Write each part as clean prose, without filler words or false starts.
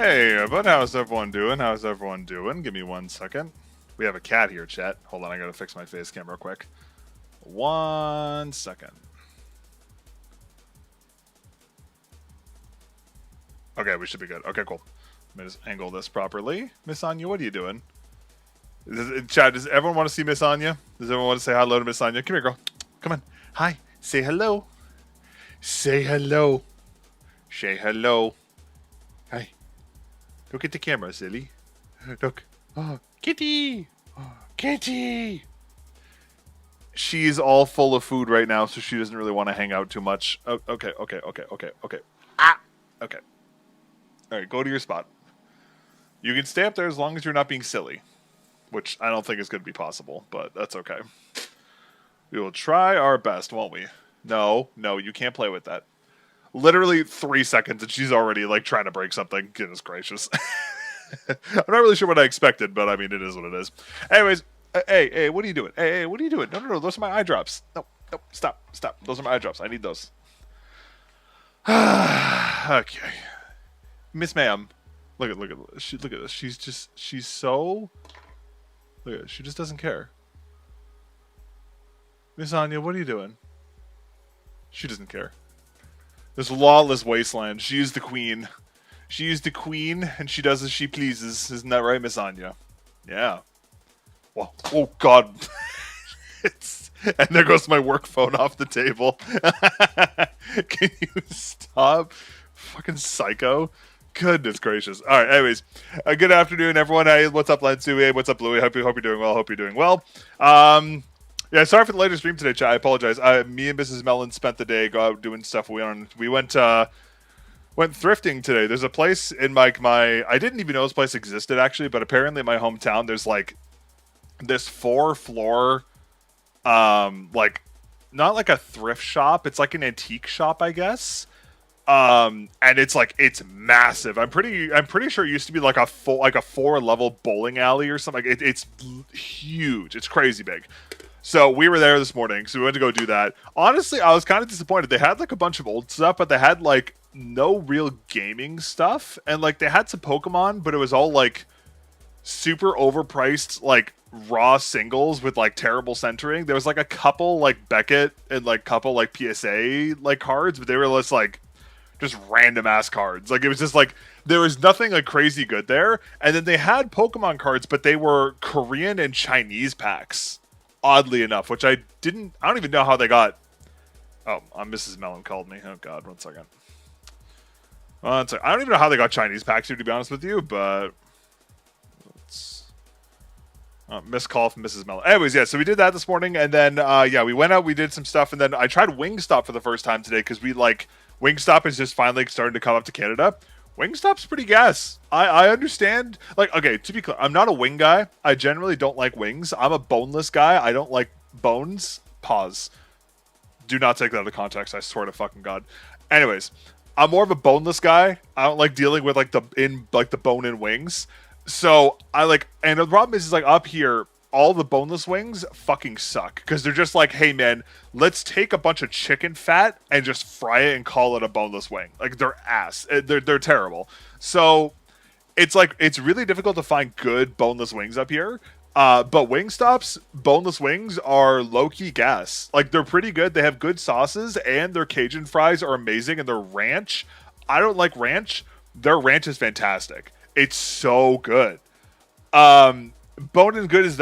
Hey, but how's everyone doing? How's everyone doing? Give me 1 second. We have a cat here, chat. Hold on, I gotta fix my face cam real quick. 1 second. Okay, we should be good. Okay, cool. Let me just angle this properly. Miss Anya, what are you doing? Chat, does everyone want to see Miss Anya? Does everyone want to say hello to Miss Anya? Come here, girl. Come on. Hi. Say hello. Say hello. Say hello. Hi. Look at the camera, silly. Look. Oh, kitty. Oh, kitty. She's all full of food right now, so she doesn't really want to hang out too much. Oh, okay. Ah. Okay. All right, go to your spot. You can stay up there as long as you're not being silly, which I don't think is going to be possible, but that's okay. We will try our best, won't we? No, you can't play with that. Literally 3 seconds, and she's already like trying to break something. Goodness gracious. I'm not really sure what I expected, but I mean, it is what it is. Anyways, hey, what are you doing? Hey, what are you doing? No, those are my eye drops. No, stop. Those are my eye drops. I need those. Okay. Miss Ma'am. Look at this. She's so... Look at it. She just doesn't care. Miss Anya, what are you doing? She doesn't care. This lawless wasteland. She is the queen. She is the queen, and she does as she pleases. Isn't that right, Miss Anya? Yeah. Well, oh, God. And there goes my work phone off the table. Can you stop? Fucking psycho. Goodness gracious. All right, anyways. Good afternoon, everyone. Hey, what's up, Lensu? Hey, what's up, Louie? Hope you're doing well. Yeah, sorry for the later stream today, chat. I apologize. Me and Mrs. Mellon spent the day out doing stuff. We went thrifting today. There's a place in my I didn't even know this place existed, actually, but apparently in my hometown there's like this 4-floor like not like a thrift shop, it's like an antique shop, I guess. And it's massive. I'm pretty sure it used to be like a 4-level bowling alley or something. It's huge. It's crazy big. So we were there this morning, so we went to go do that. Honestly, I was kind of disappointed. They had like a bunch of old stuff, but they had like no real gaming stuff, and like they had some Pokemon, but it was all like super overpriced, like raw singles with like terrible centering. There was like a couple like Beckett and like couple like PSA like cards, but they were just random ass cards. Like it was just like there was nothing like crazy good there. And then they had Pokemon cards, but they were Korean and Chinese packs. Oddly enough, which I don't even know how they got. Oh, Mrs. Mellon called me. Oh God, 1 second. I don't even know how they got Chinese packs here, to be honest with you, but let's missed call from Mrs. Mellon. Anyways, yeah, so we did that this morning, and then yeah, we went out, we did some stuff, and then I tried Wingstop for the first time today because Wingstop is just finally starting to come up to Canada. Wingstop's pretty gas. I understand. Like, okay, to be clear, I'm not a wing guy. I generally don't like wings. I'm a boneless guy. I don't like bones. Pause. Do not take that out of context. I swear to fucking God. Anyways, I'm more of a boneless guy. I don't like dealing with the bone-in wings. So and the problem is like up here, all the boneless wings fucking suck because they're just like, hey man, let's take a bunch of chicken fat and just fry it and call it a boneless wing. Like they're ass. They're terrible. So it's really difficult to find good boneless wings up here. But Wingstop's boneless wings are low-key gas. Like they're pretty good. They have good sauces and their Cajun fries are amazing, and their ranch, I don't like ranch. Their ranch is fantastic. It's so good. Bone and good is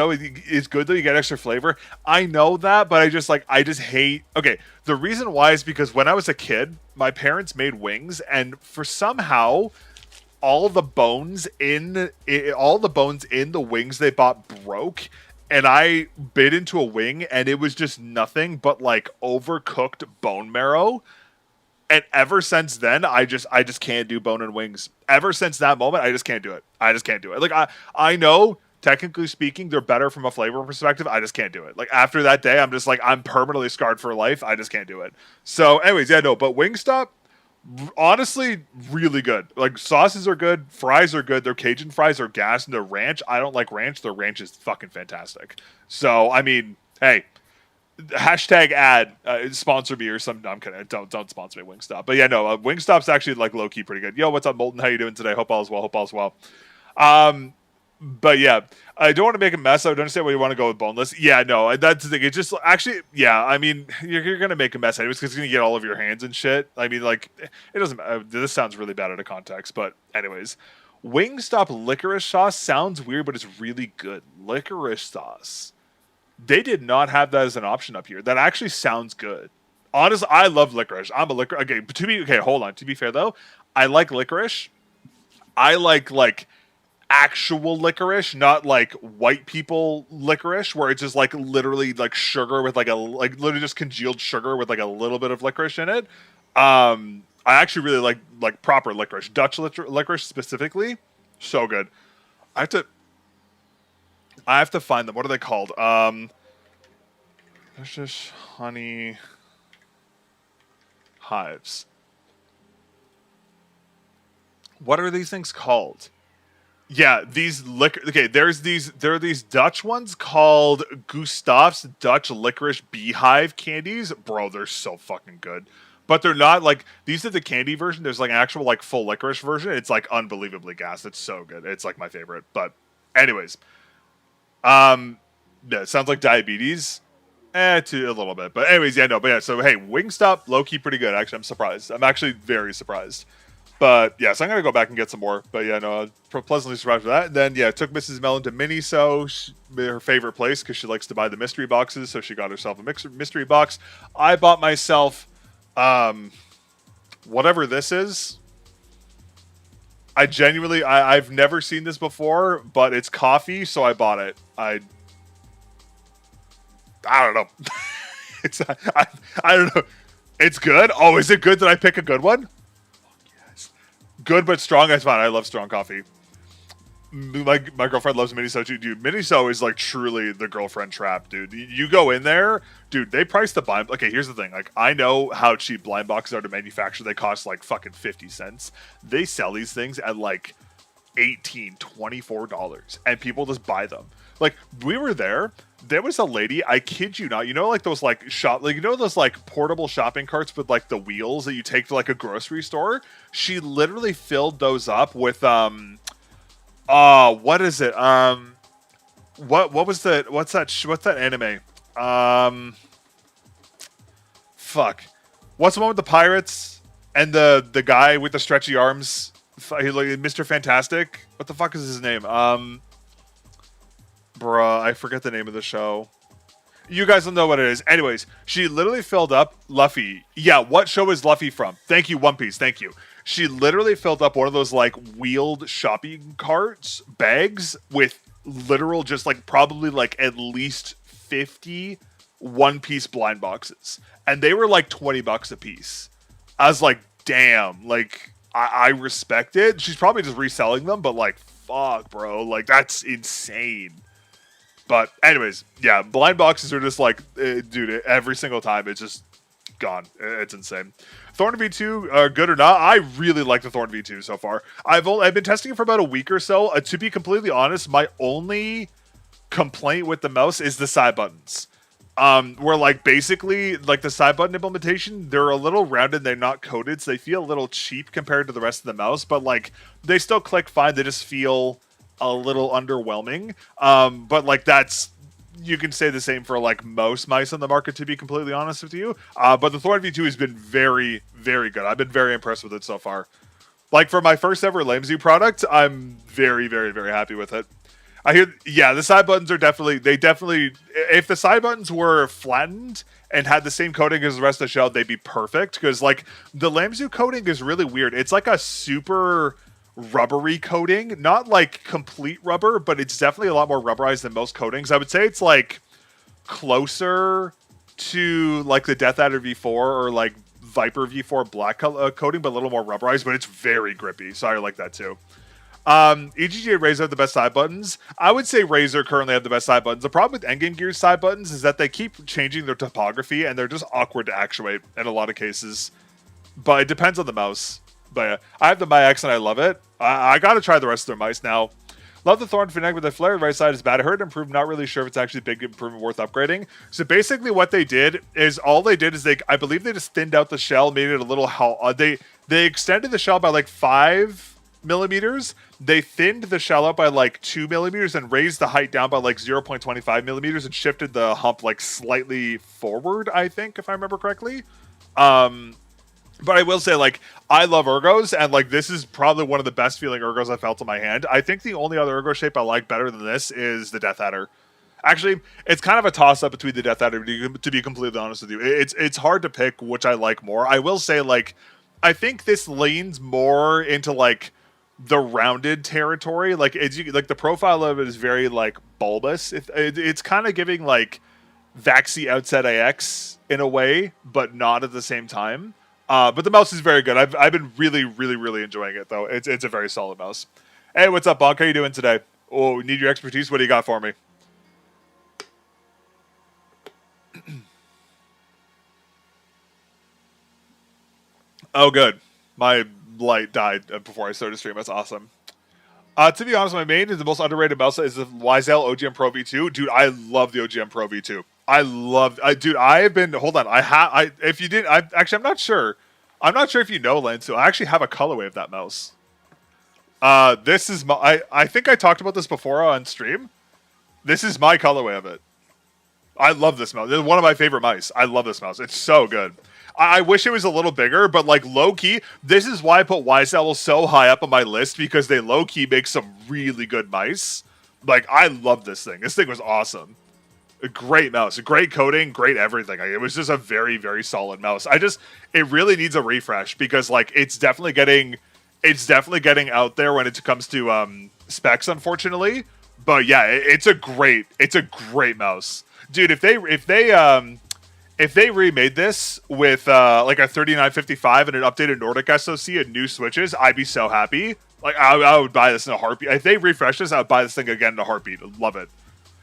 good though. You get extra flavor. I know that, but I just hate. Okay, the reason why is because when I was a kid, my parents made wings, and for somehow all the bones in the wings they bought broke, and I bit into a wing, and it was just nothing but like overcooked bone marrow. And ever since then, I just can't do bone and wings. Ever since that moment, I just can't do it. Like I know, technically speaking, they're better from a flavor perspective. I just can't do it. Like after that day, I'm just like, I'm permanently scarred for life. I just can't do it. So anyways, yeah, no, but Wingstop, honestly, really good. Like sauces are good, fries are good. Their Cajun fries are gas, and their ranch, I don't like ranch. Their ranch is fucking fantastic. So I mean, hey, hashtag ad sponsor me or some. No, I'm kidding. Don't sponsor me, Wingstop. But yeah, no, Wingstop's actually like low key pretty good. Yo, what's up, Molten? How you doing today? Hope all is well. Hope all is well. But yeah, I don't want to make a mess. I would understand why you want to go with boneless. Yeah, no, that's the thing. It just actually, yeah. I mean, you're gonna make a mess anyways because it's gonna get all of your hands and shit. I mean, like, it doesn't. This sounds really bad out of context, but anyways, Wingstop licorice sauce sounds weird, but it's really good. Licorice sauce. They did not have that as an option up here. That actually sounds good. Honestly, I love licorice. I'm a licorice. Okay, hold on. To be fair though, I like licorice. I like actual licorice, not like white people licorice, where it's just like literally like sugar with like literally just congealed sugar with like a little bit of licorice in it. I actually really like proper licorice, Dutch licorice specifically. So good. I have to find them. What are they called? There's just honey hives. What are these things called? Yeah, these okay, there are these Dutch ones called Gustav's Dutch Licorice Beehive candies. Bro, they're so fucking good. But they're not like these are the candy version. There's like an actual like full licorice version. It's like unbelievably gas. It's so good. It's like my favorite. But anyways, yeah, it sounds like diabetes. To a little bit. But anyways, yeah, no, but yeah, so hey, Wingstop, low key pretty good. Actually, I'm surprised. I'm actually very surprised. But yeah, so I'm gonna go back and get some more. But yeah, no, pleasantly surprised with that. And then yeah, took Mrs. Mellon to Miniso, her favorite place because she likes to buy the mystery boxes. So she got herself a mystery box. I bought myself, whatever this is. I've never seen this before, but it's coffee, so I bought it. I don't know. I don't know. It's good. Oh, is it good that I pick a good one? Yes. Good but strong. That's fine. I love strong coffee. My girlfriend loves Miniso too, dude. Miniso is like truly the girlfriend trap, dude. You go in there, dude. They price the blind. Okay, here's the thing. Like, I know how cheap blind boxes are to manufacture. They cost like fucking 50 cents. They sell these things at like $18, $24, and people just buy them. Like, we were there. There was a lady, I kid you not, you know, like those like those like portable shopping carts with like the wheels that you take to like a grocery store. She literally filled those up with what is it? What's that anime? Fuck. What's the one with the pirates and the guy with the stretchy arms? Mr. Fantastic. What the fuck is his name? Bruh, I forget the name of the show. You guys don't know what it is. Anyways, she literally filled up Luffy. Yeah, what show is Luffy from? Thank you, One Piece. Thank you. She literally filled up one of those like wheeled shopping carts bags with literal just like probably like at least 50 One Piece blind boxes. And they were like $20 a piece. I was like, damn, like I respect it. She's probably just reselling them, but like, fuck, bro. Like, that's insane. But anyways, yeah, blind boxes are just like, dude, every single time it's just gone. It's insane. Thorn V2, good or not, I really like the Thorn V2 so far. I've been testing it for about a week or so. To be completely honest, my only complaint with the mouse is the side buttons. Where like basically like the side button implementation, they're a little rounded, they're not coated, so they feel a little cheap compared to the rest of the mouse, but like they still click fine. They just feel a little underwhelming. But like you can say the same for like most mice on the market, to be completely honest with you. But the Thorn V2 has been very, very good. I've been very impressed with it so far. Like for my first ever Lamezoo product, I'm very, very, very happy with it. I hear, yeah, the side buttons are definitely, if the side buttons were flattened and had the same coating as the rest of the shell, they'd be perfect. Because like the Lamezoo coating is really weird. It's like a super rubbery coating, not like complete rubber, but it's definitely a lot more rubberized than most coatings. I would say it's like closer to like the Death Adder V4 or like Viper V4 black coating, but a little more rubberized, but it's very grippy. So I like that too. EGG and Razer have the best side buttons. I would say Razer currently have the best side buttons. The problem with Endgame Gear's side buttons is that they keep changing their topography and they're just awkward to actuate in a lot of cases. But it depends on the mouse. But yeah, I have the Mi X and I love it. I gotta try the rest of their mice now. Love the Thorn Fennec, but the flare on the right side is bad. I heard it improved. Not really sure if it's actually a big improvement worth upgrading. So basically, what they did is I believe they just thinned out the shell, made it a little they extended the shell by like 5 millimeters. They thinned the shell out by like 2 millimeters and raised the height down by like 0.25 millimeters and shifted the hump like slightly forward, I think, if I remember correctly. But I will say, like, I love ergos, and like this is probably one of the best feeling ergos I felt in my hand. I think the only other ergo shape I like better than this is the Death Adder. Actually, it's kind of a toss-up between the Death Adder, to be completely honest with you. It's hard to pick which I like more. I will say, like, I think this leans more into, like, the rounded territory. Like, like the profile of it is very, like, bulbous. It's kind of giving, like, Vaxi Outset AX in a way, but not at the same time. But the mouse is very good. I've been really, really, really enjoying it, though. It's a very solid mouse. Hey, what's up, Bonk? How you doing today? Oh, need your expertise? What do you got for me? Oh, good. My light died before I started stream. That's awesome. To be honest, my main is the most underrated mouse is the Wisel OGM Pro V2. Dude, I love the OGM Pro V2. Dude, I have been, hold on. If you didn't, I'm not sure. I'm not sure if you know, Lance, so I actually have a colorway of that mouse. This is I think I talked about this before on stream. This is my colorway of it. I love this mouse. It's one of my favorite mice. I love this mouse. It's so good. I wish it was a little bigger, but like low key, this is why I put Wisel so high up on my list, because they low key make some really good mice. Like, I love this thing. This thing was awesome. A great mouse, a great coating, great everything. It was just a very, very solid mouse. It really needs a refresh, because like it's definitely getting out there when it comes to specs, unfortunately. But yeah, it's a great mouse, dude. If they remade this with like a 3955 and an updated Nordic SoC and new switches, I'd be so happy. Like I would buy this in a heartbeat. If they refresh this, I would buy this thing again in a heartbeat. Love it.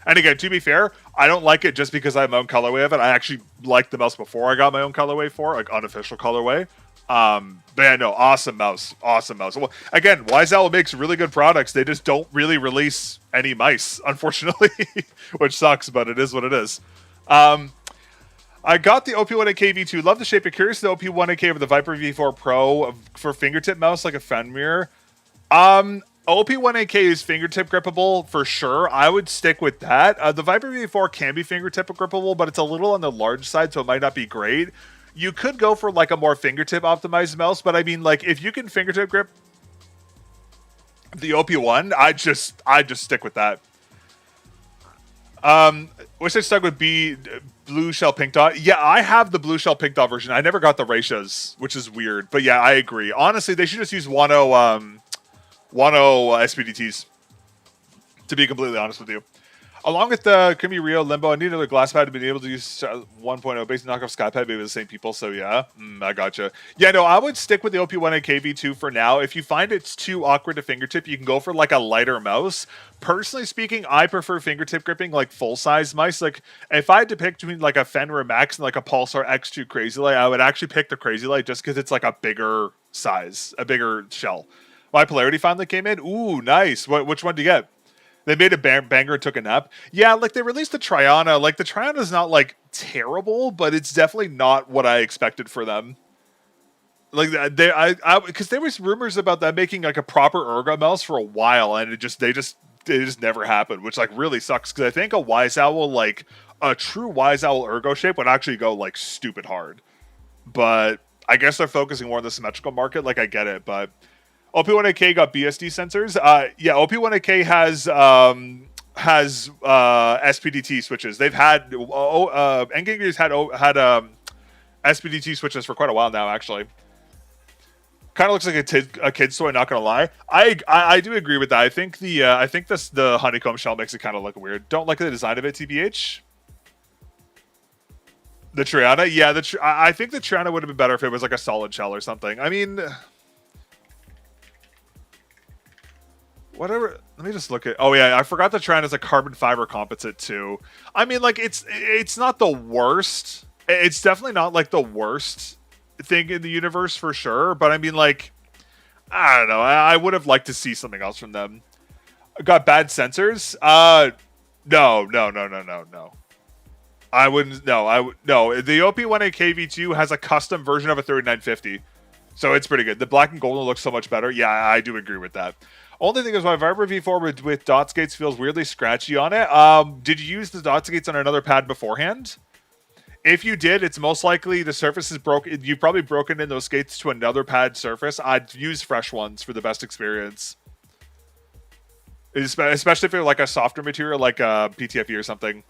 And again, to be fair, I don't like it just because I have my own colorway of it. I actually liked the mouse before I got my own colorway like unofficial colorway. But yeah, no, awesome mouse. Awesome mouse. Well, again, Wisel makes really good products. They just don't really release any mice, unfortunately, which sucks, but it is what it is. I got the OP1AK V2. Love the shape. But curious the OP1AK over the Viper V4 Pro for fingertip mouse like a Fenrir. OP1AK is fingertip grippable for sure. I would stick with that. The Viper V4 can be fingertip grippable, but it's a little on the large side, so it might not be great. You could go for like a more fingertip optimized mouse, but I mean, like if you can fingertip grip the OP1, I just stick with that. Wish I stuck with blue shell pink dot. Yeah, I have the blue shell pink dot version. I never got the ratios, which is weird. But yeah, I agree. Honestly, they should just use 1.0 SPDTs, to be completely honest with you. Along with the Kimi Rio Limbo, I need another glass pad to be able to use 1.0 base knockoff Skypad, maybe the same people, so yeah. I gotcha. Yeah, no, I would stick with the OP1AK V2 for now. If you find it's too awkward to fingertip, you can go for like a lighter mouse. Personally speaking, I prefer fingertip gripping like full-size mice. Like, if I had to pick between like a Fenrir Max and like a Pulsar X2 Crazy Light, I would actually pick the Crazy Light just because it's like a bigger size, a bigger shell. My Polarity finally came in. Ooh, nice. Which one do you get? They made a banger and took a nap. Yeah, like they released the Triana. Like the Triana is not like terrible, but it's definitely not what I expected for them. Like because there was rumors about them making like a proper ergo mouse for a while, and they just never happened, which like really sucks. Because I think a Wisel, like a true Wisel ergo shape, would actually go like stupid hard. But I guess they're focusing more on the symmetrical market. Like I get it, but. OP1AK got BSD sensors. Yeah, OP1AK has SPDT switches. They've had Engagers had SPDT switches for quite a while now. Actually, kind of looks like a kid's toy. Not gonna lie, I do agree with that. I think the honeycomb shell makes it kind of look weird. Don't like the design of it, TBH. The Triana, yeah, I think the Triana would have been better if it was like a solid shell or something. I mean. Whatever. Let me just look at. Oh yeah, I forgot the Triana is a carbon fiber composite too. I mean, like it's not the worst. It's definitely not like the worst thing in the universe for sure. But I mean, like, I don't know. I would have liked to see something else from them. Got bad sensors? No. I wouldn't. No, I would. No, the OP1AKV2 has a custom version of a 3950, so it's pretty good. The black and golden looks so much better. Yeah, I do agree with that. Only thing is, my Viper V4 with dot skates feels weirdly scratchy on it. Did you use the dot skates on another pad beforehand? If you did, it's most likely the surface is broken. You've probably broken in those skates to another pad surface. I'd use fresh ones for the best experience, especially if they're like a softer material, like a PTFE or something.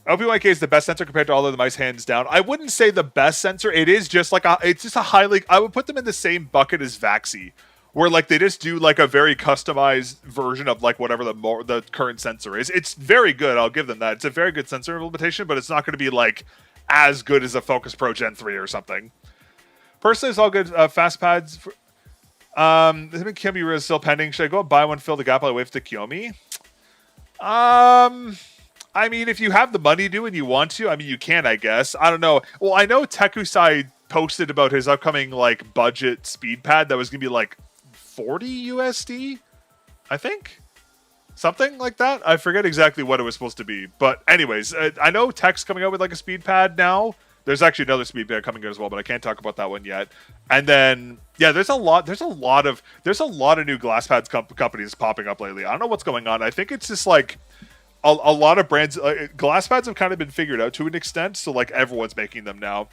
OP1K is the best sensor compared to all of the mice, hands down. I wouldn't say the best sensor. It is just like it's just a highly. I would put them in the same bucket as Vaxi, where like they just do like a very customized version of like whatever the current sensor is. It's very good. I'll give them that. It's a very good sensor implementation, but it's not going to be like as good as a Focus Pro Gen 3 or something. Personally, it's all good. Fast pads. This Kiyomi is still pending. Should I go buy one, fill the gap while I wait for the Kiyomi? I mean, if you have the money to and you want to, I mean, you can, I guess. I don't know. Well, I know Tekusai posted about his upcoming, like, budget speed pad that was going to be, like, 40 USD, I think? Something like that? I forget exactly what it was supposed to be. But anyways, I know Tech's coming out with, like, a speed pad now. There's actually another speed pad coming out as well, but I can't talk about that one yet. And then, yeah, there's a lot of new glass pads companies popping up lately. I don't know what's going on. I think it's just, like... A lot of brands, glass pads have kind of been figured out to an extent, so like everyone's making them now.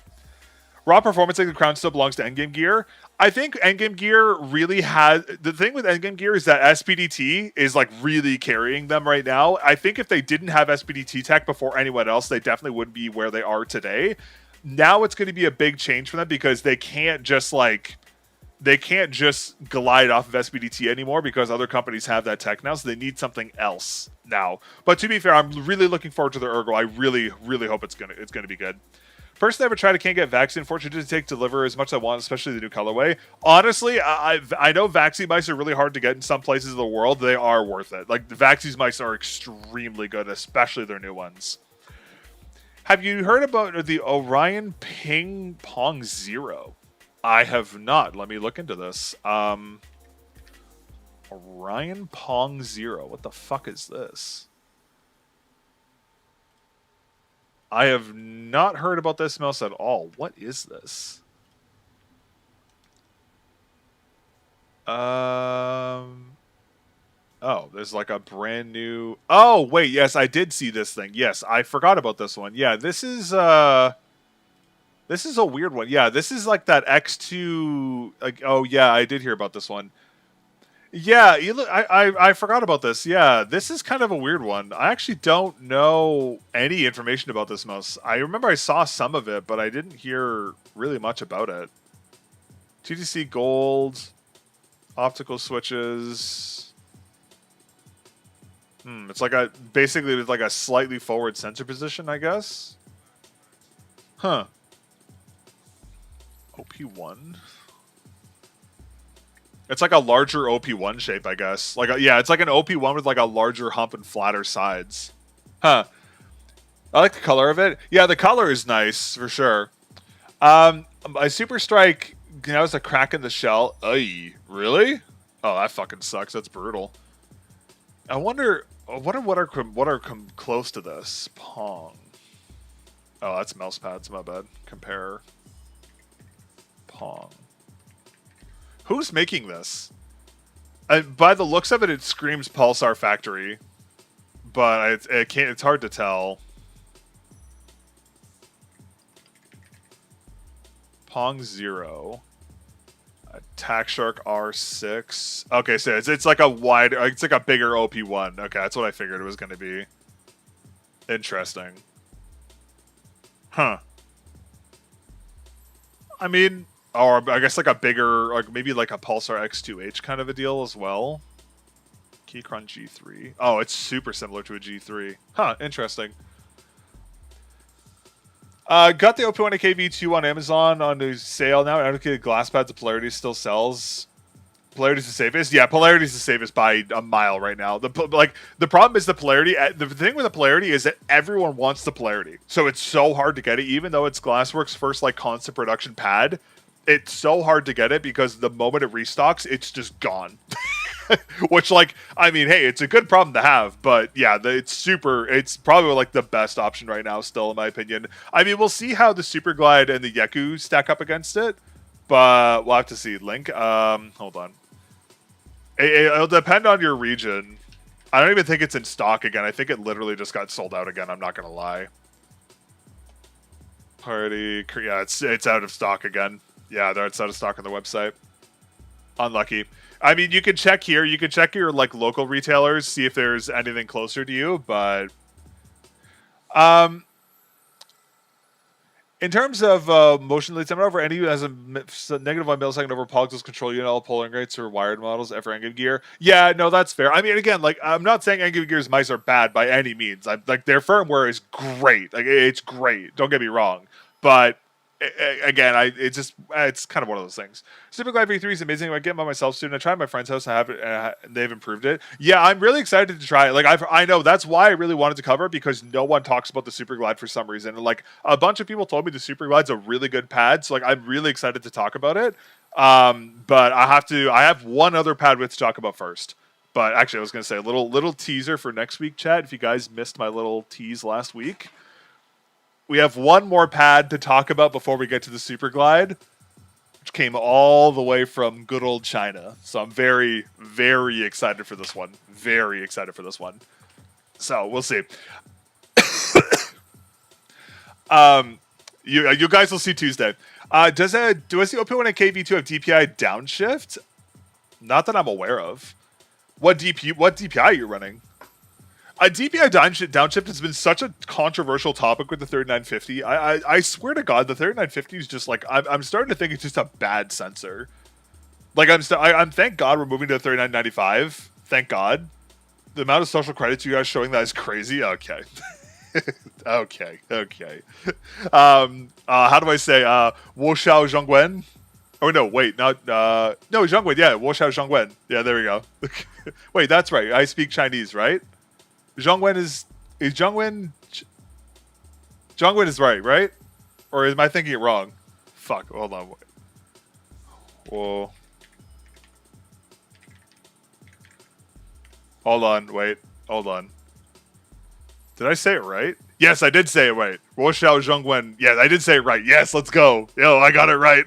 Raw performance, like the crown still belongs to Endgame Gear. I think Endgame Gear really has the thing with Endgame Gear is that SPDT is like really carrying them right now. I think if they didn't have SPDT tech before anyone else, they definitely wouldn't be where they are today. Now it's going to be a big change for them because they can't just glide off of SPDT anymore because other companies have that tech now, so they need something else now. But to be fair, I'm really looking forward to their Ergo. I really, really hope it's gonna be good. Personally, I ever tried, I can't get Vaxi. Unfortunately, it didn't take deliver as much as I want, especially the new colorway. Honestly, I know Vaxi mice are really hard to get in some places of the world. They are worth it. Like, the Vaxi's mice are extremely good, especially their new ones. Have you heard about the Orion Ping Pong Zero? I have not. Let me look into this. Orion Pong Zero. What the fuck is this? I have not heard about this mouse at all. What is this? Oh, there's like a brand new... Oh, wait. Yes, I did see this thing. Yes, I forgot about this one. Yeah, this is a weird one. Yeah, this is like that X2... Like, oh, yeah, I did hear about this one. Yeah, you look, I forgot about this. Yeah, this is kind of a weird one. I actually don't know any information about this mouse. I remember I saw some of it, but I didn't hear really much about it. TTC gold, optical switches. It's like basically with like a slightly forward sensor position, I guess. Huh. OP1. It's like a larger OP1 shape, I guess. Like, yeah, it's like an OP1 with like a larger hump and flatter sides. Huh. I like the color of it. Yeah, the color is nice for sure. My Super Strike has a crack in the shell. Ay, really? Oh, that fucking sucks. That's brutal. I wonder what are close to this. Pong. Oh, that's mouse pads. My bad. Compare. Pong. Who's making this? By the looks of it, it screams Pulsar Factory, but it can't. It's hard to tell. Pong Zero, Attack Shark R6. Okay, so it's like a wide. It's like a bigger OP1. Okay, that's what I figured it was going to be. Interesting. Huh. I mean. Or I guess like a bigger, like maybe like a Pulsar X2H kind of a deal as well. Keychron G3. Oh, it's super similar to a G3. Huh, interesting. Got the OP1AK V2 on Amazon on the sale now. Allocated glass pads. Polarity still sells. Polarity's the safest. Yeah, Polarity's the safest by a mile right now. The problem is the Polarity. The thing with the Polarity is that everyone wants the Polarity, so it's so hard to get it. Even though it's Glassworks' first like constant production pad. It's so hard to get it because the moment it restocks, it's just gone. Which, like, I mean, hey, it's a good problem to have, but yeah, it's probably like the best option right now, still, in my opinion. I mean, we'll see how the Super Glide and the Yeku stack up against it, but we'll have to see. Link, hold on. It'll depend on your region. I don't even think it's in stock again. I think it literally just got sold out again. I'm not gonna lie. Party, yeah, it's out of stock again. Yeah, it's out of stock on the website. Unlucky. I mean, you can check here. You can check your like local retailers, see if there's anything closer to you. But in terms of motion leads, I'm over any has a negative 1 millisecond over Pog's control unit, all polling rates or wired models for Engine Gear. Yeah, no, that's fair. I mean, again, like I'm not saying Engine Gear's mice are bad by any means. Like their firmware is great. Like it's great. Don't get me wrong, but again, it's kind of one of those things. Super Glide V3 is amazing. I get them on myself soon. I tried at my friend's house and have it. They've improved it. Yeah, I'm really excited to try it. Like I know that's why I really wanted to cover it, because no one talks about the Super Glide for some reason. And like a bunch of people told me the Super Glide's a really good pad, so like I'm really excited to talk about it. But I have one other pad with to talk about first. But actually, I was going to say a little teaser for next week, chat. If you guys missed my little tease last week. We have one more pad to talk about before we get to the Super Glide, which came all the way from good old China. So I'm very, very excited for this one. Very excited for this one. So we'll see. You guys will see Tuesday. Do I see OP1 KV2 have DPI downshift? Not that I'm aware of. What DPI are you running? DPI downshift has been such a controversial topic with the 3950. I swear to God, the 3950 is just like I'm starting to think it's just a bad sensor. Like I'm thank God we're moving to the 3995. Thank God. The amount of social credits you guys showing that is crazy. Okay. okay. How do I say Wo Xiao Zhongwen? Oh no, wait, not no Zhongwen. Yeah, Wo Xiao Zhongwen. Yeah, there we go. Wait, that's right. I speak Chinese, right? Zhongwen is Zhongwen is right? Or am I thinking it wrong? Fuck, hold on. Whoa. Hold on. Did I say it right? Yes, I did say it right. Wo Xiao Zhongwen. Yes, I did say it right. Yes, let's go. Yo, I got it right.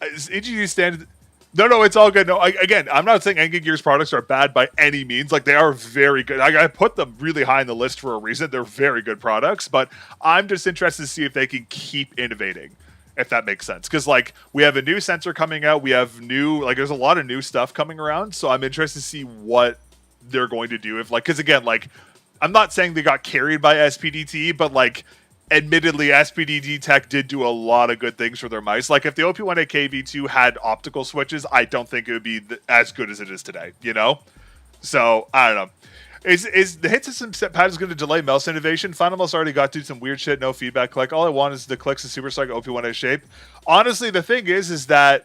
EGU standard. No, it's all good. No, again, I'm not saying Engine Gear's products are bad by any means. Like, they are very good. I put them really high on the list for a reason. They're very good products, but I'm just interested to see if they can keep innovating, if that makes sense. Because, like, we have a new sensor coming out. We have there's a lot of new stuff coming around, so I'm interested to see what they're going to do. If, like, because, again, like, I'm not saying they got carried by SPDT, but, like, admittedly, SPDT Tech did do a lot of good things for their mice. Like, if the OP1A KV2 had optical switches, I don't think it would be as good as it is today, you know? So, I don't know. Is the hit system set pad is going to delay mouse innovation? Final Mouse already got to some weird shit, no feedback click. All I want is the clicks of Super Psych OP1A shape. Honestly, the thing is that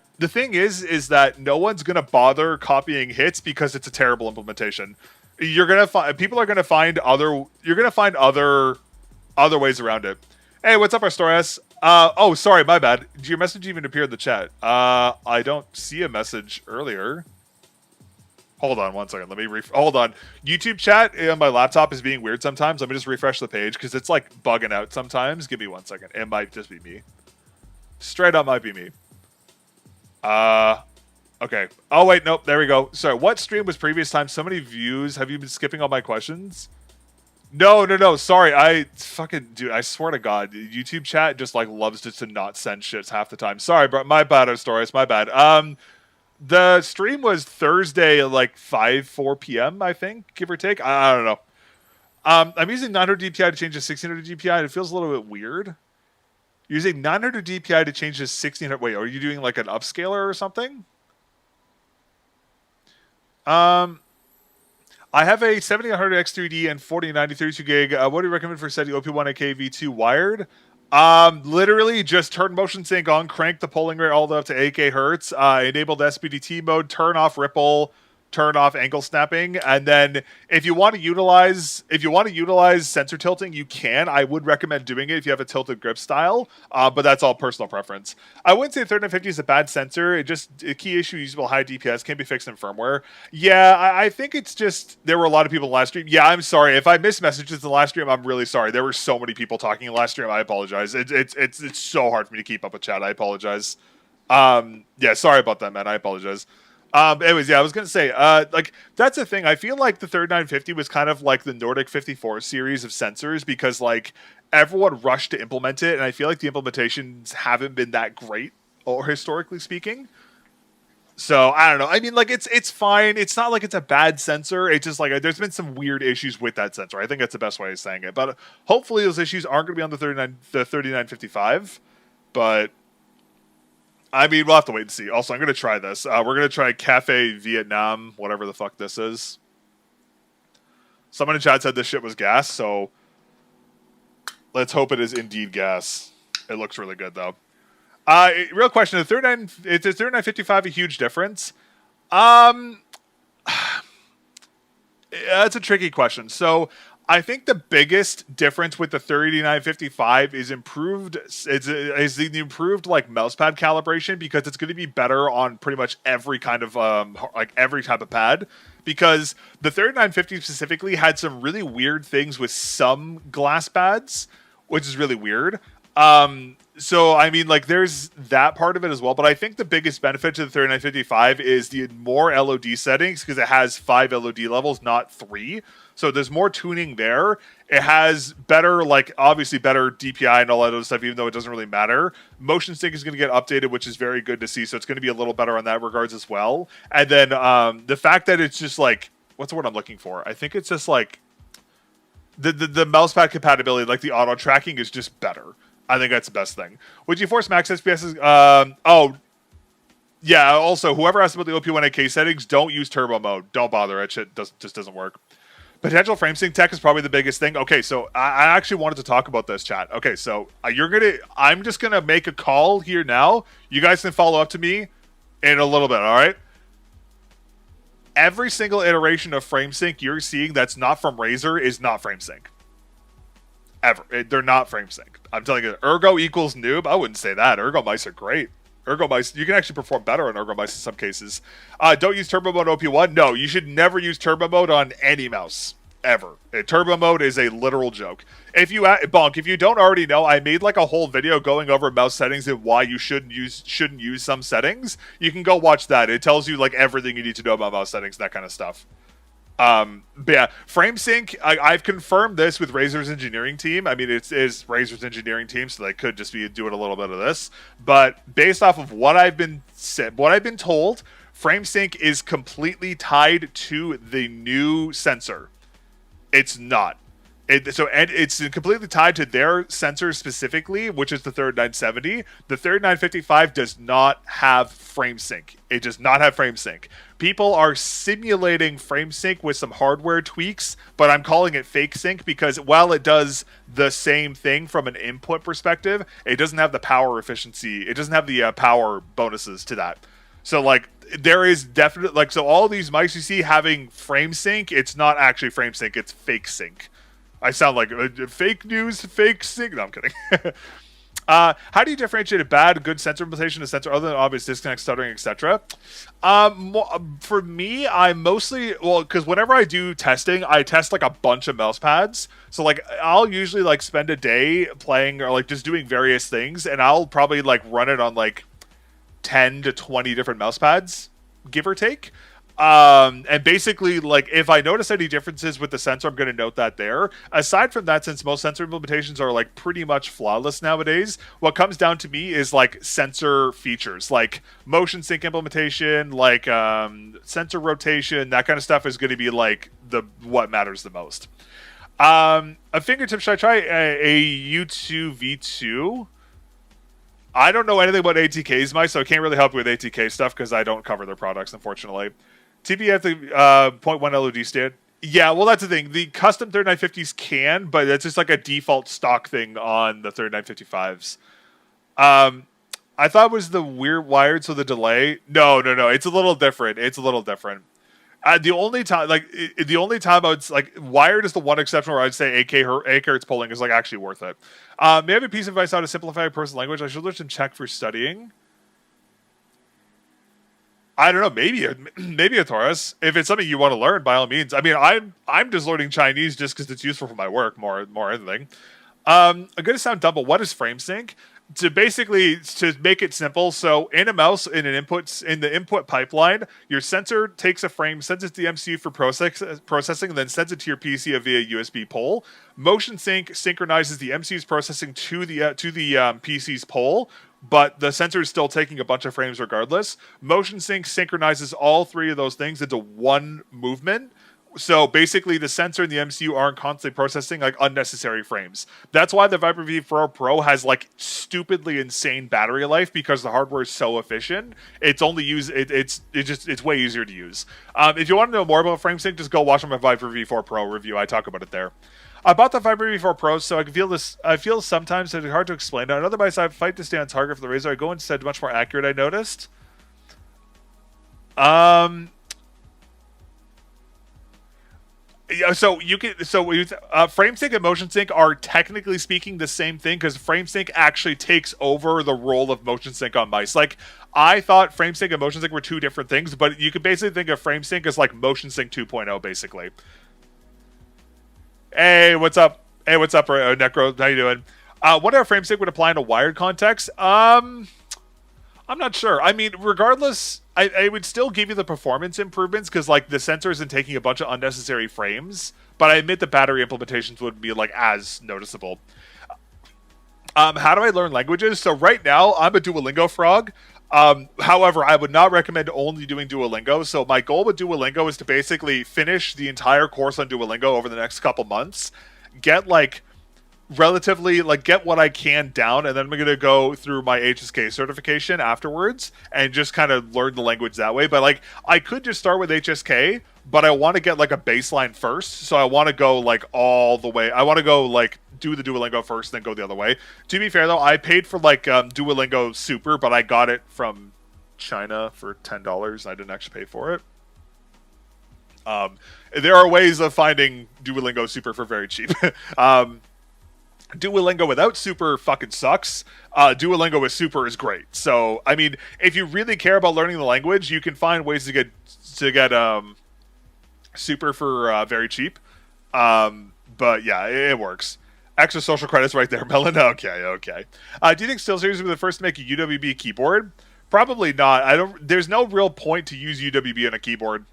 no one's going to bother copying hits because it's a terrible implementation. You're going to find other ways around it. Hey, what's up, Arstorius? Oh, sorry, my bad. Did your message even appear in the chat? I don't see a message earlier. Hold on one second. Let me hold on. YouTube chat on my laptop is being weird sometimes. Let me just refresh the page because it's like bugging out sometimes. Give me 1 second. It might just be me. Straight up might be me. Okay. Oh, wait, nope. There we go. Sorry, what stream was previous time? So many views. Have you been skipping all my questions? No. Sorry, I swear to God, YouTube chat just like loves just to not send shits half the time. Sorry, bro. My bad, Astoris. My bad. The stream was Thursday, like 4 p.m. I think, give or take. I don't know. I'm using 900 DPI to change to 1600 DPI, and it feels a little bit weird. Using 900 DPI to change to 1600. Wait, are you doing like an upscaler or something? I have a 7800 X3D and 4090 32 gig. What do you recommend for setting OP1A V2 wired? Literally just turn motion sync on, crank the polling rate all the way up to 8K hertz, enabled SPDT mode, turn off ripple, turn off angle snapping, and then if you want to utilize sensor tilting, you can. I would recommend doing it if you have a tilted grip style, but that's all personal preference. I wouldn't say 3950 is a bad sensor. It just a key issue: usable high DPS can be fixed in firmware. Yeah, I think it's just there were a lot of people in the last stream. Yeah, I'm sorry if I missed messages in the last stream. I'm really sorry. There were so many people talking in the last stream. I apologize. It's so hard for me to keep up with chat. I apologize. Yeah, sorry about that, man. I apologize. Anyways, yeah, I was gonna say, like that's the thing. I feel like the 3950 was kind of like the Nordic 54 series of sensors because like everyone rushed to implement it, and I feel like the implementations haven't been that great, or historically speaking. So I don't know. I mean, like it's fine. It's not like it's a bad sensor. It's just like there's been some weird issues with that sensor. I think that's the best way of saying it. But hopefully those issues aren't going to be on the 3955. But I mean, we'll have to wait and see. Also, I'm going to try this. We're going to try Cafe Vietnam, whatever the fuck this is. Someone in chat said this shit was gas, so let's hope it is indeed gas. It looks really good, though. Real question: is 3955 a huge difference? That's a tricky question. So I think the biggest difference with the 3955 is the improved like mousepad calibration, because it's going to be better on pretty much every kind of like every type of pad, because the 3950 specifically had some really weird things with some glass pads, which is really weird. So I mean, like there's that part of it as well, but I think the biggest benefit to the 3955 is the more LOD settings, because it has 5 LOD levels, not 3. So there's more tuning there. It has better, like obviously better DPI and all that other stuff, even though it doesn't really matter. Motion sync is going to get updated, which is very good to see. So it's going to be a little better on that regards as well. And then the fact that it's just like, what's the word I'm looking for? I think it's just like the mousepad compatibility, like the auto tracking is just better. I think that's the best thing. Would you force max FPS? Oh, yeah. Also, whoever asked about the OP1AK settings, don't use turbo mode. Don't bother. That shit just doesn't work. Potential frame sync tech is probably the biggest thing. Okay, so I actually wanted to talk about this, chat. Okay, so I'm just gonna make a call here now. You guys can follow up to me in a little bit. All right. Every single iteration of frame sync you're seeing that's not from Razer is not frame sync. Ever. They're not frame sync. I'm telling you, Ergo equals noob. I wouldn't say that. Ergo mice are great. Ergo mice, you can actually perform better on Ergo mice in some cases. Don't use turbo mode OP1. No, you should never use turbo mode on any mouse. Ever. Turbo mode is a literal joke. If you Bonk, if you don't already know, I made like a whole video going over mouse settings and why you shouldn't use some settings. You can go watch that. It tells you like everything you need to know about mouse settings, that kind of stuff. But yeah, frame sync, I've confirmed this with Razer's engineering team. I mean, it is Razer's engineering team, so they could just be doing a little bit of this. But based off of what I've been told, frame sync is completely tied to the new sensor. It's not. It's completely tied to their sensor specifically, which is the 3970. The 3955 does not have frame sync. It does not have frame sync. People are simulating frame sync with some hardware tweaks, but I'm calling it fake sync because while it does the same thing from an input perspective, it doesn't have the power efficiency. It doesn't have the power bonuses to that. So like there is definitely like, so all these mics you see having frame sync, it's not actually frame sync, it's fake sync. I sound like fake news, fake sync. No, I'm kidding. How do you differentiate a bad, good sensor implementation to sensor other than obvious disconnect, stuttering, etc.? For me, I mostly, because whenever I do testing, I test like a bunch of mouse pads. So like I'll usually like spend a day playing or like just doing various things, and I'll probably like run it on like 10 to 20 different mouse pads, give or take. And basically, like, if I notice any differences with the sensor, I'm going to note that there. Aside from that, since most sensor implementations are, like, pretty much flawless nowadays, what comes down to me is, like, sensor features. Like, motion sync implementation, like, sensor rotation, that kind of stuff is going to be, like, what matters the most. A fingertip, should I try a U2 V2? I don't know anything about ATK's mice, so I can't really help you with ATK stuff because I don't cover their products, unfortunately. TP at the 0.1 LOD stand. Yeah, well, that's the thing. The custom 3950s can, but it's just like a default stock thing on the 3955s. I thought it was the weird wired, so the delay. No. It's a little different. The only time I would like wired is the one exception where I'd say AK hertz polling is like actually worth it. May I have a piece of advice how to simplify a person's language? I should learn some Czech for studying. I don't know, maybe a Taurus. If it's something you want to learn, by all means. I mean, I'm just learning Chinese just because it's useful for my work more anything. I'm gonna sound dumb, but what is frame sync? To make it simple, so in a mouse in the input pipeline, your sensor takes a frame, sends it to the MCU for processing, and then sends it to your PC via USB pole. Motion sync synchronizes the MCU's processing to the PC's pole, but the sensor is still taking a bunch of frames regardless. Motion sync synchronizes all three of those things into one movement. So basically, the sensor and the MCU aren't constantly processing like unnecessary frames. That's why the Viper V4 Pro has like stupidly insane battery life because the hardware is so efficient. It's way easier to use. If you want to know more about frame sync, just go watch my Viper V4 Pro review. I talk about it there. I bought the Viper V4 Pro, so I can feel this. I feel sometimes it's hard to explain. Otherwise, I fight to stay on target for the Razor. I go instead much more accurate. I noticed. So frame sync and motion sync are technically speaking the same thing because frame sync actually takes over the role of motion sync on mice. Like I thought frame sync and motion sync were two different things, but you could basically think of frame sync as like motion sync 2.0 basically. Hey, what's up? Necro? How you doing? What our frame sync would apply in a wired context? I'm not sure. I mean, regardless, I would still give you the performance improvements because, like, the sensor isn't taking a bunch of unnecessary frames. But I admit the battery implementations would be, like, as noticeable. How do I learn languages? So right now, I'm a Duolingo frog. However, I would not recommend only doing Duolingo. So my goal with Duolingo is to basically finish the entire course on Duolingo over the next couple months. Get, like, relatively get what I can down, and then I'm going to go through my HSK certification afterwards and just kind of learn the language that way. But like I could just start with HSK, but I want to get like a baseline first, so I want to go like all the way. I want to go like do the Duolingo first, then go the other way. To be fair though, I paid for like Duolingo Super, but I got it from China for $10. I didn't actually pay for it. There are ways of finding Duolingo Super for very cheap. Duolingo without Super fucking sucks. Duolingo with Super is great. So, I mean, if you really care about learning the language, you can find ways to get Super for very cheap. But yeah, it works. Extra social credits right there, Melon. Okay. Do you think SteelSeries will be the first to make a UWB keyboard? Probably not. There's no real point to use UWB in a keyboard.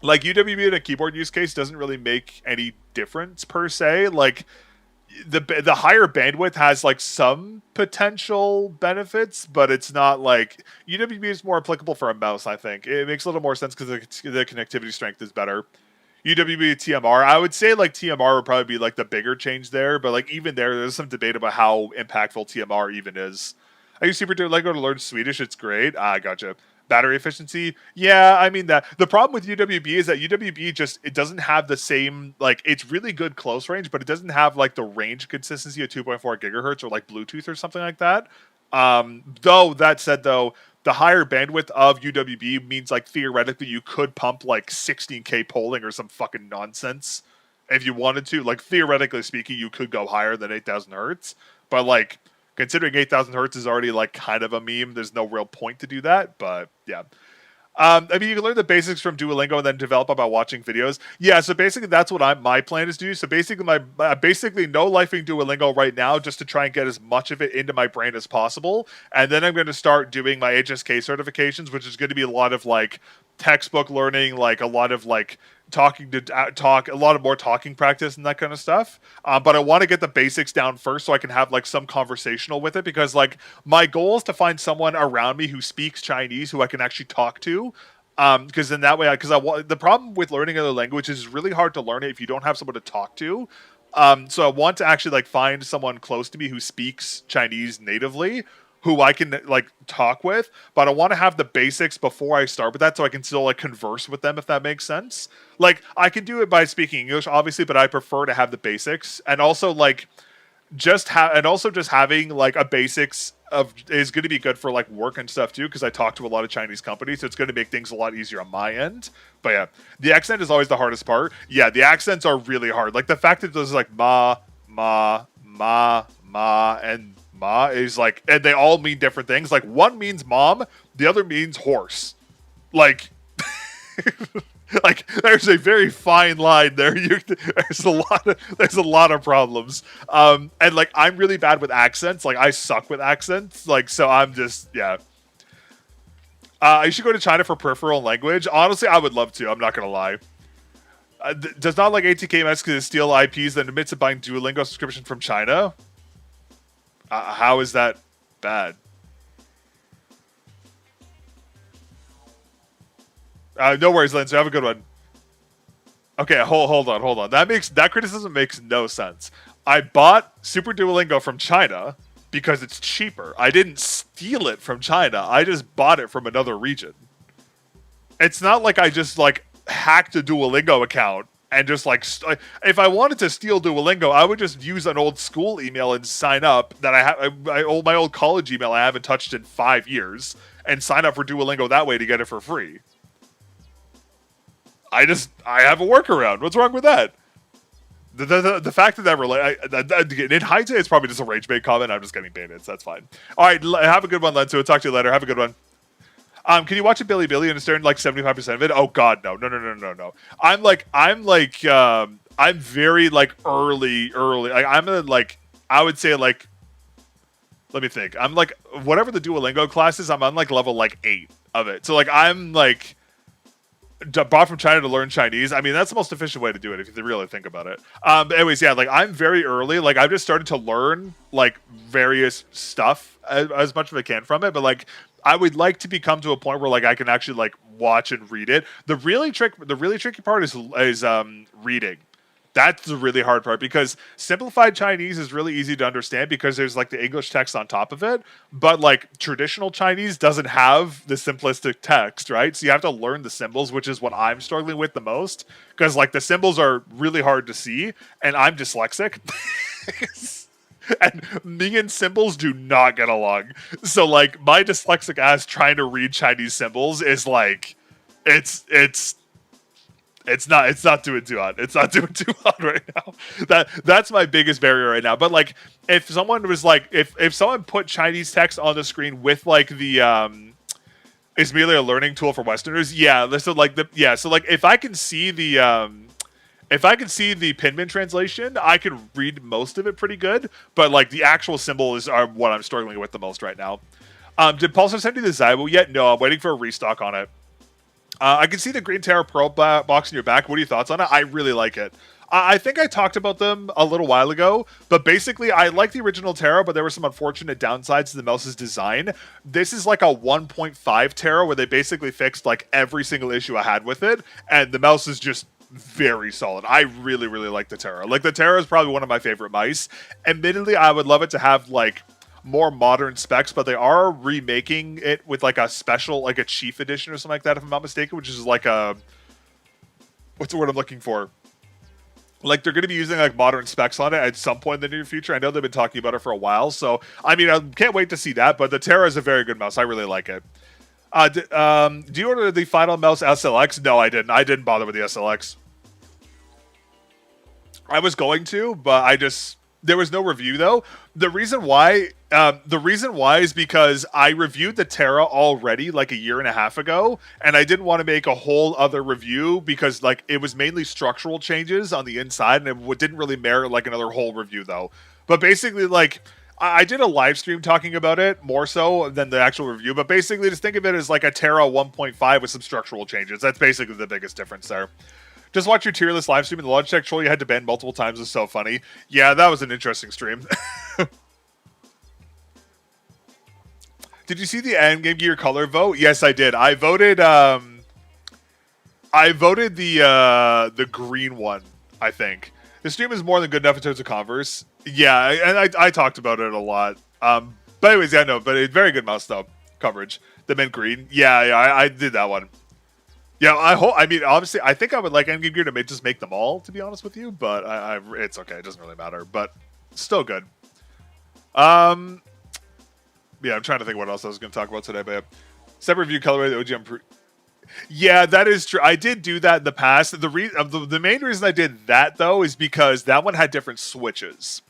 Like, UWB in a keyboard use case doesn't really make any difference per se. Like, the higher bandwidth has like some potential benefits, but it's not like UWB is more applicable for a mouse. I think it makes a little more sense because the connectivity strength is better. UWB TMR, I would say like TMR would probably be like the bigger change there, but like even there's some debate about how impactful TMR even is. I use Super Duolingo to learn Swedish. It's great. Gotcha. Battery efficiency, yeah, I mean that. The problem with UWB is that UWB it doesn't have the same, like, it's really good close range, but it doesn't have like the range consistency of 2.4 gigahertz or like Bluetooth or something like that. Though that said, though, the higher bandwidth of UWB means like theoretically you could pump like 16K polling or some fucking nonsense if you wanted to. Like theoretically speaking, you could go higher than 8,000 hertz, but like, considering 8,000 hertz is already like kind of a meme, there's no real point to do that. But yeah, I mean, you can learn the basics from Duolingo and then develop by watching videos. Yeah, so basically that's what my plan is to do. So basically basically no lifing Duolingo right now just to try and get as much of it into my brain as possible. And then I'm going to start doing my HSK certifications, which is going to be a lot of like textbook learning, like a lot of like a lot of more talking practice and that kind of stuff. But I want to get the basics down first so I can have like some conversational with it, because like my goal is to find someone around me who speaks Chinese who I can actually talk to. Because in that way, the problem with learning another language is it's really hard to learn it if you don't have someone to talk to. So I want to actually like find someone close to me who speaks Chinese natively, who I can like talk with, but I want to have the basics before I start with that so I can still like converse with them, if that makes sense. Like I can do it by speaking English, obviously, but I prefer to have the basics. And also like and also just having like a basics of is going to be good for like work and stuff too, because I talk to a lot of Chinese companies, so it's going to make things a lot easier on my end. But yeah, the accent is always the hardest part. Yeah, the accents are really hard. Like the fact that there's like ma and ma is like, and they all mean different things. Like one means mom, the other means horse. Like like there's a very fine line there. There's a lot of problems. And like I'm really bad with accents. Like I suck with accents. Like so I'm just yeah. I should go to China for peripheral language. Honestly, I would love to. I'm not gonna lie. Does not like ATKMS because steal IPs, then admits to buying Duolingo subscription from China. How is that bad? No worries, Lindsay. Have a good one. Okay, hold on. That criticism makes no sense. I bought Super Duolingo from China because it's cheaper. I didn't steal it from China. I just bought it from another region. It's not like I just like hacked a Duolingo account and just like if I wanted to steal Duolingo, I would just use an old school email and sign up that I have my old college email I haven't touched in 5 years and sign up for Duolingo that way to get it for free. I have a workaround. What's wrong with that? The fact that in hindsight, it's probably just a rage bait comment. I'm just getting baited, so that's fine. All right, have a good one, Lenzo. Talk to you later. Have a good one. Can you watch a Billy and understand like 75% of it? Oh God, no. I'm very like early. Like I would say like, let me think. I'm like whatever the Duolingo class is. I'm on like level like 8 of it. So like I'm like. Bought from China to learn Chinese. I mean, that's the most efficient way to do it if you really think about it. But anyways, yeah, like I'm very early. Like I've just started to learn like various stuff as much as I can from it. But like I would like to become to a point where like I can actually like watch and read it. The really tricky part is reading. That's the really hard part because simplified Chinese is really easy to understand because there's like the English text on top of it. But like traditional Chinese doesn't have the simplistic text, right? So you have to learn the symbols, which is what I'm struggling with the most because like the symbols are really hard to see and I'm dyslexic. And me and symbols do not get along. So like my dyslexic ass trying to read Chinese symbols is like, it's not doing too hot. It's not doing too hot right now. That's my biggest barrier right now. But like if someone was like if someone put Chinese text on the screen with like the it's merely a learning tool for Westerners, yeah. So like if I can see the Pinmin translation, I could read most of it pretty good. But like the actual symbols are what I'm struggling with the most right now. Did Pulsar send you the Zybo yet? No, I'm waiting for a restock on it. I can see the Green Terror Pearl box in your back. What are your thoughts on it? I really like it. I think I talked about them a little while ago, but basically I like the original Terra, but there were some unfortunate downsides to the mouse's design. This is like a 1.5 Terra where they basically fixed like every single issue I had with it, and the mouse is just very solid. I really, really like the Terra. Like the Terra is probably one of my favorite mice. Admittedly, I would love it to have like more modern specs, but they are remaking it with like a special, like a Chief Edition or something like that, if I'm not mistaken, which is like a, what's the word I'm looking for? Like they're going to be using like modern specs on it at some point in the near future. I know they've been talking about it for a while, so I mean, I can't wait to see that. But the Terra is a very good mouse. I really like it. Do you order the final mouse SLX? No, I didn't. I didn't bother with the SLX. I was going to, but there was no review though. The reason why is because I reviewed the Terra already like a year and a half ago, and I didn't want to make a whole other review because like it was mainly structural changes on the inside, and it didn't really merit like another whole review though. But basically, like I did a live stream talking about it more so than the actual review. But basically, just think of it as like a Terra 1.5 with some structural changes. That's basically the biggest difference there. Just watch your tier list live stream and the Logitech troll you had to ban multiple times is so funny. Yeah, that was an interesting stream. Did you see the Endgame Gear color vote? Yes, I did. I voted the green one, I think. The stream is more than good enough in terms of Converse. Yeah, and I talked about it a lot. But anyways, yeah, no, but it's very good mouse though. Coverage. The mint green. Yeah, I did that one. Yeah, I mean, obviously, I think I would like Endgame Gear to just make them all, to be honest with you. But it's okay. It doesn't really matter. But still good. Yeah, I'm trying to think what else I was going to talk about today, but separate review colorway, the OGM. Yeah, that is true. I did do that in the past. The main reason I did that though is because that one had different switches,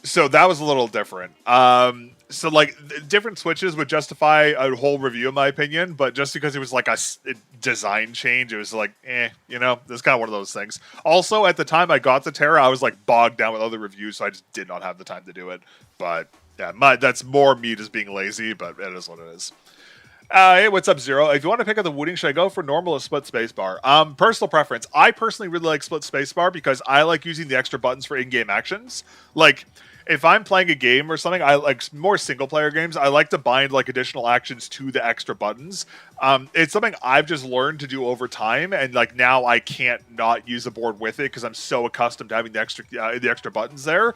so that was a little different. So like different switches would justify a whole review in my opinion, but just because it was like a design change, it was like, you know, it's kind of one of those things. Also, at the time I got the Terra, I was like bogged down with other reviews, so I just did not have the time to do it. But yeah, that's more me just being lazy, but it is what it is. Hey, what's up, Zero? If you want to pick up the wooding, should I go for normal or split spacebar? Personal preference. I personally really like split spacebar because I like using the extra buttons for in-game actions. Like, if I'm playing a game or something, I like more single-player games. I like to bind like additional actions to the extra buttons. It's something I've just learned to do over time, and like now I can't not use the board with it because I'm so accustomed to having the extra buttons there.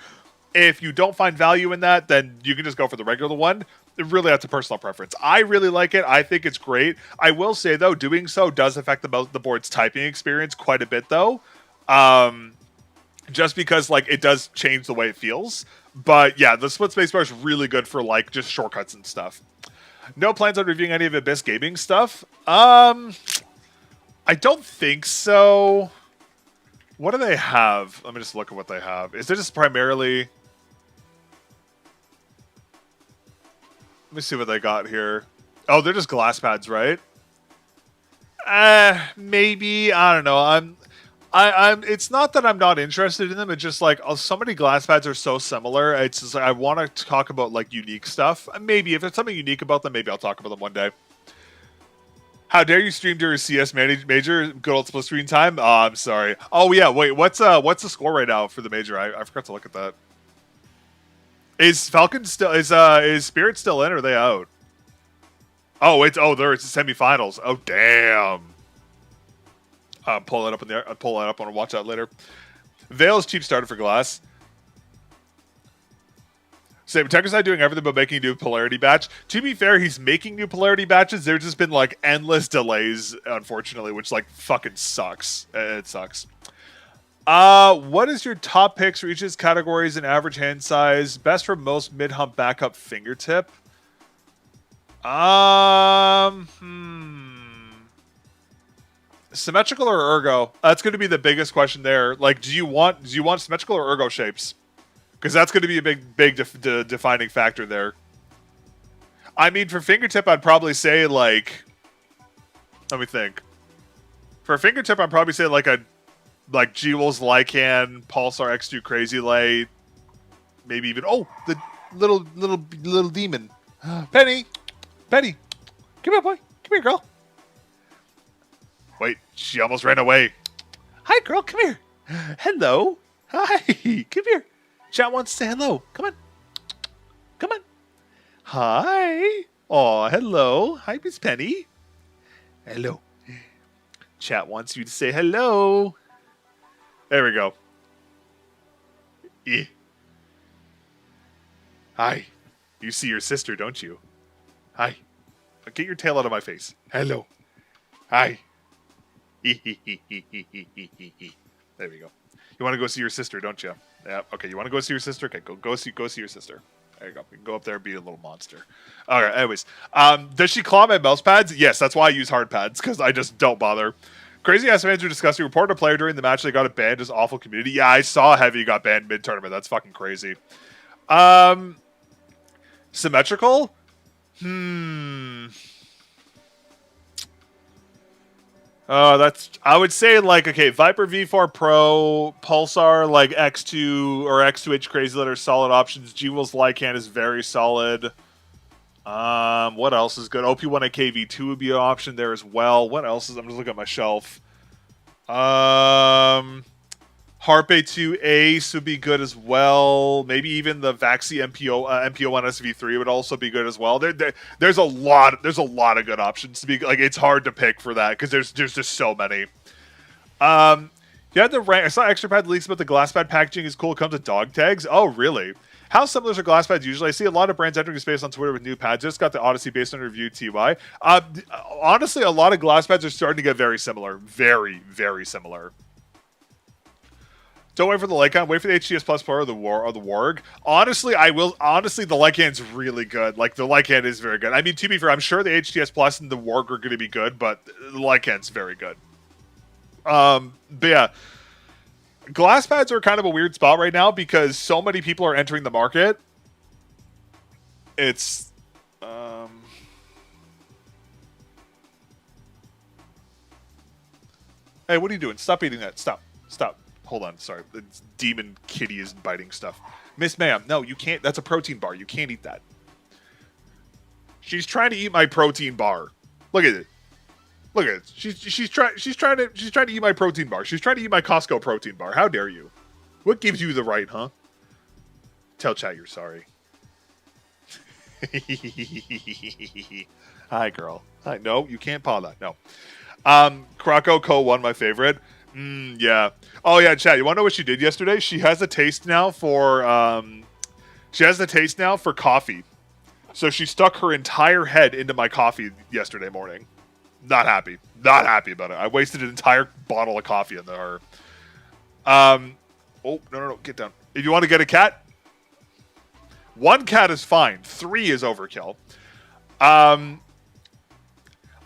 If you don't find value in that, then you can just go for the regular one. Really, that's a personal preference. I really like it. I think it's great. I will say, though, doing so does affect the board's typing experience quite a bit, though. Just because, like, it does change the way it feels. But, yeah, the split spacebar is really good for, like, just shortcuts and stuff. No plans on reviewing any of Abyss Gaming stuff? I don't think so. What do they have? Let me just look at what they have. Is it just primarily... Let me see what they got here. Oh, they're just glass pads, right? Maybe. I don't know. I'm. It's not that I'm not interested in them. It's just like, oh, so many glass pads are so similar. It's just like I want to talk about like unique stuff. Maybe if there's something unique about them, maybe I'll talk about them one day. How dare you stream during CS major? Good old split screen time. Oh, I'm sorry. Oh yeah. Wait. What's the score right now for the major? I forgot to look at that. Is Falcon still is Spirit still in or are they out? Oh, it's it's the semifinals. Oh damn. Pull it up in there. I'll pull it up. I want to watch that later. Vale's cheap starter for glass. Same. Tekker's not doing everything but making a new polarity batch. To be fair, he's making new polarity batches. There's just been like endless delays, unfortunately, which like fucking sucks. It sucks. What is your top picks for each of his categories and average hand size? Best for most mid-hump backup fingertip? Symmetrical or ergo? That's going to be the biggest question there. Like, do you want symmetrical or ergo shapes? Because that's going to be a big defining factor there. I mean, for fingertip, I'd probably say like, let me think. For fingertip, I'd probably say like G-Wol's Lycan, Pulsar X2 Crazy Light, maybe even the little demon, Penny, come here, boy, come here, girl. Wait, she almost ran away. Hi, girl, come here. Hello, hi, come here. Chat wants to say hello. Come on. Hi. Oh, hello. Hi, Miss Penny. Hello. Chat wants you to say hello. There we go. Hi. You see your sister, don't you? Hi. Get your tail out of my face. Hello. Hi. There we go. You want to go see your sister, don't you? Yeah. Okay. You want to go see your sister? Okay. Go see your sister. There you go. You can go up there and be a little monster. All right. Anyways, does she claw my mouse pads? Yes. That's why I use hard pads because I just don't bother. Crazy ass fans are disgusting. Reported a player during the match they got it banned as awful community. Yeah, I saw Heavy got banned mid tournament. That's fucking crazy. Symmetrical? I would say like, okay, Viper V4 Pro, Pulsar like X2 or X2H Crazy Light are solid options. G-Will's Lycan is very solid. What else is good? OP1AK V2 would be an option there as well. What else is, I'm just looking at my shelf. Harp A2 Ace would be good as well. Maybe even the Vaxi MPO1 SV3 would also be good as well. There's a lot of good options to be like. It's hard to pick for that because there's just so many. You had the rank. I saw extra pad leaks about the glass pad packaging is cool. It comes with dog tags. Oh, really? How similar are glass pads usually? I see a lot of brands entering the space on Twitter with new pads. Just got the Odyssey based on review TY. Honestly, a lot of glass pads are starting to get very similar. Very, very similar. Don't wait for the Lycan. Wait for the HTS Plus Pro or the Warg. Honestly, I will. Honestly, the Lycan's really good. Like, the Lycan is very good. I mean, to be fair, I'm sure the HTS Plus and the Warg are going to be good, but the Lycan's very good. But yeah, glass pads are kind of a weird spot right now because so many people are entering the market. It's hey, what are you doing? Stop eating that. Stop. Hold on. Sorry. The demon kitty is biting stuff. Miss Ma'am, no, you can't. That's a protein bar. You can't eat that. She's trying to eat my protein bar. Look at it. Look at it. She's trying to eat my protein bar. She's trying to eat my Costco protein bar. How dare you? What gives you the right, huh? Tell chat you're sorry. Hi, girl. Hi. No, you can't paw that. No. Croco Co. 1, my favorite. Yeah. Oh yeah, chat. You want to know what she did yesterday? She has a taste now for coffee. So she stuck her entire head into my coffee yesterday morning. Not happy. Not happy about it. I wasted an entire bottle of coffee in her. Oh, no. Get down. If you want to get a cat, 1 cat is fine. 3 is overkill.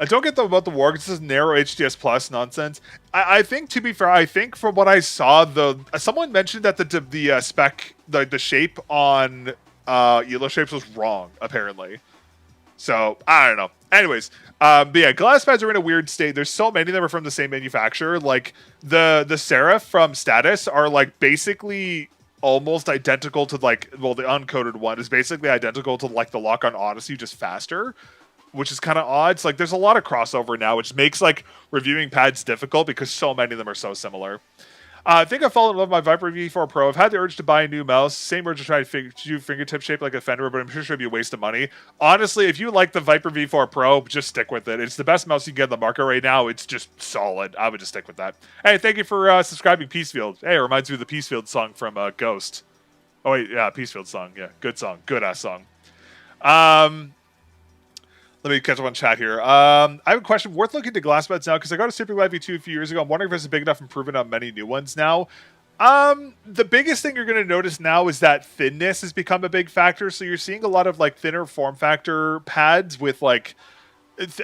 I don't get about the Warg. This is narrow HTS Plus nonsense. I think, to be fair, I think from what I saw, someone mentioned that the spec, the shape on Elo Shapes was wrong, apparently. So, I don't know. Anyways, but yeah, glass pads are in a weird state. There's so many of them are from the same manufacturer. Like, the Seraph from Status are, like, basically almost identical to, like, well, the uncoated one is basically identical to, like, the Lock-on Odyssey, just faster, which is kind of odd. It's like there's a lot of crossover now, which makes, like, reviewing pads difficult because so many of them are so similar. I think I fallen in love with my Viper V4 Pro. I've had the urge to buy a new mouse. Same urge to try to do fingertip shape like a Fender, but I'm sure it'd be a waste of money. Honestly, if you like the Viper V4 Pro, just stick with it. It's the best mouse you can get in the market right now. It's just solid. I would just stick with that. Hey, thank you for subscribing, Peacefield. Hey, it reminds me of the Peacefield song from Ghost. Oh, wait, yeah, Peacefield song. Yeah, good song. Good-ass song. Let me catch up on chat here. I have a question. Worth looking to glass pads now because I got a Super Glide V2 a few years ago. I'm wondering if it's a big enough improvement on many new ones now. The biggest thing you're going to notice now is that thinness has become a big factor. So you're seeing a lot of, like, thinner form factor pads with, like,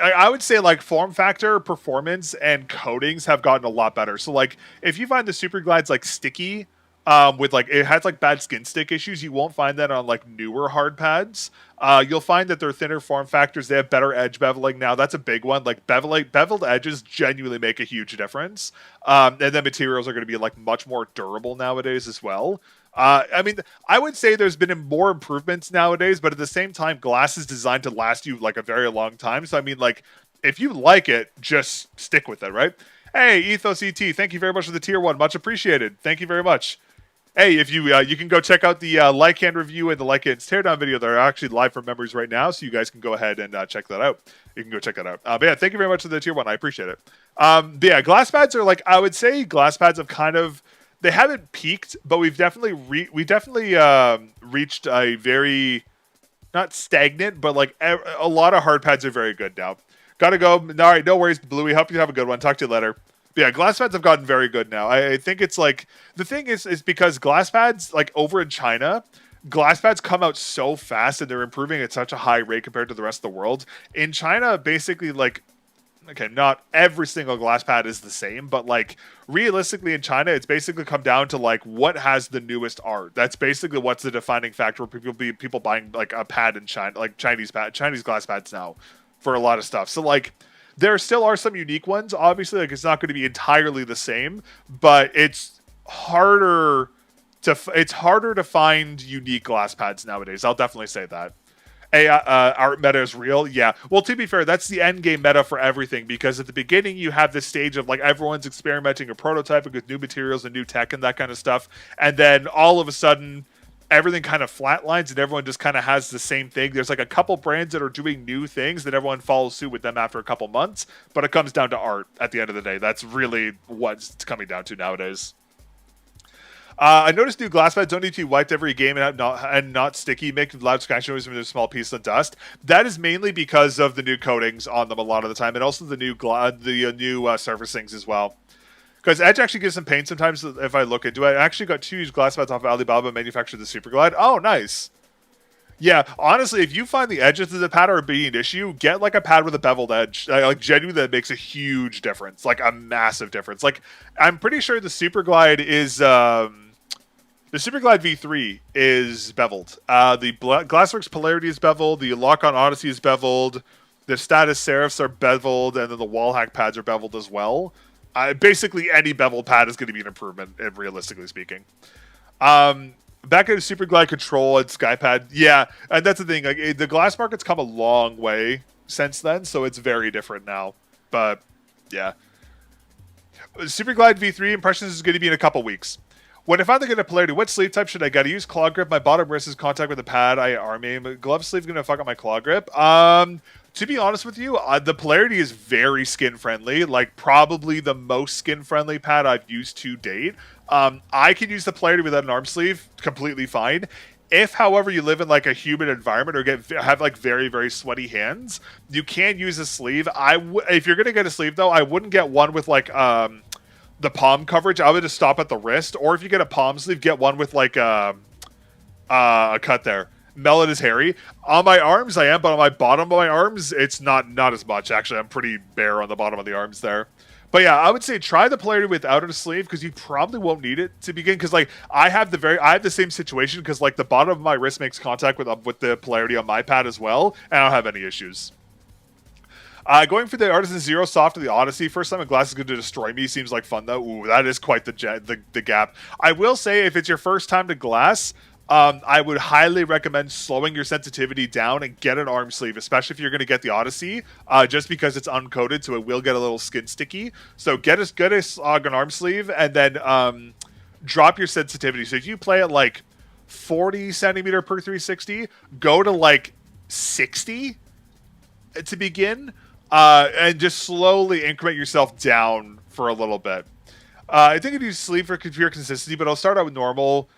I would say, like, form factor, performance, and coatings have gotten a lot better. So, like, if you find the Super Glides, like, sticky, with, like, it has, like, bad skin stick issues, you won't find that on, like, newer hard pads. You'll find that they're thinner form factors. They have better edge beveling now. That's a big one. Like, beveled edges genuinely make a huge difference. And then materials are going to be, like, much more durable nowadays as well. I mean, I would say there's been more improvements nowadays, but at the same time, glass is designed to last you, like, a very long time. So, I mean, like, if you like it, just stick with it, right? Hey, Ethos ET, thank you very much for the tier 1. Much appreciated. Thank you very much. Hey, if you can go check out the Lycan review and the Lycan's teardown video. They're actually live from Memories right now, so you guys can go ahead and check that out. You can go check that out. But yeah, thank you very much for the tier 1. I appreciate it. But yeah, glass pads are, like, I would say glass pads have kind of, they haven't peaked, but we've definitely reached a very, not stagnant, but, like, a lot of hard pads are very good now. Gotta go. All right, no worries, Bluey. Hope you have a good one. Talk to you later. But yeah, glass pads have gotten very good now. I think it's, like, the thing is because glass pads, like, over in China, glass pads come out so fast and they're improving at such a high rate compared to the rest of the world. In China, basically, like, okay, not every single glass pad is the same, but, like, realistically in China, it's basically come down to, like, what has the newest art. That's basically what's the defining factor where people buying, like, a pad in China, like Chinese glass pads now for a lot of stuff. So, like, there still are some unique ones. Obviously, like, it's not going to be entirely the same, but it's harder to find unique glass pads nowadays. I'll definitely say that. Hey, art meta is real. Yeah. Well, to be fair, that's the end game meta for everything, because at the beginning you have this stage of, like, everyone's experimenting or prototyping with new materials and new tech and that kind of stuff, and then all of a sudden everything kind of flatlines and everyone just kind of has the same thing. There's, like, a couple brands that are doing new things that everyone follows suit with them after a couple months, but it comes down to art at the end of the day. That's really what it's coming down to nowadays. I noticed new glass pads don't need to be wiped every game and not sticky, make loud sky noise when there's a small piece of dust. That is mainly because of the new coatings on them a lot of the time, and also the new surfacings as well. Because Edge actually gives some pain sometimes if I look into it. I actually got 2 used glass pads off of Alibaba, manufactured the Super Glide. Oh, nice. Yeah, honestly, if you find the edges of the pad are being an issue, get like a pad with a beveled edge. Like genuinely, that makes a huge difference, like a massive difference. Like I'm pretty sure the Super Glide is the Super Glide V3 is beveled. The Glassworks Polarity is beveled. The Lock-On Odyssey is beveled. The Status Seraphs are beveled, and then the Wallhack pads are beveled as well. Basically, any beveled pad is going to be an improvement, realistically speaking. Back into Super Glide Control and Skypad, yeah, and that's the thing. Like the glass market's come a long way since then, so it's very different now. But yeah, Super Glide V3 impressions is going to be in a couple weeks. When I finally get a polarity, what sleeve type should I get? I use claw grip. My bottom wrist is contact with the pad. I arm aim. Glove sleeve going to fuck up my claw grip. To be honest with you, the polarity is very skin friendly. Like probably the most skin friendly pad I've used to date. I can use the polarity without an arm sleeve completely fine. If, however, you live in like a humid environment or have like very, very sweaty hands, you can use a sleeve. If you're gonna get a sleeve though, I wouldn't get one with like the palm coverage. I would just stop at the wrist. Or if you get a palm sleeve, get one with like a cut there. Melon is hairy. On my arms, I am, but on my bottom of my arms, it's not as much. Actually, I'm pretty bare on the bottom of the arms there. But yeah, I would say try the polarity without a sleeve because you probably won't need it to begin. Because like I have the same situation because like the bottom of my wrist makes contact with the polarity on my pad as well, and I don't have any issues. Going for the Artisan Zero Soft of the Odyssey. First time a glass is going to destroy me. Seems like fun though. Ooh, that is quite the gap. I will say if it's your first time to glass, I would highly recommend slowing your sensitivity down and get an arm sleeve, especially if you're going to get the Odyssey, just because it's uncoated, so it will get a little skin sticky. So get an arm sleeve and then drop your sensitivity. So if you play at like 40 centimeter per 360, go to like 60 to begin, and just slowly increment yourself down for a little bit. I think I do sleeve for pure consistency, but I'll start out with normal.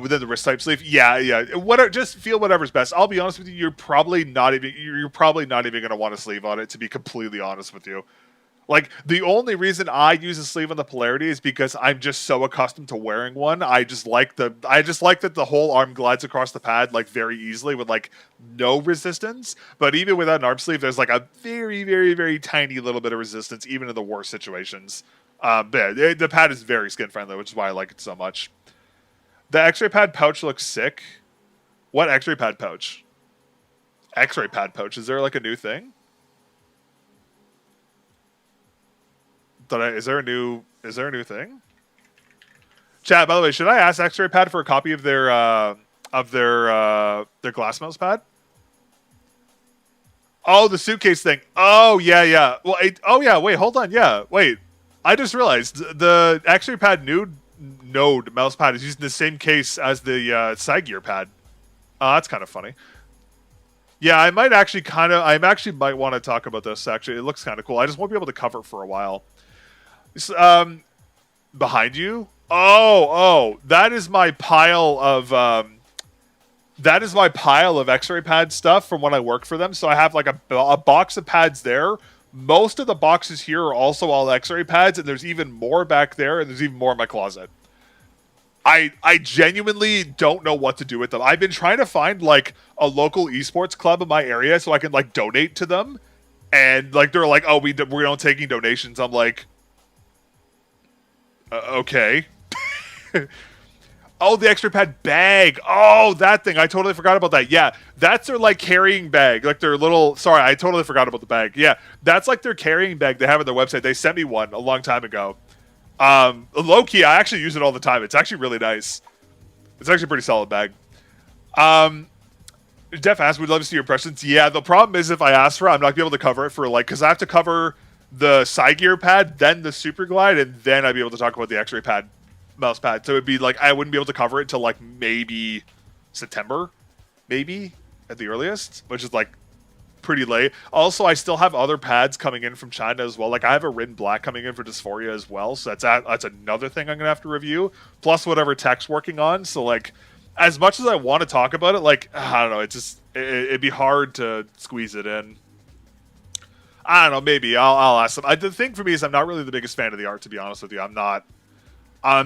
Within the wrist type sleeve, yeah. Just feel whatever's best. I'll be honest with you, you're probably not even going to want a sleeve on it. To be completely honest with you, like the only reason I use a sleeve on the polarity is because I'm just so accustomed to wearing one. I just like that the whole arm glides across the pad like very easily with like no resistance. But even without an arm sleeve, there's like a very, very, very tiny little bit of resistance, even in the worst situations. But yeah, the pad is very skin friendly, which is why I like it so much. The X-ray pad pouch looks sick. What X-ray pad pouch? X-ray pad pouch. Is there like a new thing? Is there a new thing? Chat, by the way, should I ask X-ray pad for a copy of their glass mouse pad? Oh, the suitcase thing. Oh yeah. Well, wait, hold on. Yeah, wait. I just realized the X-ray pad Node mouse pad is using the same case as the side gear pad. That's kind of funny. Yeah, I might want to talk about this. Actually, it looks kind of cool. I just won't be able to cover it for a while. Behind you? Oh, that is my pile of X-ray pad stuff from when I work for them. So I have like a box of pads there. Most of the boxes here are also all X-ray pads, and there's even more back there, and there's even more in my closet. I genuinely don't know what to do with them. I've been trying to find like a local esports club in my area so I can like donate to them, and like they're like, "Oh, we don't taking donations." I'm like, okay. Oh, the X-ray pad bag. Oh, that thing. I totally forgot about that. Yeah, that's their like carrying bag. Like their little. Sorry, I totally forgot about the bag. Yeah, that's like their carrying bag they have on their website. They sent me one a long time ago. Low key, I actually use it all the time. It's actually really nice. It's actually a pretty solid bag. Def asked, "We'd love to see your impressions." Yeah, the problem is if I ask for it, I'm not gonna be able to cover it for like because I have to cover the side gear pad, then the Super Glide, and then I'd be able to talk about the X-ray pad. Mouse pad, so it'd be like I wouldn't be able to cover it till like maybe September, maybe at the earliest, which is like pretty late. Also, I still have other pads coming in from China as well. Like I have a Rin Black coming in for Dysphoria as well, so that's another thing I'm gonna have to review. Plus whatever tech's working on. So like, as much as I want to talk about it, like I don't know, it'd be hard to squeeze it in. I don't know. Maybe I'll ask them. The thing for me is I'm not really the biggest fan of the art, to be honest with you. I'm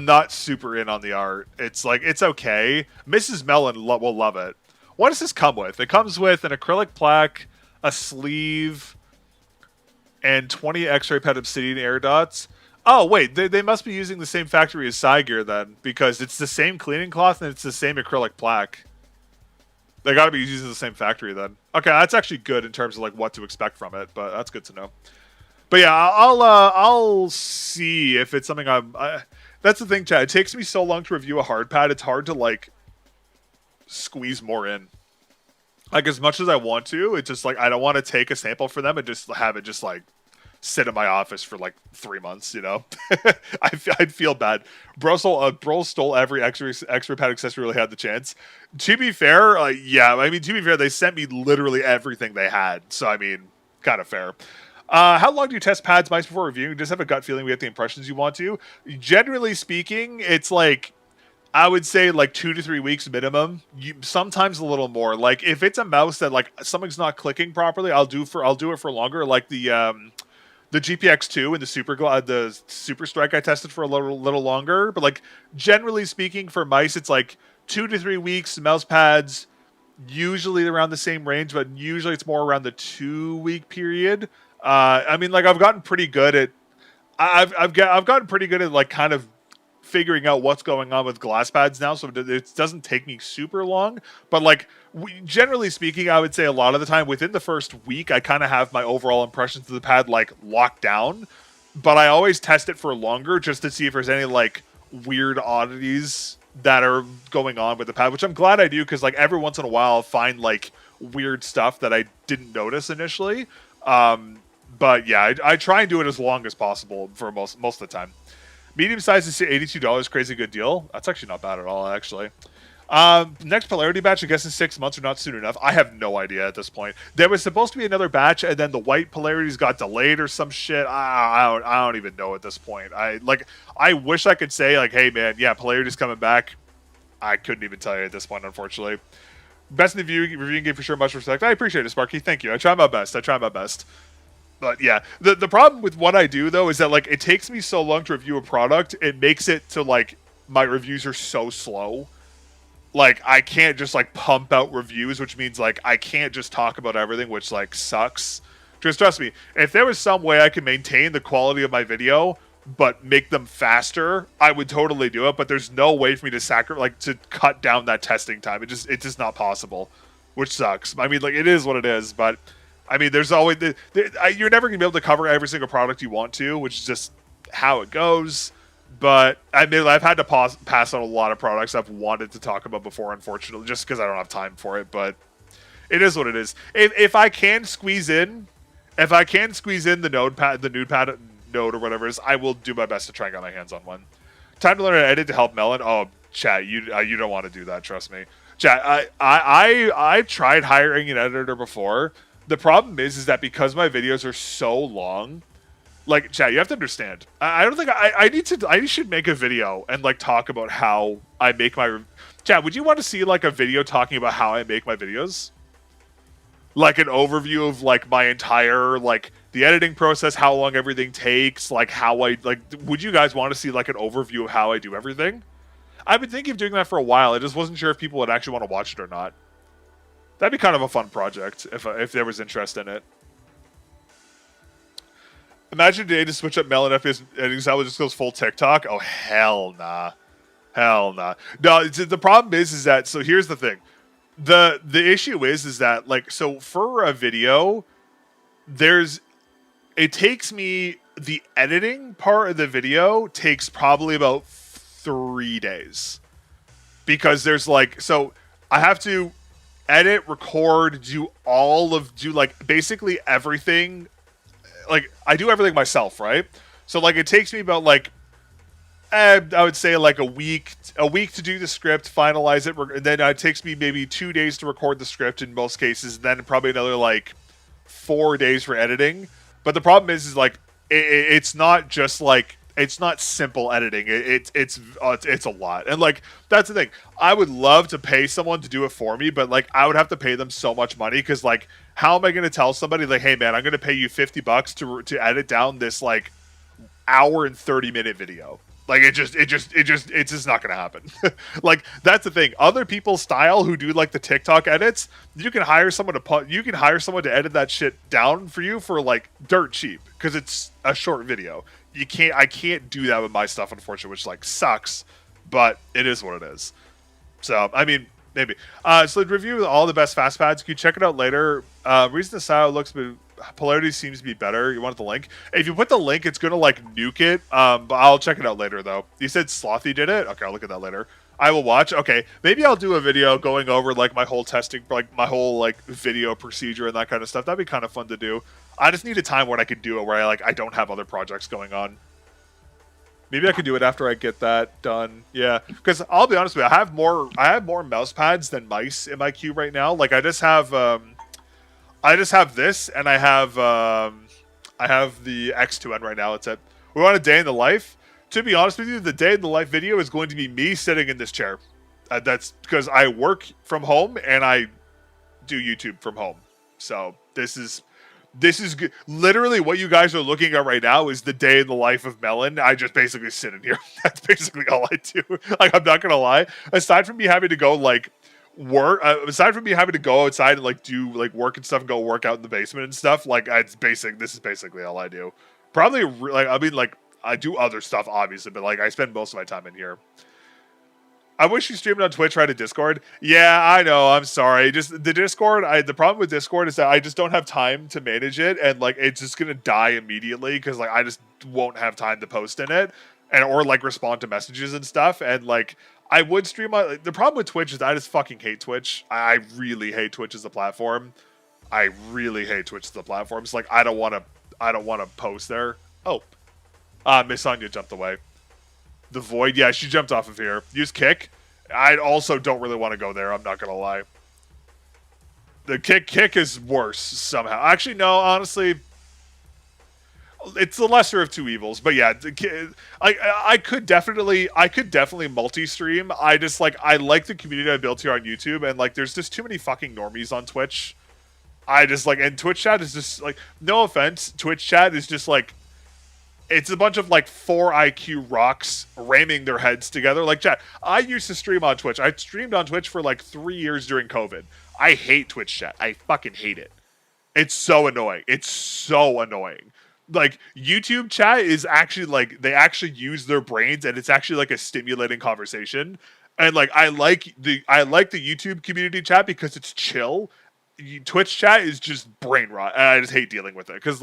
not super in on the art. It's like it's okay. Mrs. Mellon will love it. What does this come with? It comes with an acrylic plaque, a sleeve, and 20 X-ray pet obsidian air dots. Oh wait, they must be using the same factory as Cygear then, because it's the same cleaning cloth and it's the same acrylic plaque. They got to be using the same factory then. Okay, that's actually good in terms of like what to expect from it, but that's good to know. But yeah, I'll see if it's something that's the thing, Chad. It takes me so long to review a hard pad. It's hard to like squeeze more in. Like as much as I want to, it's just like I don't want to take a sample for them and just have it just like sit in my office for like 3 months, you know? I'd feel bad. Bro stole every extra pad accessory really had the chance. To be fair, yeah, I mean, to be fair, they sent me literally everything they had. So, I mean, kind of fair. How long do you test pads, mice before reviewing? Just have a gut feeling we get the impressions you want to? Generally speaking, it's like, I would say like 2 to 3 weeks minimum. Sometimes a little more. Like if it's a mouse that like something's not clicking properly, I'll do it for longer. Like the GPX2 and the Super Strike I tested for a little longer, but like generally speaking for mice it's like 2 to 3 weeks. Mouse pads usually around the same range, but usually it's more around the 2-week period. I mean, like I've gotten pretty good at I've gotten pretty good at like kind of figuring out what's going on with glass pads now, so it doesn't take me super long. But like generally speaking, I would say a lot of the time within the first week, I kind of have my overall impressions of the pad like locked down. But I always test it for longer just to see if there's any like weird oddities that are going on with the pad, which I'm glad I do because like every once in a while I'll find like weird stuff that I didn't notice initially. But yeah, I try and do it as long as possible for most of the time. Medium size is $82, crazy good deal. That's actually not bad at all, actually. Next polarity batch, I guess in 6 months or not soon enough. I have no idea at this point. There was supposed to be another batch, and then the white polarities got delayed or some shit. I don't even know at this point. I wish I could say like, hey man, yeah, polarity's coming back. I couldn't even tell you at this point, unfortunately. Best in the reviewing game for sure. Much respect. I appreciate it, Sparky. Thank you. I try my best. But yeah, the problem with what I do though is that like it takes me so long to review a product, it makes it to like my reviews are so slow. Like I can't just like pump out reviews, which means like I can't just talk about everything, which like sucks. Just trust me, if there was some way I could maintain the quality of my video but make them faster, I would totally do it. But there's no way for me to to cut down that testing time. It's just not possible, which sucks. I mean, like it is what it is, but. I mean, there's always you're never gonna be able to cover every single product you want to, which is just how it goes. But I mean, I've had to pass on a lot of products I've wanted to talk about before, unfortunately, just because I don't have time for it. But it is what it is. If I can squeeze in, the nude pad node or whatever it is, I will do my best to try and get my hands on one. Time to learn how to edit to help Melon. Oh, chat, you don't want to do that. Trust me, chat. I tried hiring an editor before. The problem is that because my videos are so long, like, chat, you have to understand. I don't think I should make a video and like talk about how I make my. Chat, would you want to see like a video talking about how I make my videos? Like an overview of like my entire like the editing process, how long everything takes, like how I like. Would you guys want to see like an overview of how I do everything? I've been thinking of doing that for a while. I just wasn't sure if people would actually want to watch it or not. That'd be kind of a fun project if there was interest in it. Imagine today to switch up Melon FPS editing style just goes full TikTok. Oh hell nah, hell nah. No, the problem is that so here's the thing. The issue is that like so for a video, it takes me the editing part of the video takes probably about 3 days because there's like so I have to. Edit, record, do like basically everything. Like I do everything myself, right? So like it takes me about like I would say like a week to do the script, finalize it, and then it takes me maybe 2 days to record the script in most cases, and then probably another like 4 days for editing. But the problem is like it's not just like it's not simple editing. It's a lot, and like that's the thing. I would love to pay someone to do it for me, but like I would have to pay them so much money because like how am I going to tell somebody like, hey man, I'm going to pay you $50 to edit down this like hour and 30-minute video? Like it's just not gonna happen. Like that's the thing. Other people's style who do like the TikTok edits, you can hire someone to edit that shit down for you for like dirt cheap because it's a short video. I can't do that with my stuff, unfortunately, which like sucks, but it is what it is. So I mean, maybe. So the review of all the best fast pads. You can check it out later. Reason the style looks, but polarity seems to be better. You want the link? If you put the link, it's gonna like nuke it. But I'll check it out later though. You said Slothy did it. Okay, I'll look at that later. I will watch. Okay, maybe I'll do a video going over like my whole testing, like my whole like video procedure and that kind of stuff. That'd be kind of fun to do. I just need a time when I could do it where I don't have other projects going on. Maybe I could do it after I get that done. Yeah, because I'll be honest with you, I have more mouse pads than mice in my queue right now. Like I just have this, and I have the X2N right now. It's at we want a day in the life. To be honest with you, the day in the life video is going to be me sitting in this chair. That's because I work from home and I do YouTube from home. So this is good. Literally what you guys are looking at right now is the day in the life of Melon. I just basically sit in here. That's basically all I do. Like I'm not gonna lie. Aside from me having to go like work, aside from me having to go outside and like do like work and stuff, and go work out in the basement and stuff, like it's basic. This is basically all I do. Probably like I mean like I do other stuff obviously, but like I spend most of my time in here. I wish you streamed on Twitch right at Discord. Yeah, I know. I'm sorry. Just the Discord. The problem with Discord is that I just don't have time to manage it, and like it's just gonna die immediately because like I just won't have time to post in it and or like respond to messages and stuff. And like I would stream on. The problem with Twitch is I just fucking hate Twitch. I really hate Twitch as a platform. I really hate Twitch as a platform. It's like I don't want to post there. Oh, Miss Sonia jumped away. The Void, yeah, she jumped off of here. Use kick. I also don't really want to go there. I'm not gonna lie. The kick is worse somehow. Actually, no. Honestly, it's the lesser of two evils. But yeah, I could definitely multi-stream. I just I like the community I built here on YouTube, and like there's just too many fucking normies on Twitch. I just and Twitch chat is just no offense, Twitch chat is just it's a bunch of 4 IQ rocks ramming their heads together. Like, chat, I used to stream on Twitch. I streamed on Twitch for 3 years during COVID. I hate Twitch chat. I fucking hate it. It's so annoying. It's so annoying. YouTube chat is actually they actually use their brains, and it's actually a stimulating conversation. And I like the YouTube community chat because it's chill. Twitch chat is just brain rot, and I just hate dealing with it because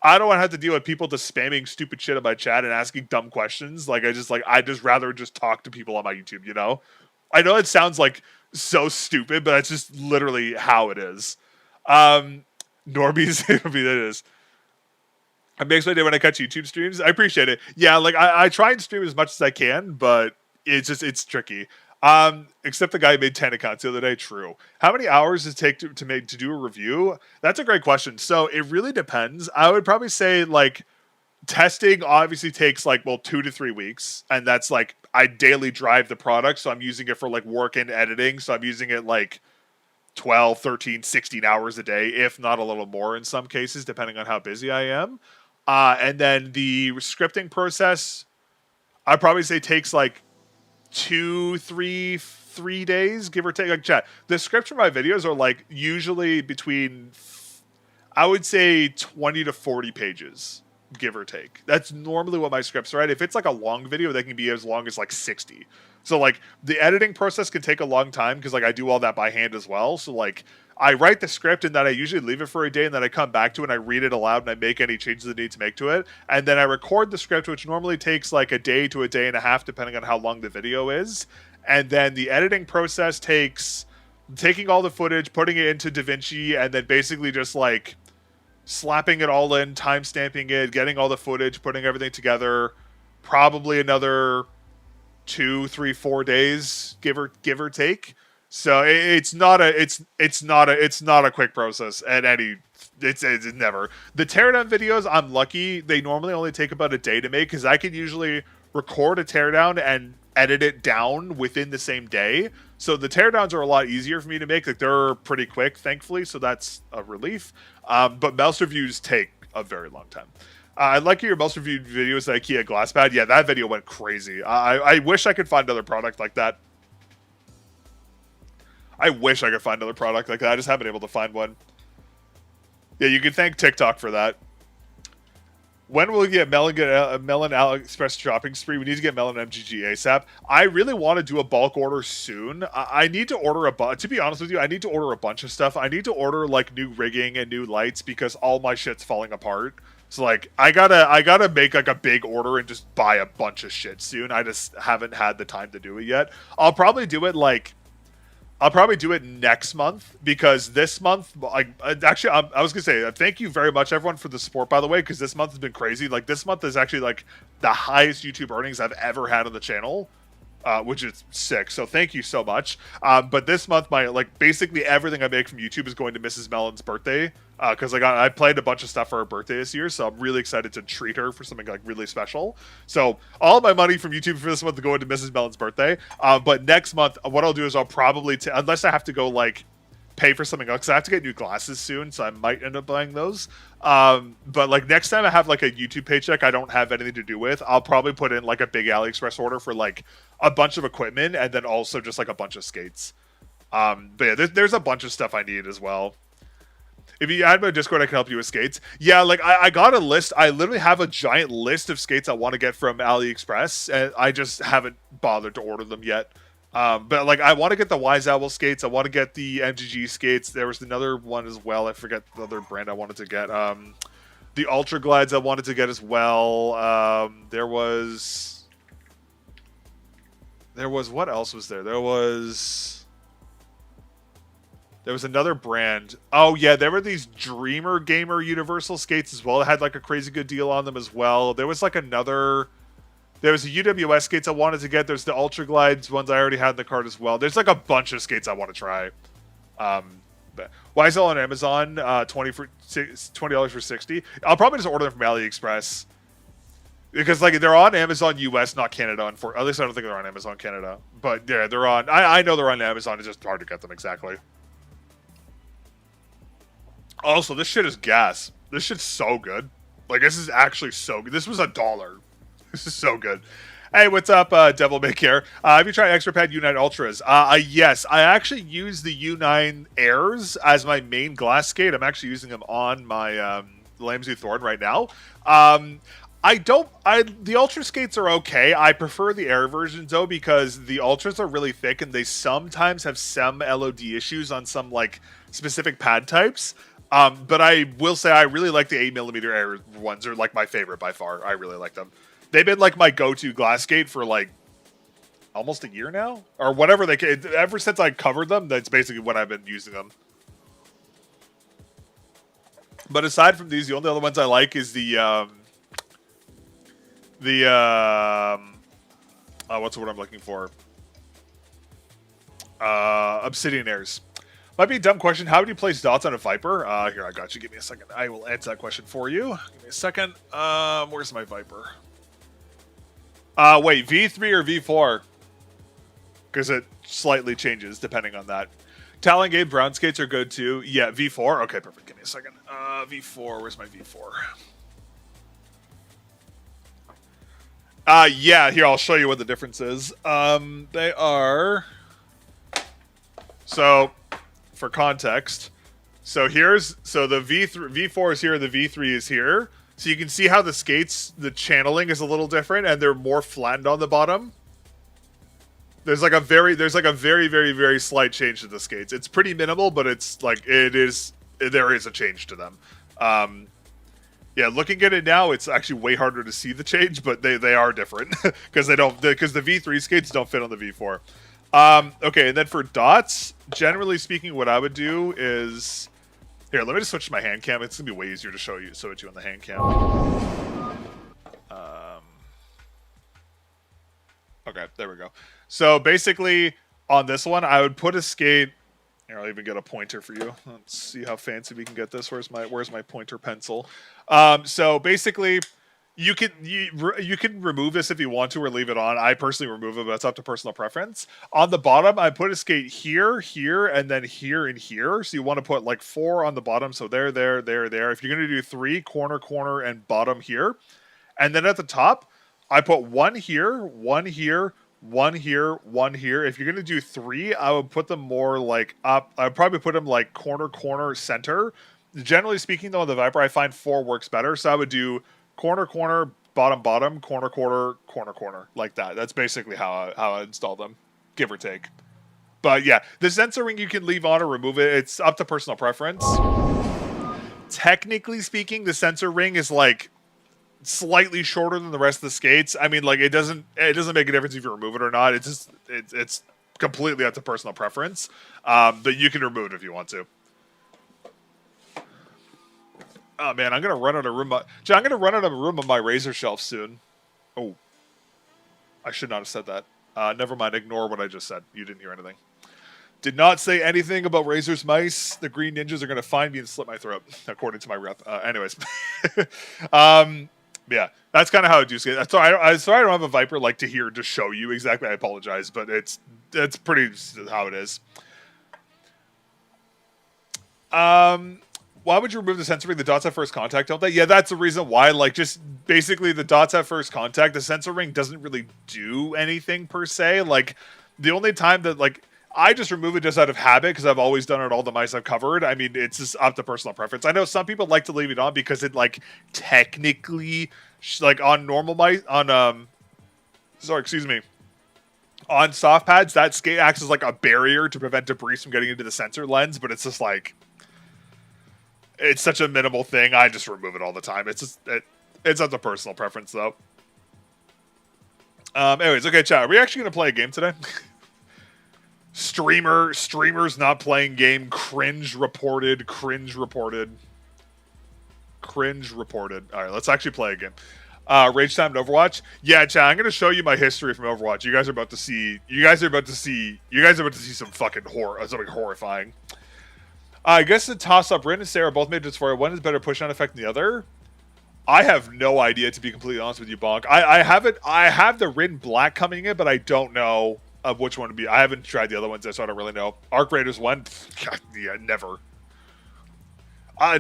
I don't want to have to deal with people just spamming stupid shit in my chat and asking dumb questions. I just rather just talk to people on my YouTube, you know? I know it sounds so stupid, but that's just literally how it is. Normies, it is. It makes my day when I catch YouTube streams. I appreciate it. Yeah, I try and stream as much as I can, but it's tricky. Except the guy made 10 accounts the other day. True. How many hours does it take to do a review? That's a great question. So it really depends. I would probably say testing obviously takes 2 to 3 weeks, and that's I daily drive the product, so I'm using it for work and editing. So I'm using it 12, 13, 16 hours a day, if not a little more in some cases, depending on how busy I am. And then the scripting process, I'd probably say takes 2, 3 days, give or take. Chat, the scripts for my videos are usually between, I would say 20 to 40 pages, give or take. That's normally what my scripts are at. If it's a long video, they can be as long as 60. So the editing process can take a long time because I do all that by hand as well. So I write the script, and then I usually leave it for a day, and then I come back to it and I read it aloud and I make any changes I need to make to it. And then I record the script, which normally takes a day to a day and a half, depending on how long the video is. And then the editing process takes taking all the footage, putting it into DaVinci, and then basically just slapping it all in, time stamping it, getting all the footage, putting everything together. Probably another 2, 3, 4 days, give or take. So it's not a quick process at any It's never. The teardown videos, I'm lucky. They normally only take about a day to make because I can usually record a teardown and edit it down within the same day. So the teardowns are a lot easier for me to make. Like they're pretty quick, thankfully. So that's a relief. But mouse reviews take a very long time. I like your mouse review videos, the IKEA glass pad. Yeah, that video went crazy. I wish I could find another product like that. I wish I could find another product like that. I just haven't been able to find one. Yeah, you can thank TikTok for that. When will we get Melon AliExpress shopping spree? We need to get Melon MGG ASAP. I really want to do a bulk order soon. I need to order to be honest with you, I need to order a bunch of stuff. I need to order like new rigging and new lights because all my shit's falling apart. So like I gotta make like a big order and just buy a bunch of shit soon. I just haven't had the time to do it yet. I'll probably do it next month because this month, I was gonna say thank you very much everyone for the support, by the way, because this month has been crazy. Like this month is actually like the highest YouTube earnings I've ever had on the channel, which is sick. So thank you so much. But this month, basically everything I make from YouTube is going to Mrs. Mellon's birthday because I planned a bunch of stuff for her birthday this year, so I'm really excited to treat her for something like really special. So all my money from YouTube for this month is going to Mrs. Mellon's birthday. But next month, what I'll do is I'll probably unless I have to go like pay for something else, 'cause I have to get new glasses soon, so I might end up buying those. But like next time I have like a YouTube paycheck I don't have anything to do with, I'll probably put in like a big AliExpress order for like a bunch of equipment and then also just like a bunch of skates. But yeah, there's a bunch of stuff I need as well. If you add my Discord, I can help you with skates. Yeah, like I got a list. I literally have a giant list of skates I want to get from AliExpress, and I just haven't bothered to order them yet. But like I want to get the Wise Owl skates. I want to get the MGG skates. There was another one as well. I forget the other brand I wanted to get. The Ultra Glides I wanted to get as well. There was what else was there? There was another brand. Oh yeah, there were these Dreamer Gamer Universal skates as well. It had like a crazy good deal on them as well. There was like another. There was the UWS skates I wanted to get. There's the Ultra Glides ones I already had in the cart as well. There's like a bunch of skates I want to try. But why is it on Amazon? $20 for 60. I'll probably just order them from AliExpress because like they're on Amazon US, not Canada. At least I don't think they're on Amazon Canada. But yeah, they're on. I know they're on Amazon. It's just hard to get them exactly. Also, this shit is gas. This shit's so good. Like this is actually so good. This was $1. This is so good. Hey, what's up, Devil May Care? Have you tried Extra Pad U9 Ultras? Yes, I actually use the U9 Airs as my main glass skate. I'm actually using them on my Lamzu Thorn right now. The Ultra skates are okay. I prefer the Air versions, though, because the Ultras are really thick, and they sometimes have some LOD issues on some, like, specific pad types. But I will say I really like the 8mm Air ones. They're, like, my favorite by far. I really like them. They've been like my go-to glass skate for like almost a year now, or whatever ever since I covered them. That's basically when I've been using them. But aside from these, the only other ones I like is what's the word I'm looking for? Obsidian Airs. Might be a dumb question. How would you place dots on a Viper? Here, I got you. Give me a second. I will answer that question for you. Give me a second. Where's my Viper? Wait, V3 or V4? Because it slightly changes depending on that. Talongate brown skates are good too. Yeah, V4. Okay, perfect. Give me a second. V4. Where's my V4? Yeah, here, I'll show you what the difference is. They are... So, for context, so the V4 is here, the V3 is here. So you can see how the skates, the channeling is a little different, and they're more flattened on the bottom. There's like a very, very, very slight change to the skates. It's pretty minimal, but it's like there is a change to them. Yeah, looking at it now, it's actually way harder to see the change, but they are different because the V3 skates don't fit on the V4. Okay, and then for dots, generally speaking, what I would do is... Here, let me just switch to my hand cam. It's going to be way easier to show it you on the hand cam. Okay, there we go. So basically, on this one, I would put a skate... Here, I'll even get a pointer for you. Let's see how fancy we can get this. Where's my pointer pencil? So basically, you can remove this if you want to or leave it on. I personally remove it, but that's up to personal preference. On the bottom, I put a skate here, here, and then here and here. So you want to put like 4 on the bottom. So there. If you're going to do 3, corner, corner, and bottom here. And then at the top, I put 1 here, 1 here, 1 here, 1 here. If you're going to do 3, I would put them more like up. I would probably put them like corner, corner, center. Generally speaking, though, the Viper, I find 4 works better. So I would do corner, corner, bottom, bottom, corner, corner, corner, corner, like that. That's basically how I install them, give or take. But yeah, the sensor ring you can leave on or remove it. It's up to personal preference. Technically speaking, the sensor ring is like slightly shorter than the rest of the skates. I mean, like it doesn't make a difference if you remove it or not. It's completely up to personal preference. But you can remove it if you want to. Oh man, I'm gonna run out of room. I'm gonna run out of room on my razor shelf soon. Oh, I should not have said that. Never mind. Ignore what I just said. You didn't hear anything. Did not say anything about Razor's mice. The green ninjas are gonna find me and slit my throat, according to my rep. Anyways, yeah, that's kind of how I do skate. Sorry, I don't have a Viper like to hear to show you exactly. I apologize, but it's pretty how it is. Why would you remove the sensor ring? The dots have first contact, don't they? Yeah, that's the reason why. Like, just basically the dots have first contact. The sensor ring doesn't really do anything per se. Like, the only time that, like, I just remove it just out of habit because I've always done it all the mice I've covered. I mean, it's just up to personal preference. I know some people like to leave it on because it, like, technically, like, on normal mice, on, excuse me, on soft pads, that skate acts as, like, a barrier to prevent debris from getting into the sensor lens, but it's just, like, it's such a minimal thing. I just remove it all the time. It's just it's up to personal preference though. Anyways, okay, chat. Are we actually gonna play a game today? Streamers not playing game. Cringe reported. Cringe reported. Cringe reported. All right, let's actually play a game. Rage time in Overwatch. Yeah, chat. I'm gonna show you my history from Overwatch. You guys are about to see. You guys are about to see some fucking horror. Something horrifying. I guess the toss-up, Rin and Sarah both made tutorial. One is better push-on effect than the other. I have no idea, to be completely honest with you, Bonk. I have the Rin Black coming in, but I don't know of which one to be. I haven't tried the other ones yet, so I don't really know. Arc Raiders 1? God, yeah, never.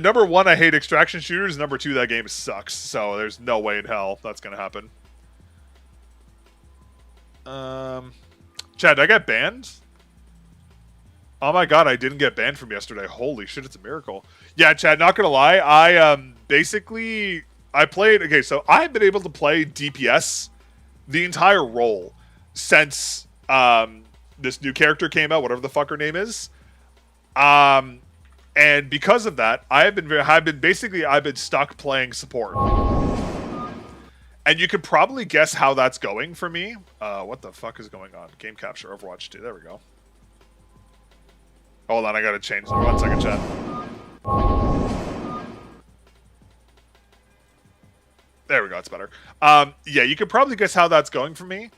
Number 1, I hate extraction shooters. Number 2, that game sucks. So there's no way in hell that's going to happen. Chad, did I get banned? Oh my god, I didn't get banned from yesterday. Holy shit, it's a miracle. Yeah, Chad, not gonna lie, I played, okay, so I've been able to play DPS the entire role since this new character came out, whatever the fuck her name is. And because of that, I've been stuck playing support. And you could probably guess how that's going for me. What the fuck is going on? Game capture, Overwatch 2, there we go. Hold on, I gotta change. 1 second, chat. There we go, it's better. Yeah, you could probably guess how that's going for me.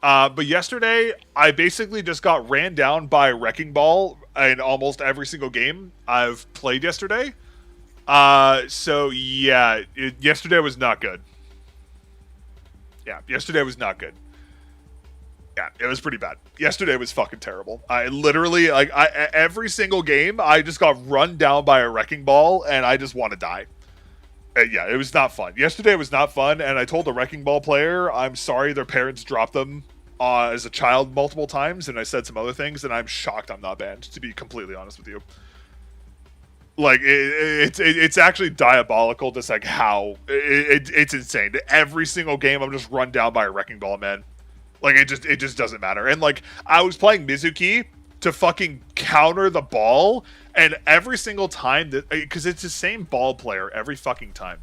But yesterday, I basically just got ran down by a Wrecking Ball in almost every single game I've played yesterday. So yeah, yesterday was not good. Yeah, yesterday was not good. Yeah, it was pretty bad. Yesterday was fucking terrible. I literally, like, every single game, I just got run down by a Wrecking Ball, and I just want to die. Yeah, it was not fun. Yesterday was not fun, and I told the Wrecking Ball player, I'm sorry their parents dropped them as a child multiple times, and I said some other things, and I'm shocked I'm not banned, to be completely honest with you. Like, it's actually diabolical, just like how, it's insane. Every single game, I'm just run down by a Wrecking Ball, man. Like, it just doesn't matter. And, like, I was playing Mizuki to fucking counter the ball, and every single time, because it's the same ball player every fucking time.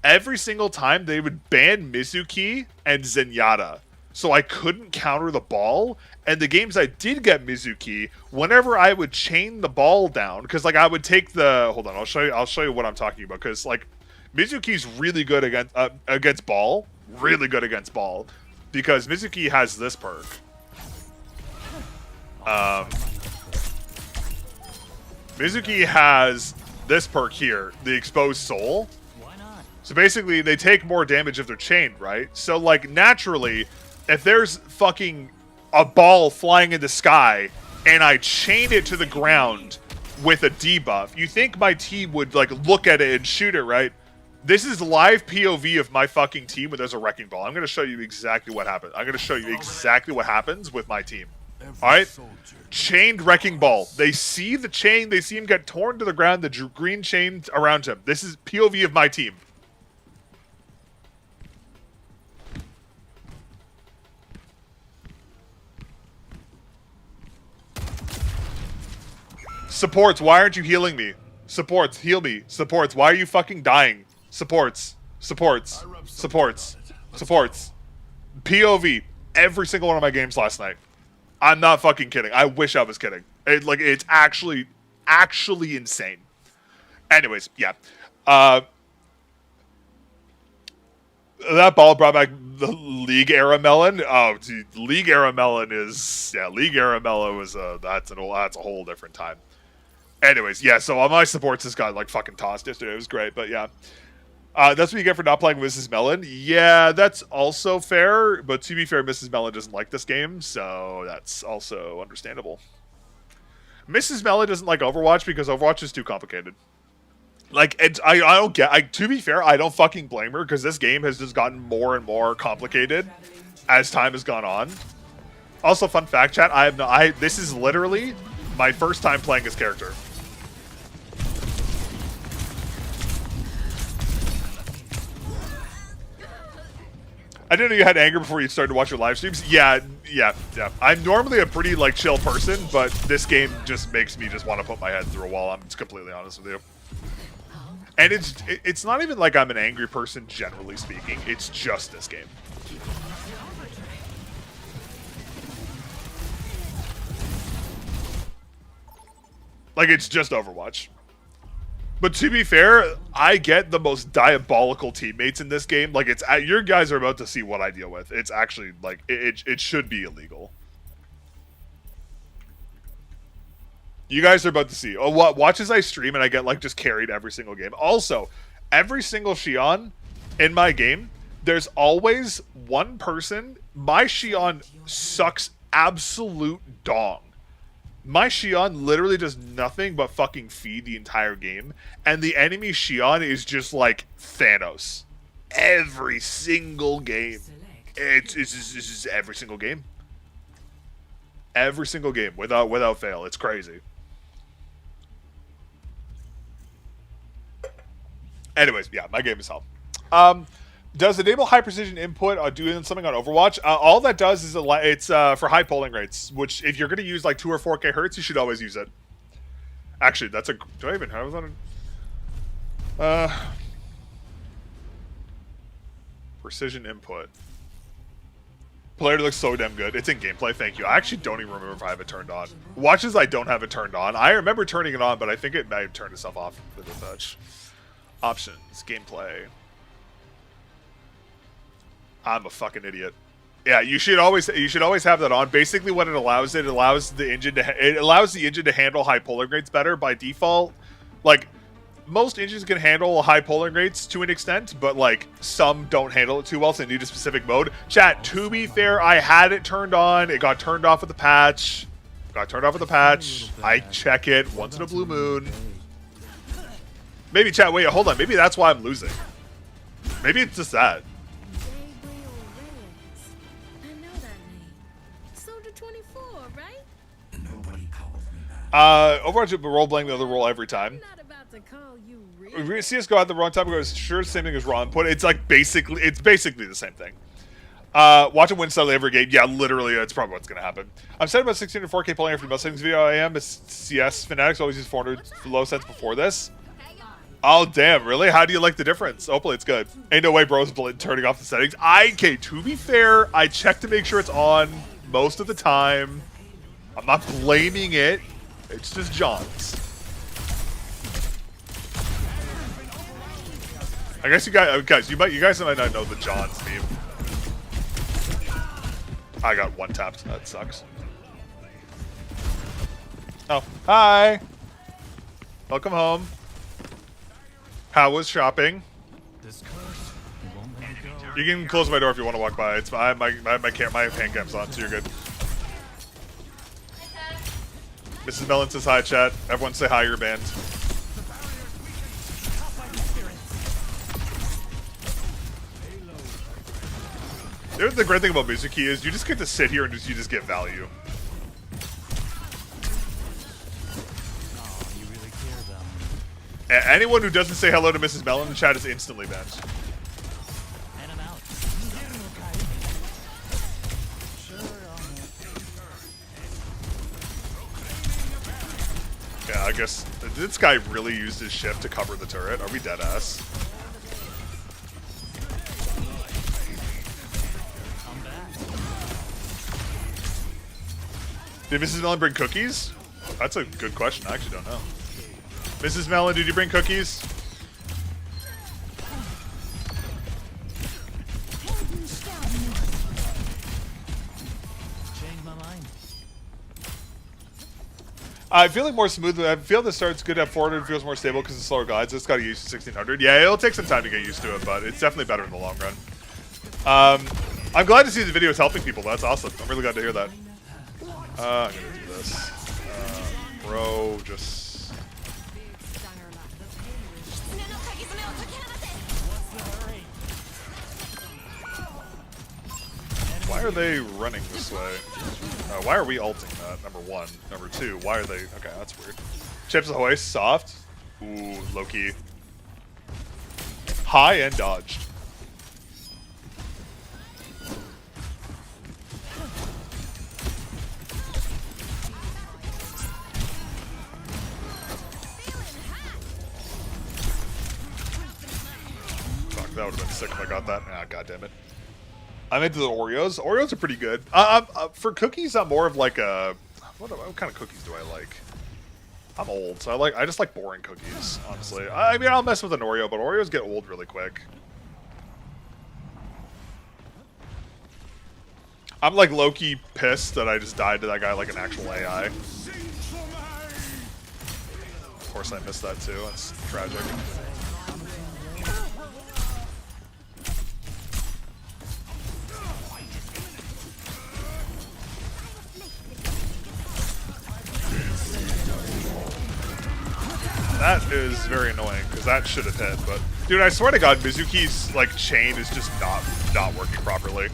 Every single time, they would ban Mizuki and Zenyatta. So I couldn't counter the ball, and the games I did get Mizuki, whenever I would chain the ball down, because, like, I would take the... Hold on, I'll show you what I'm talking about, because, like, Mizuki's really good against ball. Really good against ball. Because Mizuki has this perk. Mizuki has this perk here, the Exposed Soul. So basically, they take more damage if they're chained, right? So, like, naturally, if there's fucking a ball flying in the sky and I chain it to the ground with a debuff, you think my team would, like, look at it and shoot it, right? This is live POV of my fucking team when there's a wrecking ball. I'm going to show you exactly what happens. I'm going to show you exactly what happens with my team. Alright? Chained wrecking ball. They see the chain. They see him get torn to the ground. The green chain around him. This is POV of my team. Supports, why aren't you healing me? Supports, heal me. Supports, why are you fucking dying? Supports, supports, supports, supports. POV, every single one of my games last night. I'm not fucking kidding. I wish I was kidding. It's actually insane. Anyways, yeah. That ball brought back the League era melon. Oh, dude, League era melon is League era melon was that's a whole different time. Anyways, yeah. So all my supports just got like fucking tossed yesterday. It was great, but yeah. That's what you get for not playing Mrs. Melon. Yeah, that's also fair. But to be fair, Mrs. Melon doesn't like this game, so that's also understandable. Mrs. Melon doesn't like Overwatch because Overwatch is too complicated. Like, I don't get... to be fair, I don't fucking blame her, because this game has just gotten more and more complicated as time has gone on. Also, fun fact, chat, this is literally my first time playing this character. I didn't know you had anger before you started to watch your live streams. Yeah. I'm normally a pretty, like, chill person, but this game just makes me just want to put my head through a wall. I'm just completely honest with you. And it's not even like I'm an angry person, generally speaking. It's just this game. Like, it's just Overwatch. But to be fair, I get the most diabolical teammates in this game. Like, your guys are about to see what I deal with. It's actually, like, it should be illegal. You guys are about to see. Oh, watch as I stream and I get, like, just carried every single game. Also, every single Xion in my game, there's always one person. My Xion sucks absolute dong. My Xion literally does nothing but fucking feed the entire game. And the enemy Xion is just like Thanos. Every single game. It's just every single game. Every single game, without fail. It's crazy. Anyways, yeah, my game is hell. Does enable high precision input doing something on Overwatch? All that does is it's for high polling rates, which if you're going to use like 2 or 4K hertz, you should always use it. Actually, that's a... Do I even have that? Precision input. Player looks so damn good. It's in gameplay, thank you. I actually don't even remember if I have it turned on. Watches I don't have it turned on. I remember turning it on, but I think it might have turned itself off with a touch. Options, gameplay. I'm a fucking idiot. Yeah, you should always have that on. Basically, what it allows the engine to handle high polling rates better by default. Like, most engines can handle high polling rates to an extent, but like some don't handle it too well, so they need a specific mode. Chat, to be fair, I had it turned on. It got turned off with the patch. I check it once in a blue moon. Maybe chat. Wait, hold on. Maybe that's why I'm losing. Maybe it's just that. Overwatch role playing the other role every time. CSGO at the wrong time ago is sure the same thing as raw input. It's like basically the same thing. Watch it win steadily every game. Yeah, literally, that's probably what's gonna happen. I'm set about 16 to 4K polling after the most settings video. I am a CS fanatics always use 400 low sets before this. Oh damn, really? How do you like the difference? Hopefully it's good. Ain't no way bro's turning off the settings. Okay, to be fair, I check to make sure it's on most of the time. I'm not blaming it. It's just John's. I guess you guys might not know the John's meme. I got one tapped. That sucks. Oh, hi. Welcome home. How was shopping? You can close my door if you want to walk by. It's my hand cam's on, so you're good. Mrs. Mellon says hi, chat. Everyone say hi, you're banned. You know, the great thing about Mizuki is you just get to sit here and you just get value. Anyone who doesn't say hello to Mrs. Mellon in chat is instantly banned. Yeah, I guess this guy really used his shift to cover the turret. Are we dead ass? Did Mrs. Mellon bring cookies? That's a good question. I actually don't know. Mrs. Mellon, did you bring cookies? I feel like more smooth. I feel the start's good at 400. Feels more stable because it's slower glides. It's got to use to 1600. Yeah, it'll take some time to get used to it, but it's definitely better in the long run. I'm glad to see the video is helping people. That's awesome. I'm really glad to hear that. I'm gonna do this. Bro, just. Why are they running this way? Why are we ulting that? Number one. Number two, why are they... Okay, that's weird. Chips ahoy, soft. Ooh, low-key. High and dodged. Fuck, that would have been sick if I got that. Ah, goddammit. I'm into the Oreos. Oreos are pretty good. For cookies, I'm more of like a... What kind of cookies do I like? I'm old, so I just like boring cookies, honestly. I mean, I'll mess with an Oreo, but Oreos get old really quick. I'm like low-key pissed that I just died to that guy like an actual AI. Of course I missed that too. That's tragic. That is very annoying, because that should have hit, but... Dude, I swear to God, Mizuki's, like, chain is just not working properly.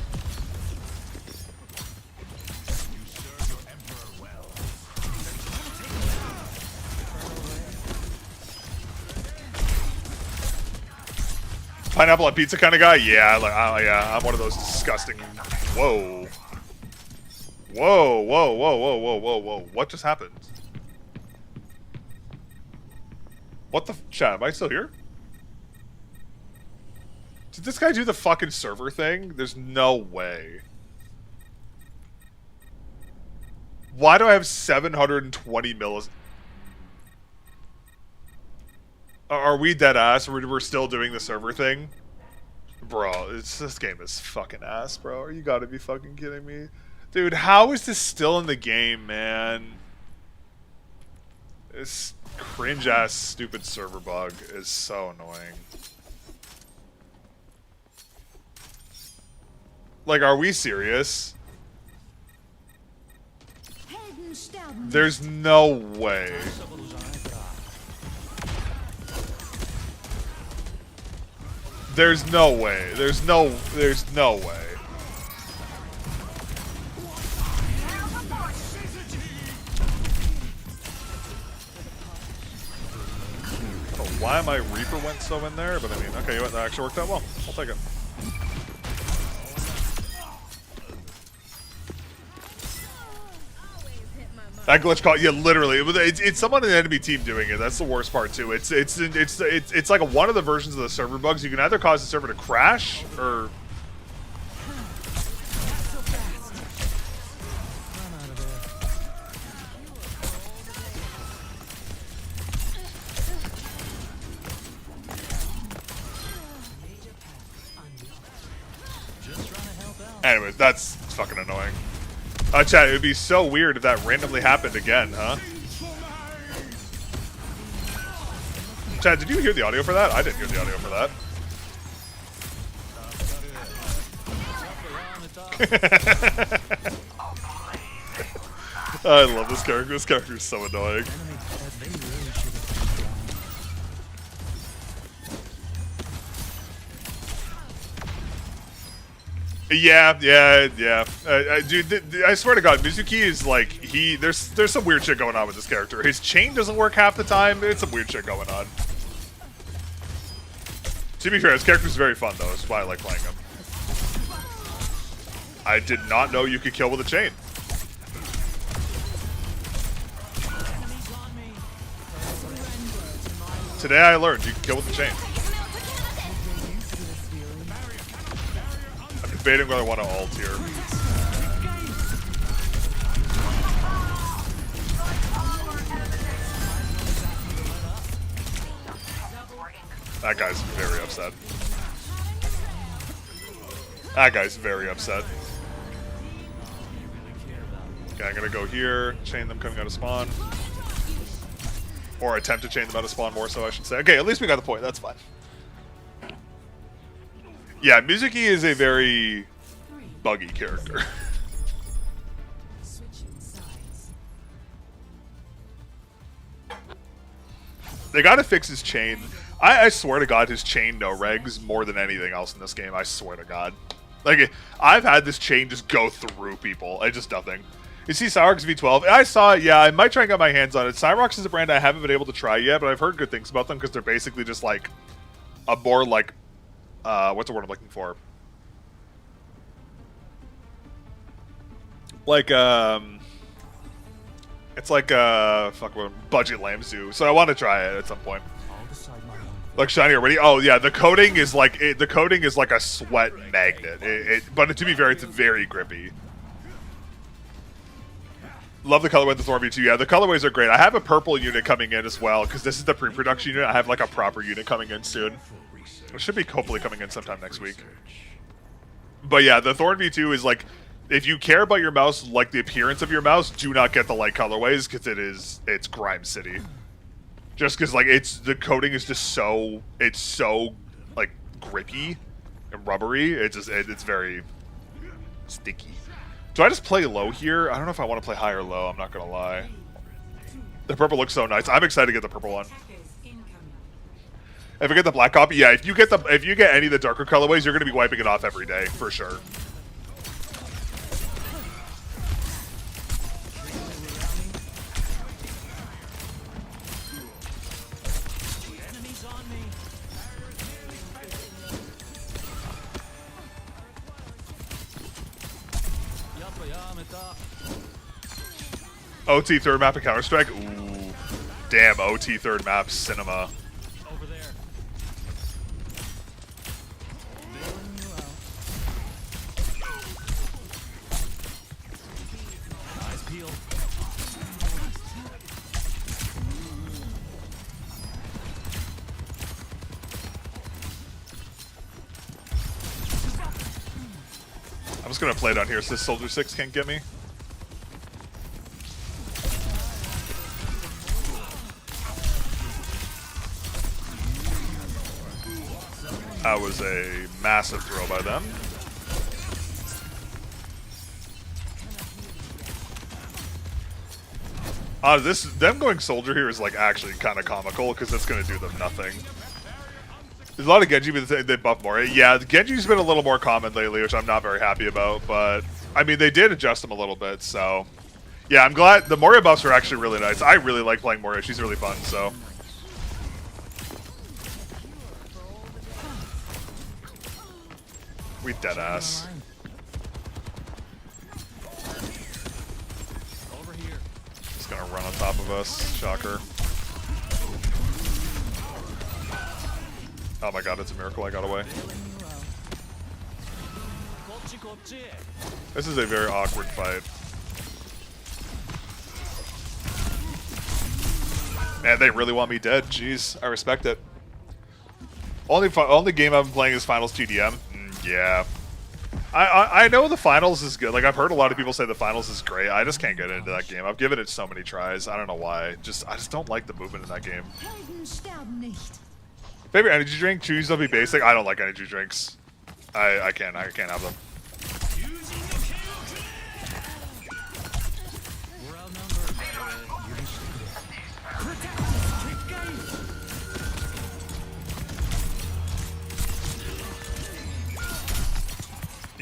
Pineapple on pizza kind of guy? Yeah, like, yeah, I'm one of those disgusting... Whoa. Whoa, whoa, whoa, whoa, whoa, whoa, whoa. What just happened? What the chat? Am I still here? Did this guy do the fucking server thing? There's no way. Why do I have 720 millis? Are we dead ass? Or we're still doing the server thing? Bro, this game is fucking ass, bro. You gotta be fucking kidding me. Dude, how is this still in the game, man? This cringe-ass stupid server bug is so annoying. Like, are we serious? There's no way. There's no way. There's no way. Why my Reaper went so in there, but I mean, okay, that actually worked out well. I'll take it. That glitch caught, yeah, literally. It's someone in the enemy team doing it. That's the worst part too. It's like one of the versions of the server bugs. You can either cause the server to crash or. Anyways, that's fucking annoying. Chat, it would be so weird if that randomly happened again, huh? Chad, did you hear the audio for that? I didn't hear the audio for that. I love this character. This character is so annoying. Yeah. Dude, I swear to God, Mizuki is like, there's some weird shit going on with this character. His chain doesn't work half the time. There's some weird shit going on. To be fair, his character's very fun, though. That's why I like playing him. I did not know you could kill with a chain. Today I learned you can kill with the chain. I'm debating whether I want to ult here. That guy's very upset. That guy's very upset. Okay, I'm gonna go here, chain them coming out of spawn. Or attempt to chain them out of spawn more so, I should say. Okay, at least we got the point, that's fine. Yeah, Mizuki is a very buggy character. They gotta fix his chain. I swear to God, his chain no regs more than anything else in this game. I swear to God. Like, I've had this chain just go through people. It's just nothing. You see Cyrox V12? I saw it, yeah, I might try and get my hands on it. Cyrox is a brand I haven't been able to try yet, but I've heard good things about them because they're basically just like a more like, what's the word I'm looking for? Like, it's like, fuck, budget lamb zoo. So I want to try it at some point. Like shiny already? Oh yeah, the coating is like a sweat magnet. But to be fair, it's very grippy. Love the colorway of the Thorn V2. Yeah, the colorways are great. I have a purple unit coming in as well because this is the pre-production unit. I have like a proper unit coming in soon. It should be hopefully coming in sometime next week. But yeah, the Thorn V2 is like, if you care about your mouse, like the appearance of your mouse, do not get the light colorways because it's Grime City. Just because, like, the coating is just so, it's so, like, grippy and rubbery. It's very sticky. Do I just play low here? I don't know if I want to play high or low. I'm not gonna lie. The purple looks so nice. I'm excited to get the purple one. If I get the black copy, yeah. If you get any of the darker colorways, you're gonna be wiping it off every day for sure. OT third map of Counter-Strike? Ooh. Damn, OT third map cinema. Over there. Nice peel. I'm just gonna play down here so this Soldier 6 can't get me. That was a massive throw by them. Them going soldier here is like actually kind of comical because it's going to do them nothing. There's a lot of Genji, but they buff more. Yeah, Genji's been a little more common lately, which I'm not very happy about. But I mean, they did adjust them a little bit, so yeah, I'm glad. The Moria buffs are actually really nice. I really like playing Moria. She's really fun. So. We dead ass. He's gonna run on top of us. Shocker. Oh my god, it's a miracle I got away. This is a very awkward fight. Man, they really want me dead. Jeez, I respect it. Only game I've been playing is Finals TDM. Yeah. I know the finals is good. Like, I've heard a lot of people say the finals is great. I just can't get into that game. I've given it so many tries. I don't know why. I just don't like the movement in that game. Favorite energy drink? Choose will be basic. I don't like energy drinks. I can't have them.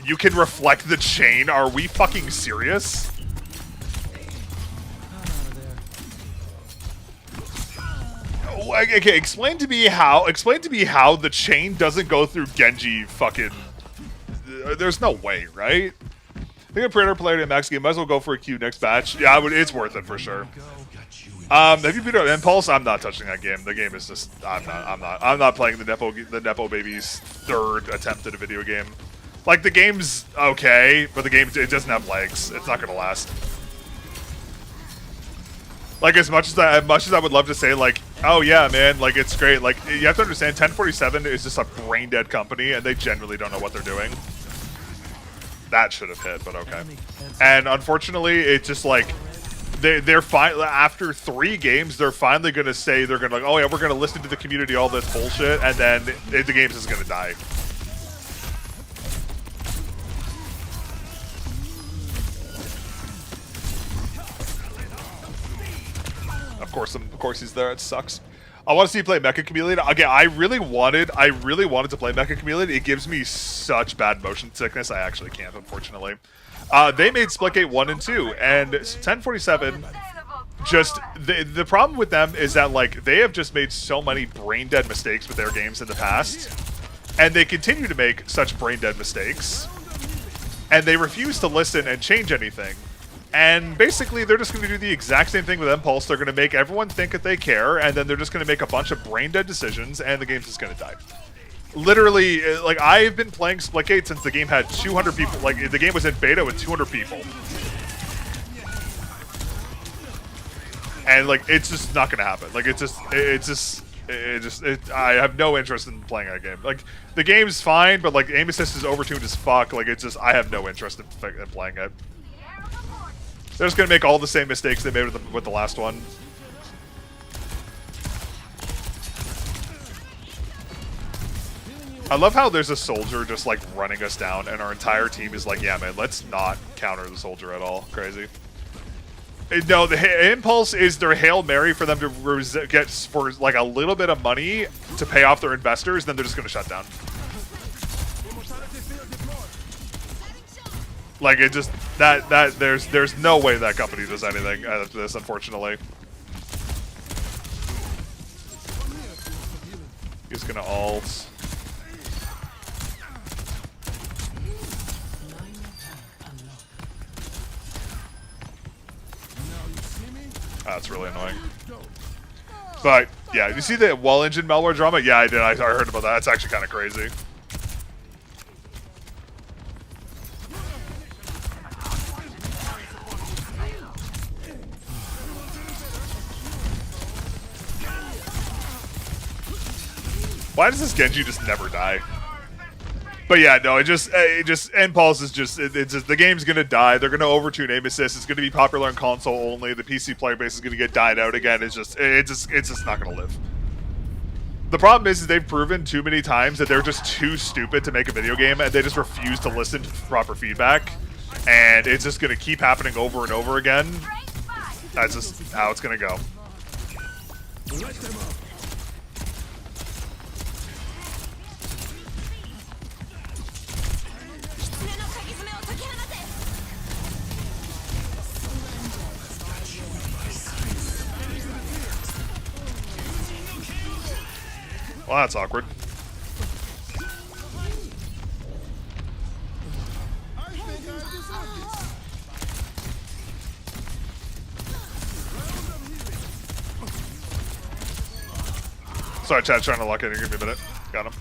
You can reflect the chain? Are we fucking serious? Okay, explain to me how the chain doesn't go through Genji fucking... There's no way, right? I think a Predator player in Max game might as well go for a Q next batch. Yeah, it's worth it for sure. Have you beat up Impulse? I'm not touching that game. The game is just I'm not playing the Nepo baby's third attempt at a video game. Like, the game's okay, but it doesn't have legs. It's not gonna last. Like, as much as I would love to say, like, oh yeah, man, like, it's great. Like, you have to understand, 1047 is just a brain dead company, and they generally don't know what they're doing. That should have hit, but okay. And unfortunately, it's just like they're fine. After 3 games, they're finally gonna say they're gonna like, oh yeah, we're gonna listen to the community, all this bullshit, and then the game's just gonna die. Of course he's there. It sucks. I want to see you play Mecha Chameleon. Again, I really wanted to play Mecha Chameleon. It gives me such bad motion sickness. I actually can't, unfortunately. They made Splitgate 1 and 2, and 1047 just the problem with them is that, like, they have just made so many brain dead mistakes with their games in the past, and they continue to make such brain dead mistakes, and they refuse to listen and change anything. And basically, they're just going to do the exact same thing with Impulse. They're going to make everyone think that they care, and then they're just going to make a bunch of brain-dead decisions, and the game's just going to die. Literally, like, I've been playing Splitgate since the game had 200 people. Like, the game was in beta with 200 people. And, like, it's just not going to happen. Like, I have no interest in playing that game. Like, the game's fine, but, like, aim assist is overtuned as fuck. Like, I have no interest in playing it. They're just going to make all the same mistakes they made with the last one. I love how there's a soldier just, like, running us down, and our entire team is like, yeah, man, let's not counter the soldier at all. Crazy. No, the Impulse is their Hail Mary for them to get for, like, a little bit of money to pay off their investors, then they're just going to shut down. Like, it just there's no way that company does anything after this, unfortunately. He's gonna ult. That's really annoying. But yeah, you see the wall engine malware drama? Yeah, I did. I heard about that. That's actually kind of crazy. Why does this Genji just never die? But yeah, no, Impulse is just, it's just, the game's gonna die. They're gonna overtune aim assist. It's gonna be popular on console only. The PC player base is gonna get died out again. It's just not gonna live. The problem is they've proven too many times that they're just too stupid to make a video game, and they just refuse to listen to proper feedback. And it's just gonna keep happening over and over again. That's just how it's gonna go. Well, that's awkward. Sorry, chat, trying to lock in. Give me a minute. Got him.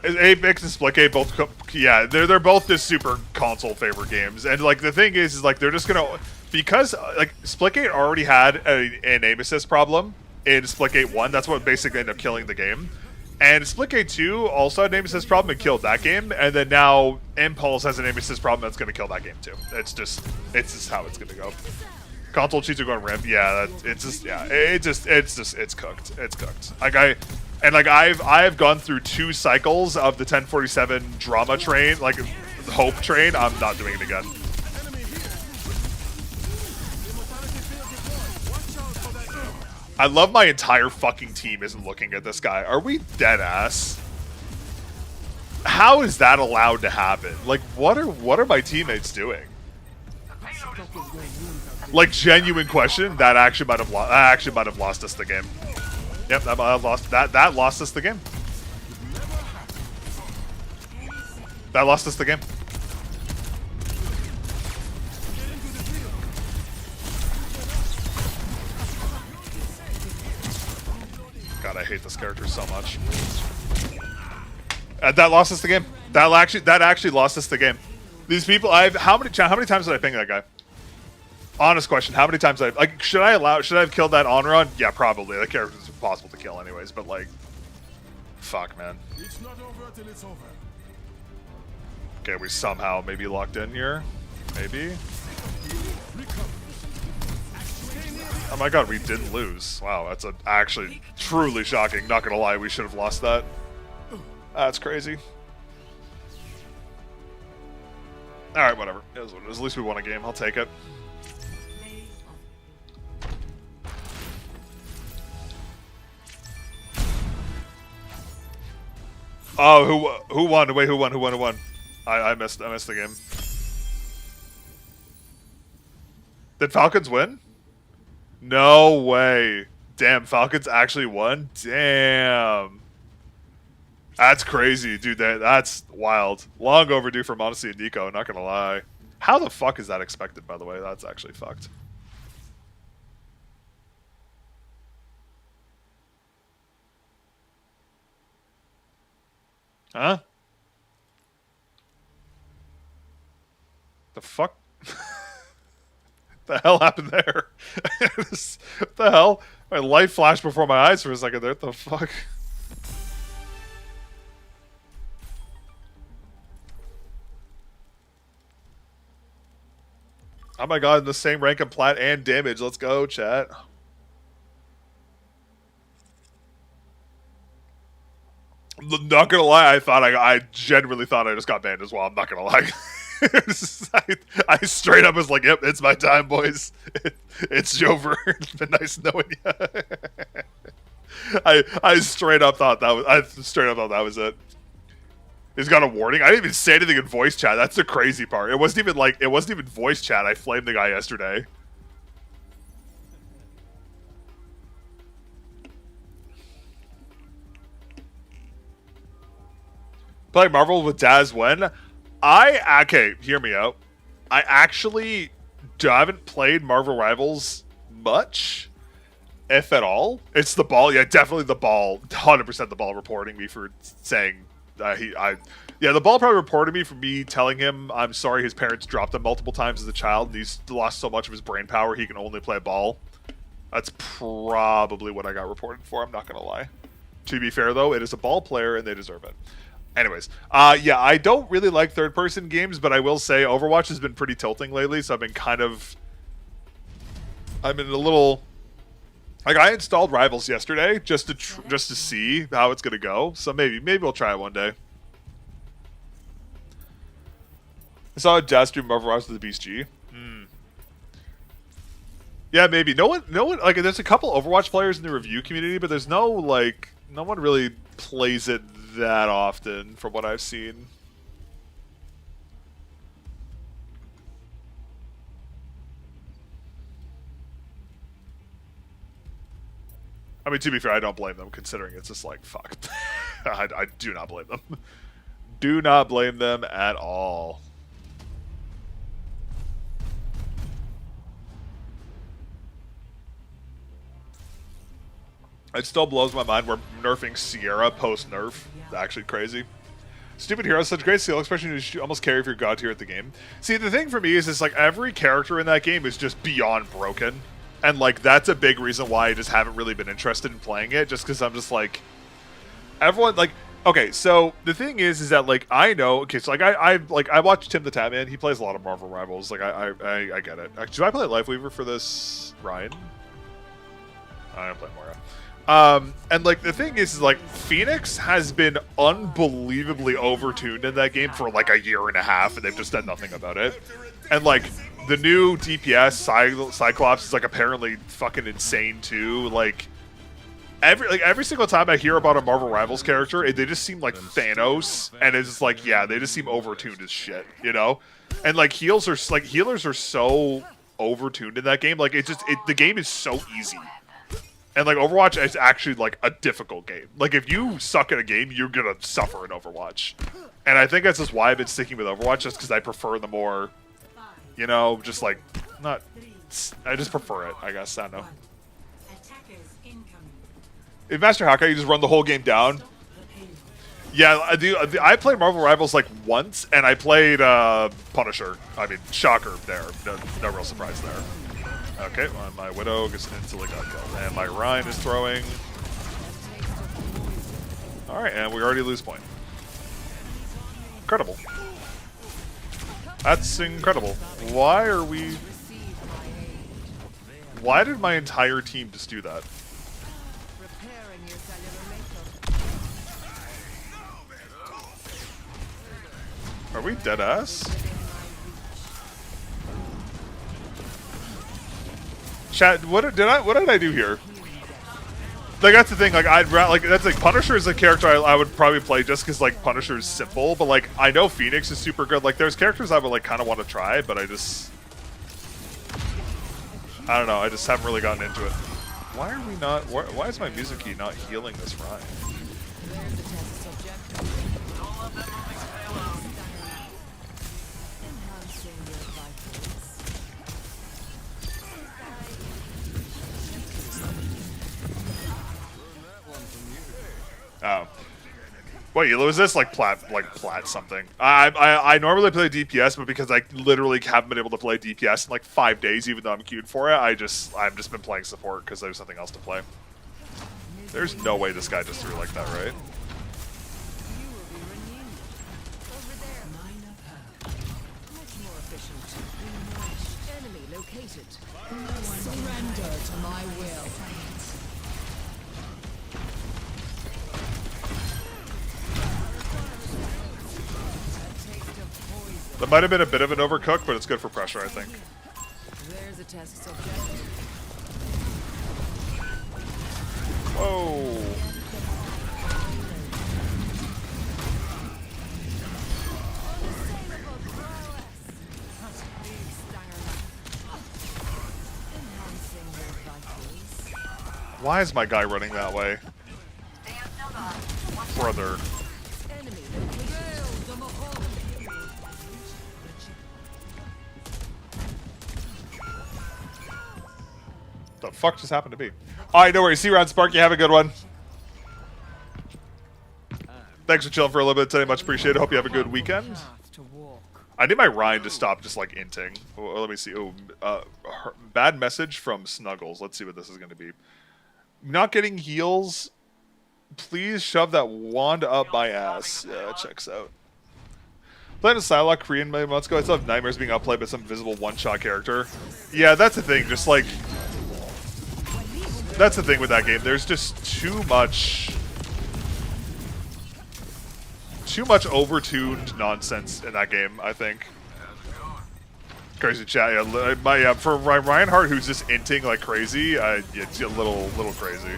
Apex and Splitgate both, yeah, they're both just super console favorite games, and like the thing is like they're just gonna, because like Splitgate already had an aim assist problem in Splitgate 1. That's what basically ended up killing the game. And Splitgate 2 also had an aim assist problem and killed that game, and then now Impulse has an aim assist problem that's going to kill that game too. It's just how it's going to go. Console cheats are going ramp. Yeah, it's cooked. It's cooked. I've gone through 2 cycles of the 1047 drama train, like hope train. I'm not doing it again. I love my entire fucking team isn't looking at this guy. Are we dead ass? How is that allowed to happen? Like, what are my teammates doing? Like, genuine question. That actually might have lost us the game. Yep, that might have lost. That lost us the game. That lost us the game. God, I hate this character so much. That lost us the game. That actually lost us the game. These people, how many times did I ping that guy? Honest question, how many times should I have killed that on run? Yeah, probably. That character is impossible to kill anyways, but like, fuck, man. It's not over till it's over. Okay, we somehow maybe locked in here. Maybe. Oh my god, we didn't lose. Wow, that's actually truly shocking. Not gonna lie, we should have lost that. That's crazy. Alright, whatever. It is what it is. At least we won a game. I'll take it. Oh, who won? Wait, who won? I missed the game. Did Falcons win? No way. Damn, Falcons actually won? Damn. That's crazy, dude. That's wild. Long overdue for Modesty and Nico, not gonna lie. How the fuck is that expected, by the way? That's actually fucked. Huh? The fuck? What the hell happened there? What the hell? My light flashed before my eyes for a second there. What the fuck? Oh my god, in the same rank of plat and damage. Let's go, chat. Not gonna lie, I genuinely thought I just got banned as well. I'm not gonna lie. I straight up was like, "Yep, it's my time, boys. It's over. It's been nice knowing you." I straight up thought that was it. He's got a warning. I didn't even say anything in voice chat. That's the crazy part. It wasn't even voice chat. I flamed the guy yesterday. Play Marvel with Daz when? Okay, hear me out. I actually haven't played Marvel Rivals much, if at all. It's the ball. Yeah, definitely the ball. 100% the ball reporting me for saying yeah, the ball probably reported me for me telling him I'm sorry his parents dropped him multiple times as a child and he's lost so much of his brain power he can only play ball. That's probably what I got reported for, I'm not gonna lie. To be fair though, it is a ball player and they deserve it. Anyways, yeah, I don't really like third-person games, but I will say Overwatch has been pretty tilting lately, so I've been a little... Like, I installed Rivals yesterday just to see how it's gonna go, so maybe we'll try it one day. I saw a Jazz stream Marvel Rivals with the Beast G. Yeah, maybe. No one, like, there's a couple Overwatch players in the review community, but there's no one really plays it that often from what I've seen. I mean, to be fair, I don't blame them, considering it's just like, fuck. I do not blame them. Do not blame them at all. It still blows my mind we're nerfing Sierra post-nerf. Actually crazy. Stupid hero, such great skill, especially when you almost carry for your god tier at the game. See, the thing for me is it's like every character in that game is just beyond broken. And like that's a big reason why I just haven't really been interested in playing it, just because I'm just like, everyone like. Okay, so the thing is that like I know. Okay, so like I watched Tim the Tatman. He plays a lot of Marvel Rivals. Like I get it. Should I play Lifeweaver for this, Ryan? I'm playing Moira. And like the thing is like Phoenix has been unbelievably overtuned in that game for like a year and a half, and they've just done nothing about it. And like the new DPS Cyclops is like apparently fucking insane too. Like every single time I hear about a Marvel Rivals character, they just seem like Thanos, and it's just like yeah, they just seem overtuned as shit, you know. And like healers are so overtuned in that game. Like the game is so easy. And, like, Overwatch is actually, like, a difficult game. Like, if you suck at a game, you're gonna suffer in Overwatch. And I think that's just why I've been sticking with Overwatch, just because I prefer the more, you know, just, like, not... I just prefer it, I guess. I don't know. In Master Hawkeye, you just run the whole game down. Yeah, I do. I played Marvel Rivals, like, once, and I played Punisher. I mean, shocker there. No real surprise there. Okay, well, my Widow gets instantly got killed. And my Rhine is throwing. Alright, and we already lose point. Incredible. That's incredible. Why are we... Why did my entire team just do that? Are we dead ass? Chat, what did I do here? Like that's the thing. Like that's like Punisher is a character I would probably play just because like Punisher is simple. But like I know Phoenix is super good. Like there's characters I would like kind of want to try, but I don't know. I just haven't really gotten into it. Why are we not? Why is my music key not healing this Rhine? Oh. Wait, was this like plat something? I normally play DPS, but because I literally haven't been able to play DPS in like 5 days, even though I'm queued for it, I've just been playing support because there's nothing else to play. There's no way this guy just threw like that, right? Surrender to my will. That might have been a bit of an overcook, but it's good for pressure, I think. There's a test subject. Whoa. Why is my guy running that way? Brother. The fuck just happened to me? Alright, no worries. See you around, Sparky. Have a good one. Thanks for chilling for a little bit today. Much appreciated. Hope you have a good weekend. I need my Rhine to stop just like inting. Oh, let me see. Oh, bad message from Snuggles. Let's see what this is going to be. Not getting heals. Please shove that wand up my ass. Yeah, checks out. Playing a Psylocke Korean many months ago. I still have nightmares being outplayed by some visible one-shot character. Yeah, that's the thing. Just like... That's the thing with that game. There's just too much overtuned nonsense in that game, I think. Crazy chat. Yeah, for Reinhardt, who's just inting like crazy, it's a little crazy.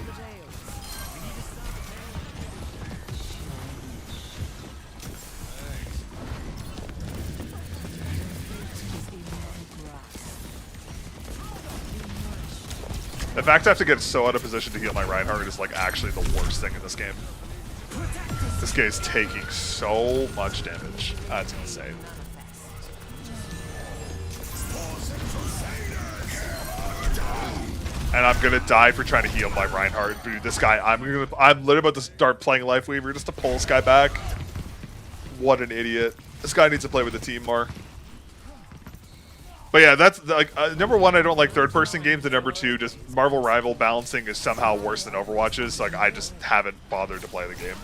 The fact I have to get so out of position to heal my Reinhardt is like actually the worst thing in this game. This guy is taking so much damage. That's insane. And I'm gonna die for trying to heal my Reinhardt. Dude, this guy, I'm literally about to start playing Lifeweaver just to pull this guy back. What an idiot. This guy needs to play with the team more. But yeah, that's like number one. I don't like third-person games, and number two, just Marvel Rival balancing is somehow worse than Overwatch's. Like I just haven't bothered to play the game.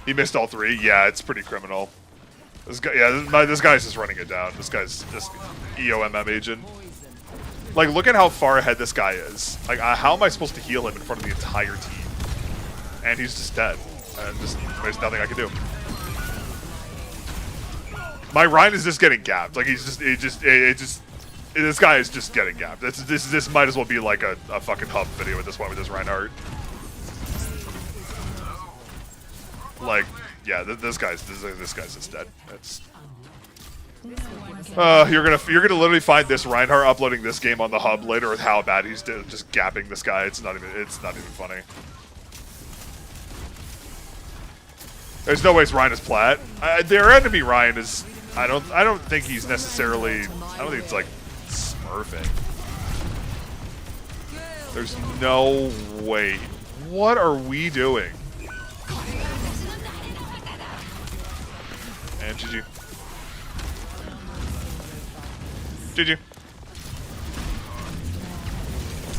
He missed all three. Yeah, it's pretty criminal. This guy, yeah, this guy's just running it down. This guy's just EOMM agent. Like, look at how far ahead this guy is. Like, how am I supposed to heal him in front of the entire team? And he's just dead. And just there's nothing I can do. My Ryan is just getting gapped. Like he's just, this guy is just getting gapped. This might as well be like a fucking hub video at this point with this Reinhardt. Like, yeah, this guy's just dead. It's. You're gonna literally find this Reinhardt uploading this game on the hub later with how bad he's just gapping this guy. It's not even funny. There's no ways Ryan is plat. Their enemy Ryan is. I don't think he's necessarily. I don't think it's like smurfing. There's no way. What are we doing? And GG. GG.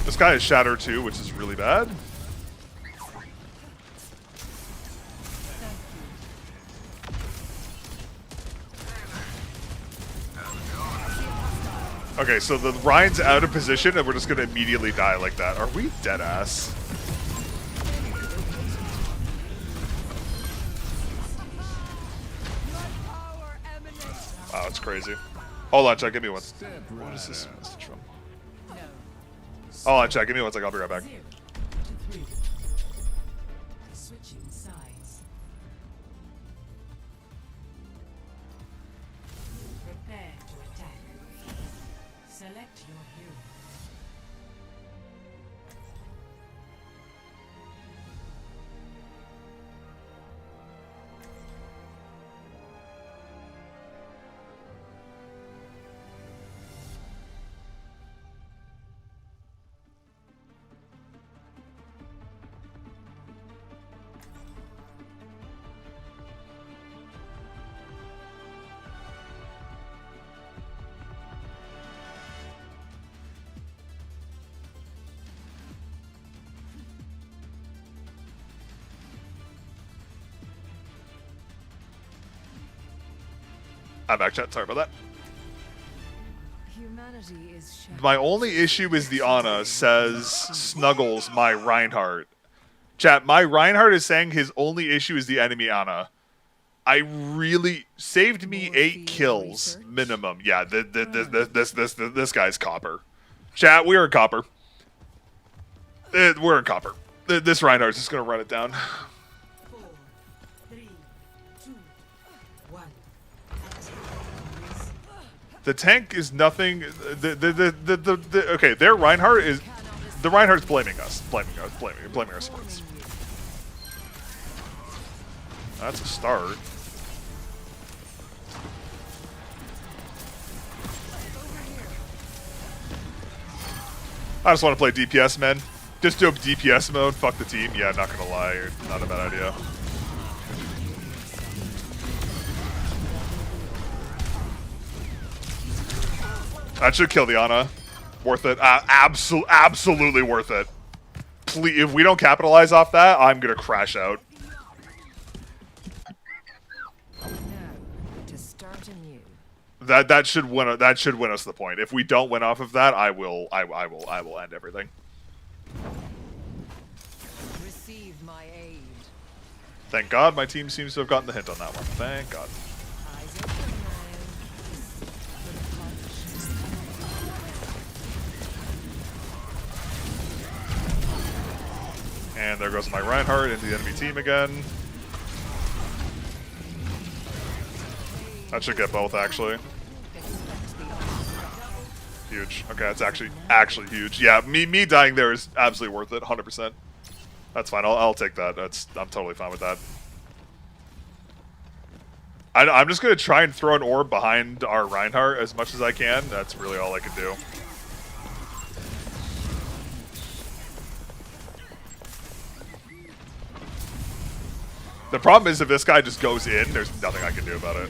This guy is Shatter too, which is really bad. Okay, so the Ryan's out of position and we're just gonna immediately die like that. Are we dead ass? Wow, it's crazy. Hold on, chat, give me one. What is this message from? Hold on, chat, give me one second, I'll be right back. Switching sides. Prepare to attack. Select your hero. I'm back, chat. Sorry about that. Humanity is shattered. My only issue is the Ana says snuggles my Reinhardt. Chat, my Reinhardt is saying his only issue is the enemy Ana. I really saved me 8 kills minimum. Yeah, this guy's copper. Chat, we are in copper. We're in copper. This Reinhardt's just gonna run it down. 4, 3, 2, 1. The tank is nothing. Okay, their Reinhardt is. The Reinhardt's blaming us. Blaming our sports. That's a start. I just want to play DPS, man. Just do DPS mode. Fuck the team. Yeah, not gonna lie. Not a bad idea. That should kill the Ana. Worth it. Absolutely worth it. Please, if we don't capitalize off that, I'm gonna crash out. Now, to start anew. That should win us the point. If we don't win off of that, I will end everything. Receive my aid. Thank God my team seems to have gotten the hint on that one. Thank God. Eyes open now. And there goes my Reinhardt into the enemy team again. That should get both, actually. Huge. Okay, that's actually huge. Yeah, me dying there is absolutely worth it, 100%. That's fine. I'll take that. I'm totally fine with that. I'm just gonna try and throw an orb behind our Reinhardt as much as I can. That's really all I can do. The problem is if this guy just goes in, there's nothing I can do about it.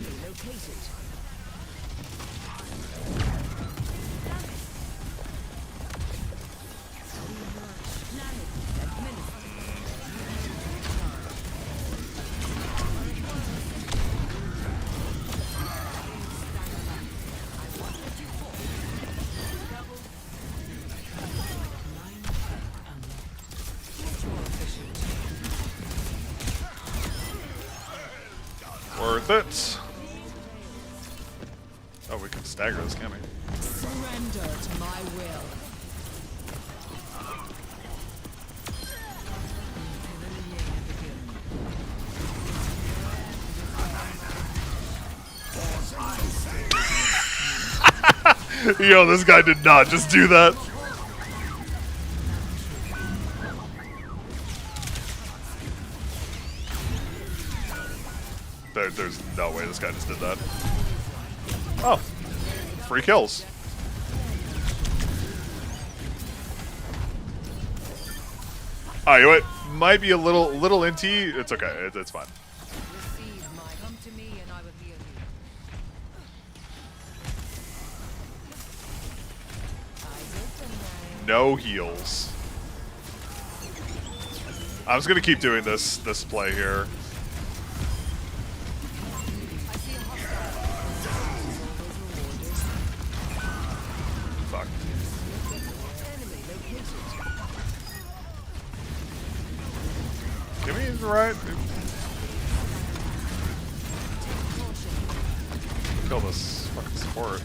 it. Oh, we can stagger this, can't we? Surrender to my will. Yo, this guy did not just do that. There's no way this guy just did that. Oh, 3 kills. Oh, you know what? Might be a little inty. It's okay. It's fine. Receive my. Come to me and I will heal you. Eyes open now. No heals. I'm just gonna keep doing this play here. I see a hostile. Fuck. Enemy located. Give me the right. Kill this fucking support.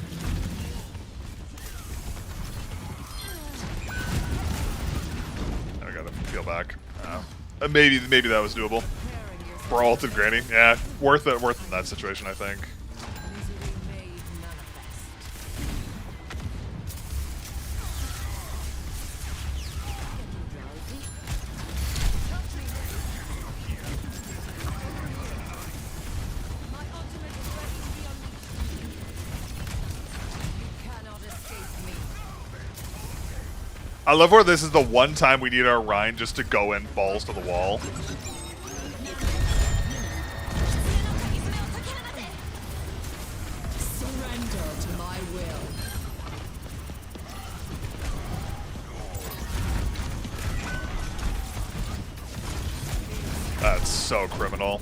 I gotta peel back. Maybe that was doable. For ulted Granny. Yeah, worth it in that situation, I think. Misery made manifest. Getting drowsy. My ultimate is ready to be unleashed. You cannot escape me. I love where this is the one time we need our Rhine just to go in balls to the wall. Surrender to my will. That's so criminal.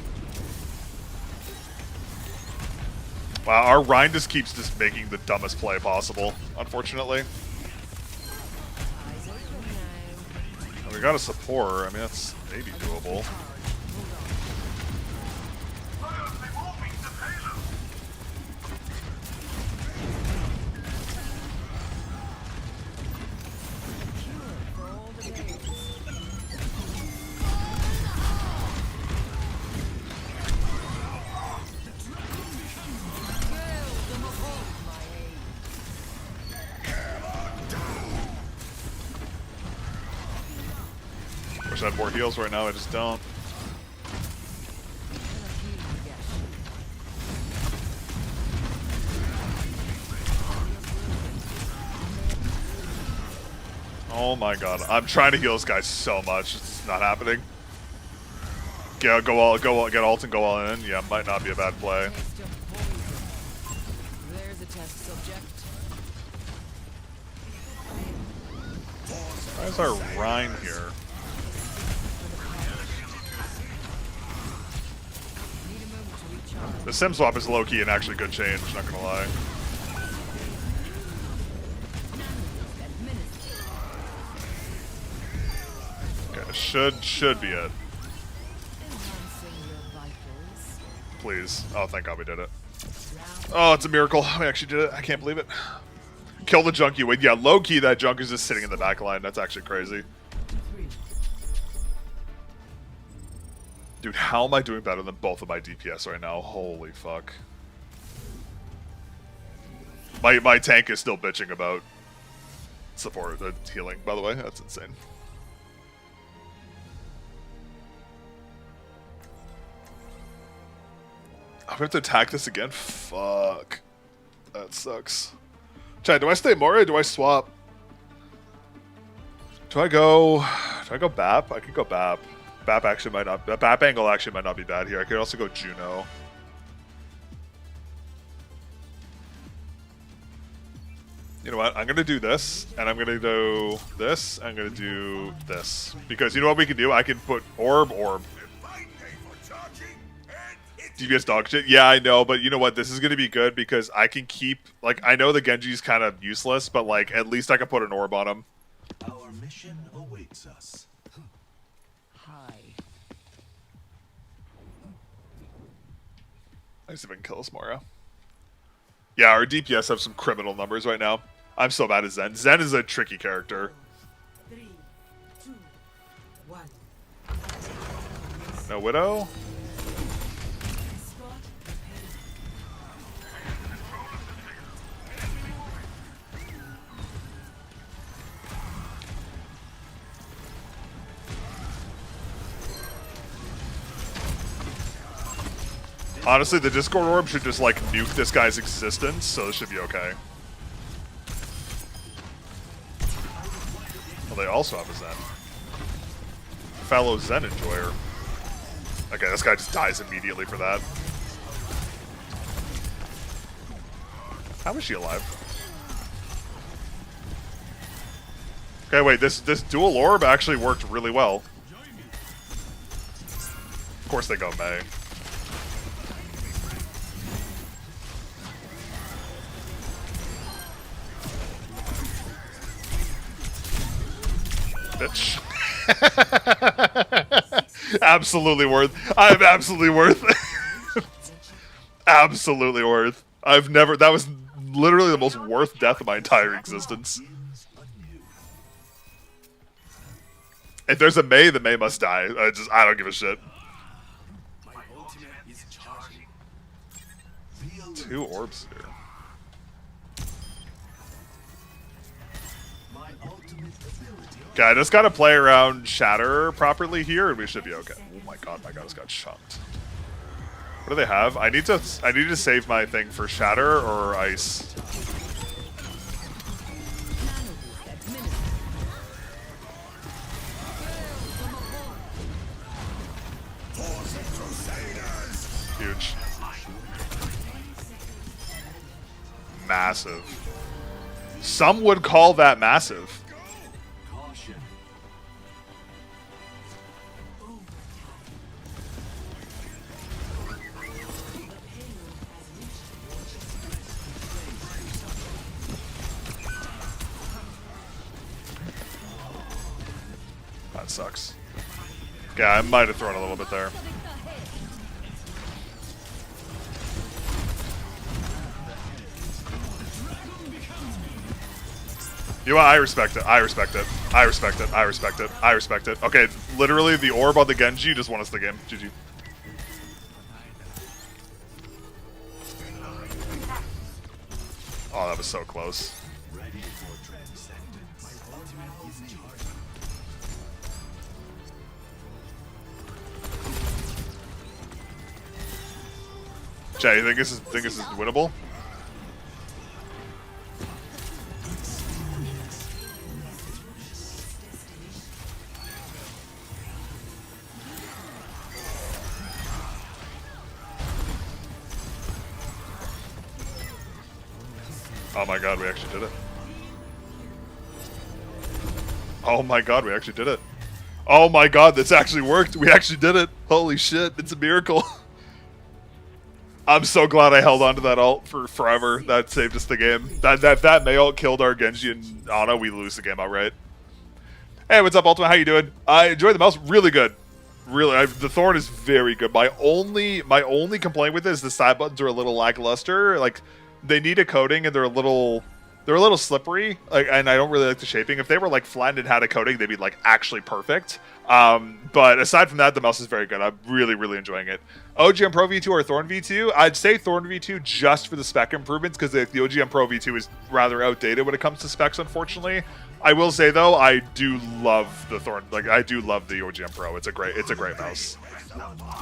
Wow, our Rhine just keeps just making the dumbest play possible, unfortunately. Eyes open now. We got a support. I mean, that's maybe doable. For all the days. Build them upon my aid. Wish I had more heals right now. I just don't. Oh my god. I'm trying to heal this guy so much. It's not happening. Get ult and go all in. Yeah, might not be a bad play. Taste of poison. There's a test subject. Where's our Rhine here? Need a moment to recharge. The sim swap is low key and actually good change, not gonna lie. Okay, should be it. Enhancing your vitals. Please. Oh, thank god we did it. Oh, it's a miracle. We actually did it. I can't believe it. Kill the junk you win. Yeah, low key that junk is just sitting in the back line. That's actually crazy. 3. Dude, how am I doing better than both of my DPS right now? Holy fuck. My tank is still bitching about support, healing, by the way. That's insane. Oh, we have to attack this again? Fuck. That sucks. Chad, do I stay Mora or do I swap? Do I go BAP? I could go BAP. BAP actually might not. BAP angle actually might not be bad here. I could also go Juno. You know what? I'm gonna do this, and I'm gonna do this. I'm gonna do this because you know what we can do? I can put orb. DPS dog shit. Yeah, I know, but you know what? This is gonna be good because I can keep like I know the Genji's kind of useless, but like at least I can put an orb on him. Our mission awaits us. Hi. I see if I can kill this Moira. Yeah, our DPS have some criminal numbers right now. I'm so bad at Zen. Zen is a tricky character. 3, 2, 1. No Widow? Honestly, the Discord Orb should just, like, nuke this guy's existence, so this should be okay. Well, they also have a Zen. Fellow Zen enjoyer. Okay, this guy just dies immediately for that. How is she alive? Okay, wait, this dual orb actually worked really well. Of course they go Mei. Bitch. Absolutely worth. I'm absolutely worth. Absolutely worth. I've never. That was literally the most worth death of my entire existence. If there's a Mei, the Mei must die. I don't give a shit. 2 orbs here. Okay, I just gotta play around Shatter properly here, and we should be okay. Oh my god, just got chunked. What do they have? I need to save my thing for Shatter or Ice. Huge. Massive. Some would call that massive. That sucks. Yeah, I might have thrown a little bit there. You know what? I respect it. I respect it. I respect it. I respect it. I respect it. Okay, literally, the orb on the Genji just won us the game. GG. Oh, that was so close. Jay, you think this is winnable? Oh my god, we actually did it. Oh my god, we actually did it. Oh my god, this actually worked. We actually did it. Holy shit, it's a miracle. I'm so glad I held on to that ult for forever. That saved us the game. That Mei ult killed our Genji and Ana, we lose the game outright. Hey, what's up, Ultimate? How you doing? I enjoyed the mouse. Really good. Really, the Thorn is very good. My only complaint with it is the side buttons are a little lackluster. Like, they need a coating and they're a little slippery. Like, and I don't really like the shaping. If they were like flattened and had a coating, they'd be like actually perfect. But aside from that, the mouse is very good. I'm really enjoying it. OGM Pro V2 or Thorn V2? I'd say Thorn V2 just for the spec improvements because the OGM Pro V2 is rather outdated when it comes to specs, unfortunately. I will say though, I do love the Thorn. Like, I do love the OGM Pro. It's a great mouse.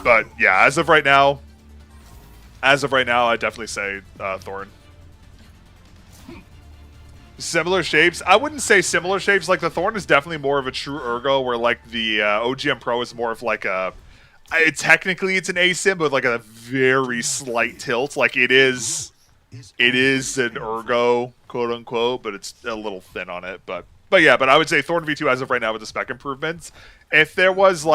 But yeah, as of right now, I definitely say Thorn. Similar shapes. I wouldn't say similar shapes. Like, the Thorn is definitely more of a true ergo, where like the OGM Pro is more of like a. Technically, it's an ASIM, but like a very slight tilt. Like, it is an ergo, quote unquote, but it's a little thin on it. But yeah, I would say Thorn V2 as of right now with the spec improvements. If there was an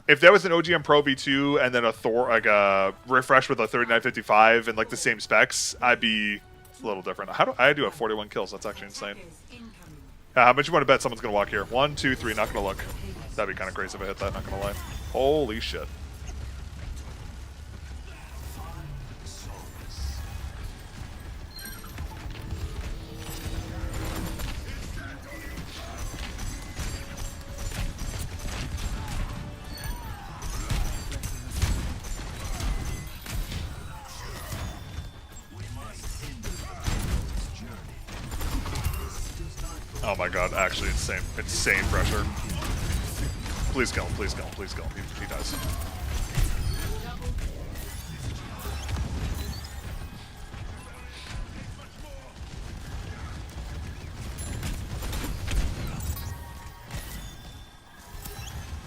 OGM Pro V2 and then a Thor, like a refresh with a 3955 and like the same specs, I'd be a little different. I do have 41 kills. That's actually insane. How much you want to bet someone's gonna walk here? 1, 2, 3. Not gonna look. That'd be kind of crazy if I hit that. Not gonna lie. Holy shit. Oh my god, actually insane. Insane pressure. Please kill him, please kill him, please kill him. He dies.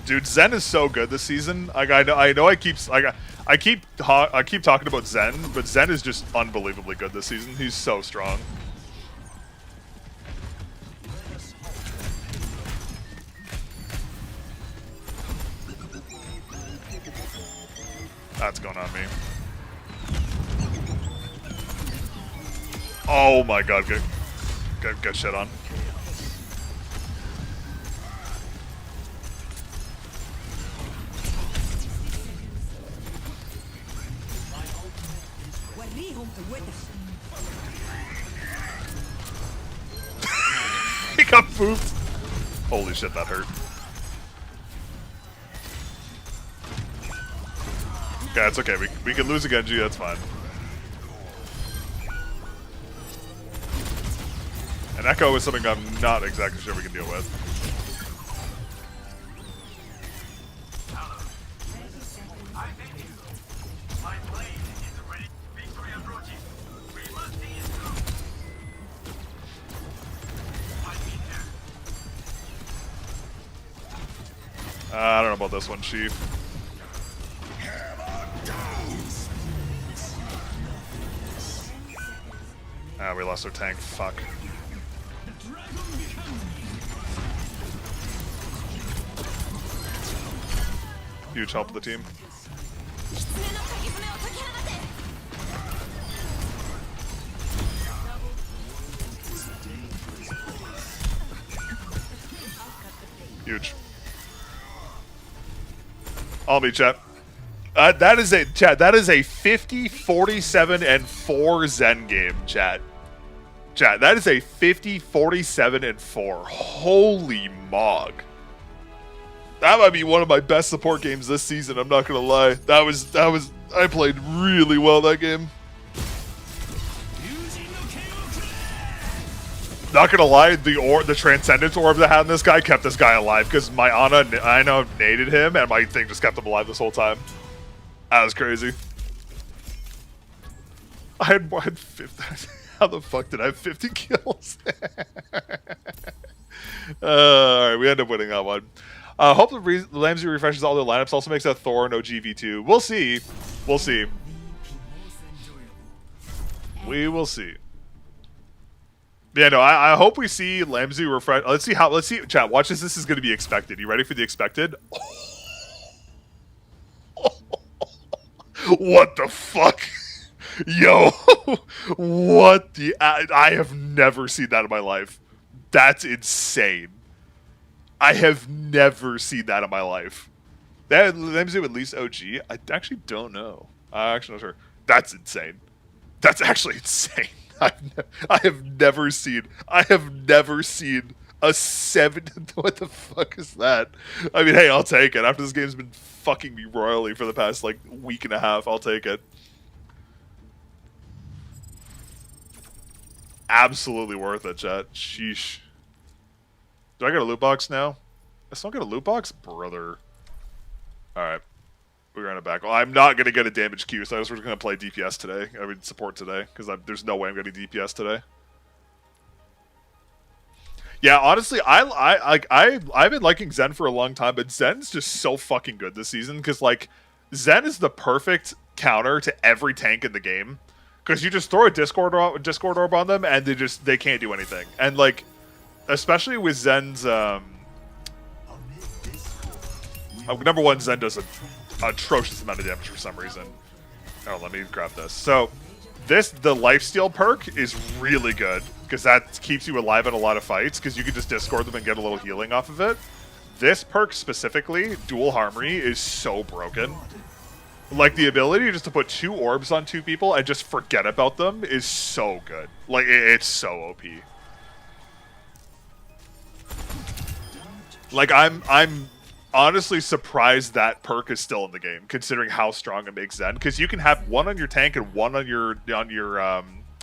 Dude, Zen is so good this season. Like I know I keep talking about Zen, but Zen is just unbelievably good this season. He's so strong. That's going on me. Oh my god, good shit on. He got pooped. Holy shit, that hurt. Yeah, it's okay. We can lose a Genji, that's fine. And Echo is something I'm not exactly sure we can deal with. I don't know about this one, Chief. Ah, we lost our tank. Fuck. Huge help to the team. Huge. All me, chat. That is a 50, 47, and 4 Zen game, chat. Chat, that is a 50, 47, and 4. Holy mog. That might be one of my best support games this season, I'm not gonna lie. I played really well that game. Not gonna lie, the Transcendence Orb that I had in this guy kept this guy alive, because my Ana naded him, and my thing just kept him alive this whole time. That was crazy. I had 50. How the fuck did I have 50 kills? Alright, we end up winning that one. Hope the Lamsey refreshes all their lineups, also makes that Thorn OG V2. We'll see. We'll see. We will see. Yeah, no, I hope we see Lamsey refresh. Let's see, chat, watch this. This is going to be expected. You ready for the expected? What the fuck? Yo, what the... I have never seen that in my life. That's insane. I have never seen that in my life. That Lamsey at least OG? I actually don't know. I'm actually not sure. That's insane. That's actually insane. I have never seen a 7. What the fuck is that? I mean, hey, I'll take it. After this game's been fucking me royally for the past, like, week and a half, I'll take it. Absolutely worth it, chat. Sheesh. Do I get a loot box now? I still get a loot box? Brother. Alright. We're going to back. Well, I'm not going to get a damage queue, so I was going to play DPS today. I mean, support today, because there's no way I'm getting DPS today. Yeah, honestly, I've been liking Zen for a long time, but Zen's just so fucking good this season, because, like, Zen is the perfect counter to every tank in the game. Because you just throw a Discord orb on them, and they can't do anything. And, like, especially with Zen's, number one, Zen does an atrocious amount of damage for some reason. Oh, let me grab this. So, the lifesteal perk is really good, because that keeps you alive in a lot of fights, because you can just Discord them and get a little healing off of it. This perk specifically, Dual Harmony, is so broken. Like, the ability just to put 2 orbs on 2 people and just forget about them is so good. Like, it's so OP. Like, I'm honestly surprised that perk is still in the game, considering how strong it makes Zen. Because you can have one on your tank and one on your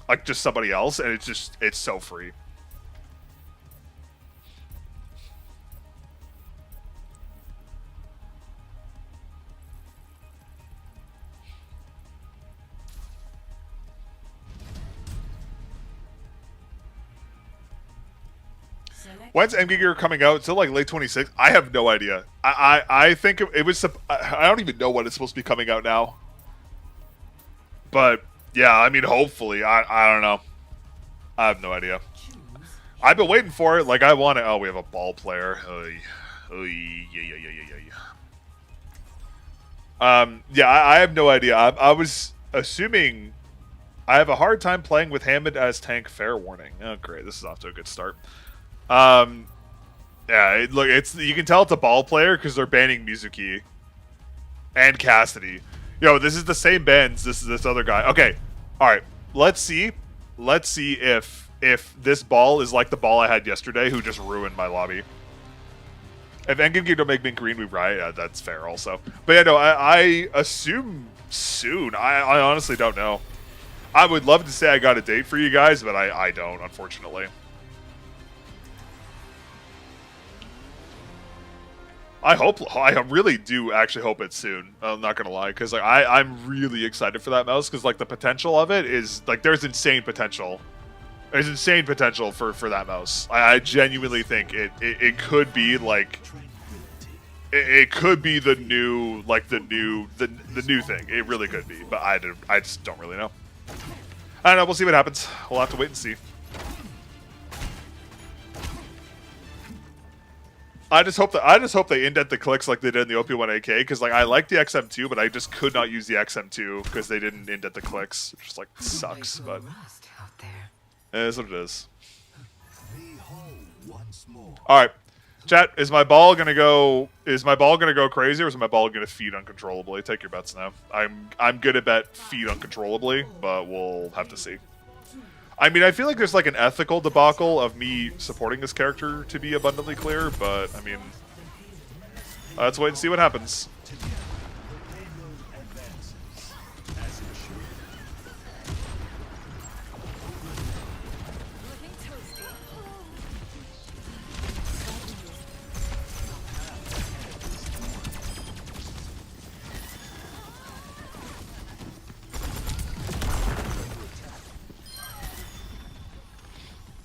like, just somebody else, and it's so free. When's Endgear coming out? Still like late 26? I have no idea. I think it was. I don't even know when it's supposed to be coming out now. But yeah, I mean, hopefully. I don't know. I have no idea. I've been waiting for it. Like I want it. Oh, we have a ball player. Oy. Oy. Yeah, I have no idea. I was assuming. I have a hard time playing with Hammond as tank. Fair warning. Oh, great. This is off to a good start. Yeah, look, you can tell it's a ball player because they're banning Mizuki and Cassidy. Yo, this is the same bans. This is this other guy. Okay, all right. Let's see if this ball is like the ball I had yesterday, who just ruined my lobby. If Engine don't make me green, we riot. Yeah, that's fair also. But yeah, no, I assume soon. I honestly don't know. I would love to say I got a date for you guys, but I don't, unfortunately. I really do actually hope it's soon. I'm not gonna lie, because like I'm really excited for that mouse, because like the potential of it is like there's insane potential. There's insane potential for that mouse. I genuinely think it could be like it could be the new the new thing. It really could be, but I just don't really know. I don't know. We'll see what happens. We'll have to wait and see. I just hope they indent the clicks like they did in the OP1AK, because like I like the XM2, but I just could not use the XM2 because they didn't indent the clicks. It just like sucks, but it is what it is. All right, chat. Is my ball gonna go crazy, or is my ball gonna feed uncontrollably? Take your bets now. I'm good at bet feed uncontrollably, but we'll have to see. I mean, I feel like there's like an ethical debacle of me supporting this character, to be abundantly clear, but I mean, let's wait and see what happens.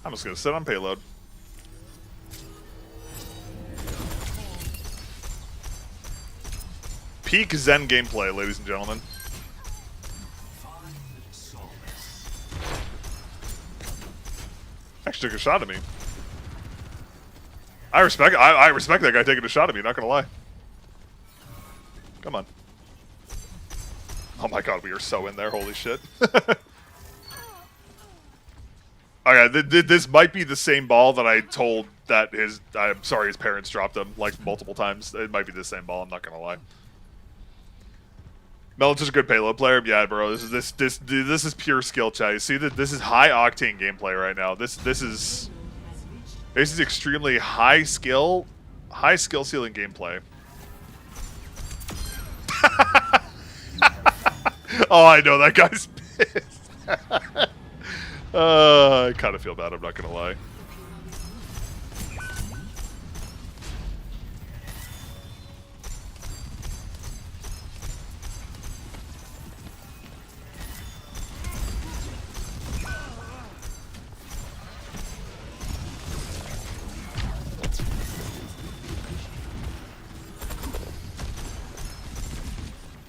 I'm just gonna sit on payload. Peak Zen gameplay, ladies and gentlemen. Actually took a shot at me. I respect that guy taking a shot at me, not gonna lie. Come on. Oh my god, we are so in there, holy shit. Okay, this might be the same ball that I told that his parents dropped him like multiple times. It might be the same ball. I'm not gonna lie. Melon's just a good payload player. Yeah, bro. This is pure skill, chat. You see that this is high octane gameplay right now. This is extremely high skill ceiling gameplay. Oh, I know that guy's pissed. I kind of feel bad, I'm not gonna lie.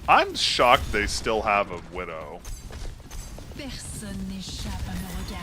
I'm shocked they still have a Widow. Personne n'échappe à mon regard.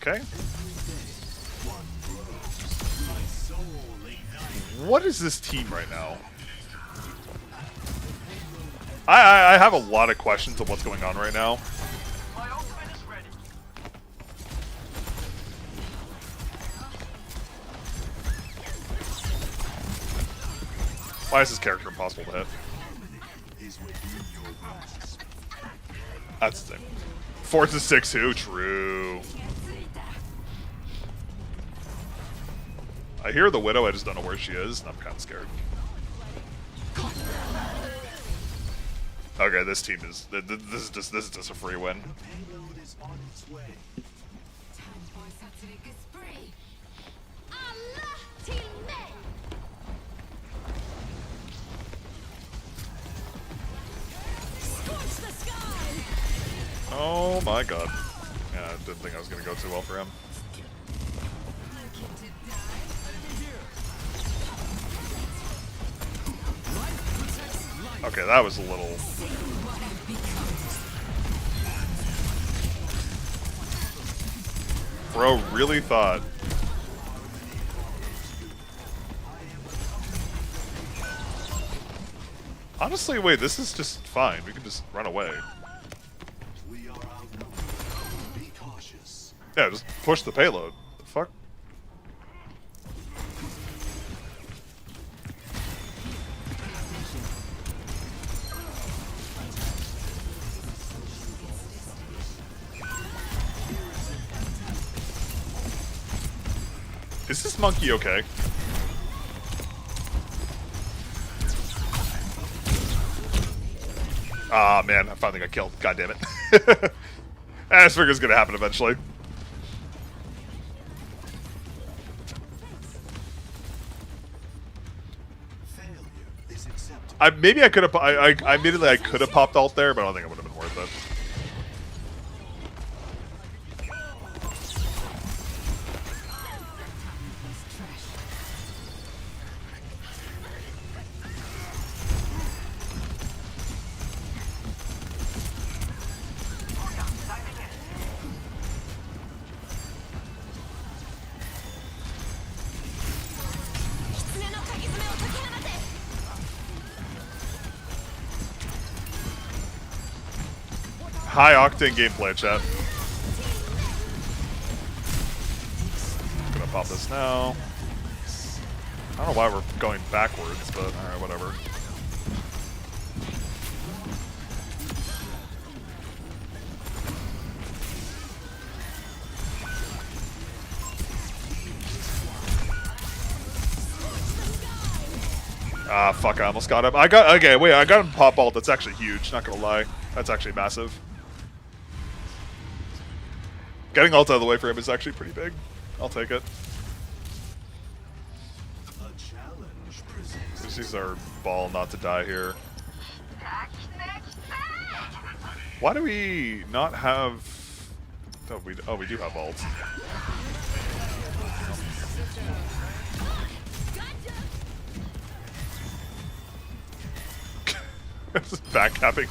Okay. What is this team right now? I have a lot of questions of what's going on right now. Why is this character impossible to hit? That's the thing. Forza 6 who? True. I hear the Widow, I just don't know where she is, and I'm kind of scared. Okay, this team is this is just a free win. The payload is on its way. Oh my god. Yeah, I didn't think I was gonna go too well for him. Okay, that was a little. Bro really thought. Honestly, wait, this is just fine. We can just run away. We are outnumbered. Be cautious. Yeah, just push the payload. The fuck? Is this monkey okay? Ah, man, I finally got killed. God damn it. I just figured it's gonna happen eventually. Failure is accepted. Maybe I could have. I admittedly I could have popped alt there, but I don't think it would have been worth it. High octane gameplay, chat. Gonna pop this now. I don't know why we're going backwards, but alright, whatever. Ah, fuck, I almost got him. Okay, wait, I got him pop ult. That's actually huge, not gonna lie. That's actually massive. Getting ult out of the way for him is actually pretty big. I'll take it. A challenge presents. This is our ball not to die here. Why do we not have... Oh, we do have ult. Backcapping.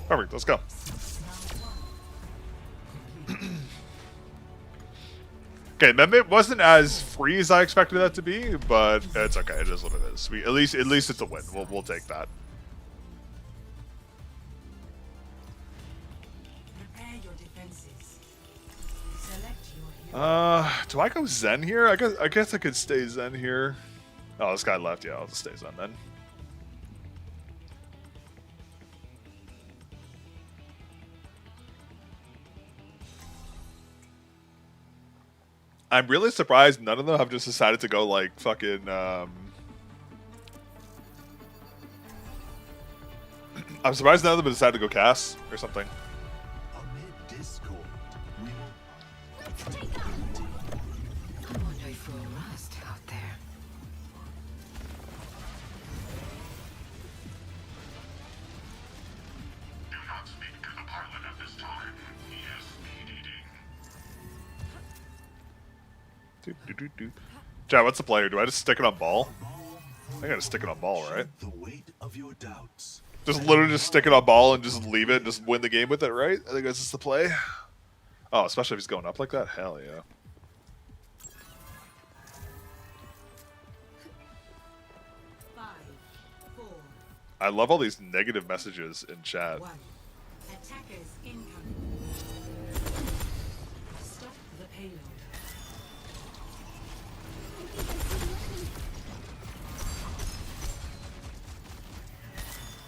Perfect, let's go. Okay, Mehmet wasn't as free as I expected that to be, but it's okay. It is what it is. At least it's a win. We'll take that. Prepare your defenses. Select your hero. Do I go Zen here? I guess I could stay Zen here. Oh, this guy left. Yeah, I'll just stay Zen then. I'm really surprised none of them have just decided to go like fucking I'm surprised none of them have decided to go Cass or something. Amid discord, we I wonder if we'll rust out there. Do not speak to the pilot at this time. He has speed eating. Chad, what's the player? Do I just stick it on ball? I gotta stick it on ball, right? the weight of your doubts. Just literally just stick it on ball and just leave it and just win the game with it, right? I think that's just the play. Oh, especially if he's going up like that? Hell yeah. I love all these negative messages in chat. Attackers incoming. Stop the payload.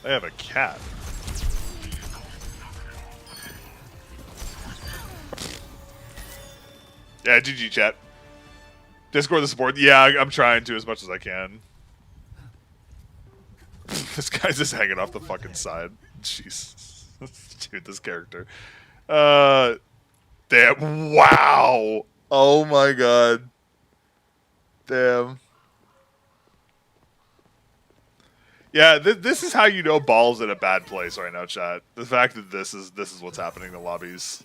I have a cat. Yeah, GG chat. Discord the support. Yeah, I'm trying to as much as I can. This guy's just hanging off the fucking side. Jeez. Dude, this character. Damn. Wow. Oh my god. Damn. Yeah, this is how you know Ball's in a bad place right now, chat. The fact that this is what's happening in the lobbies.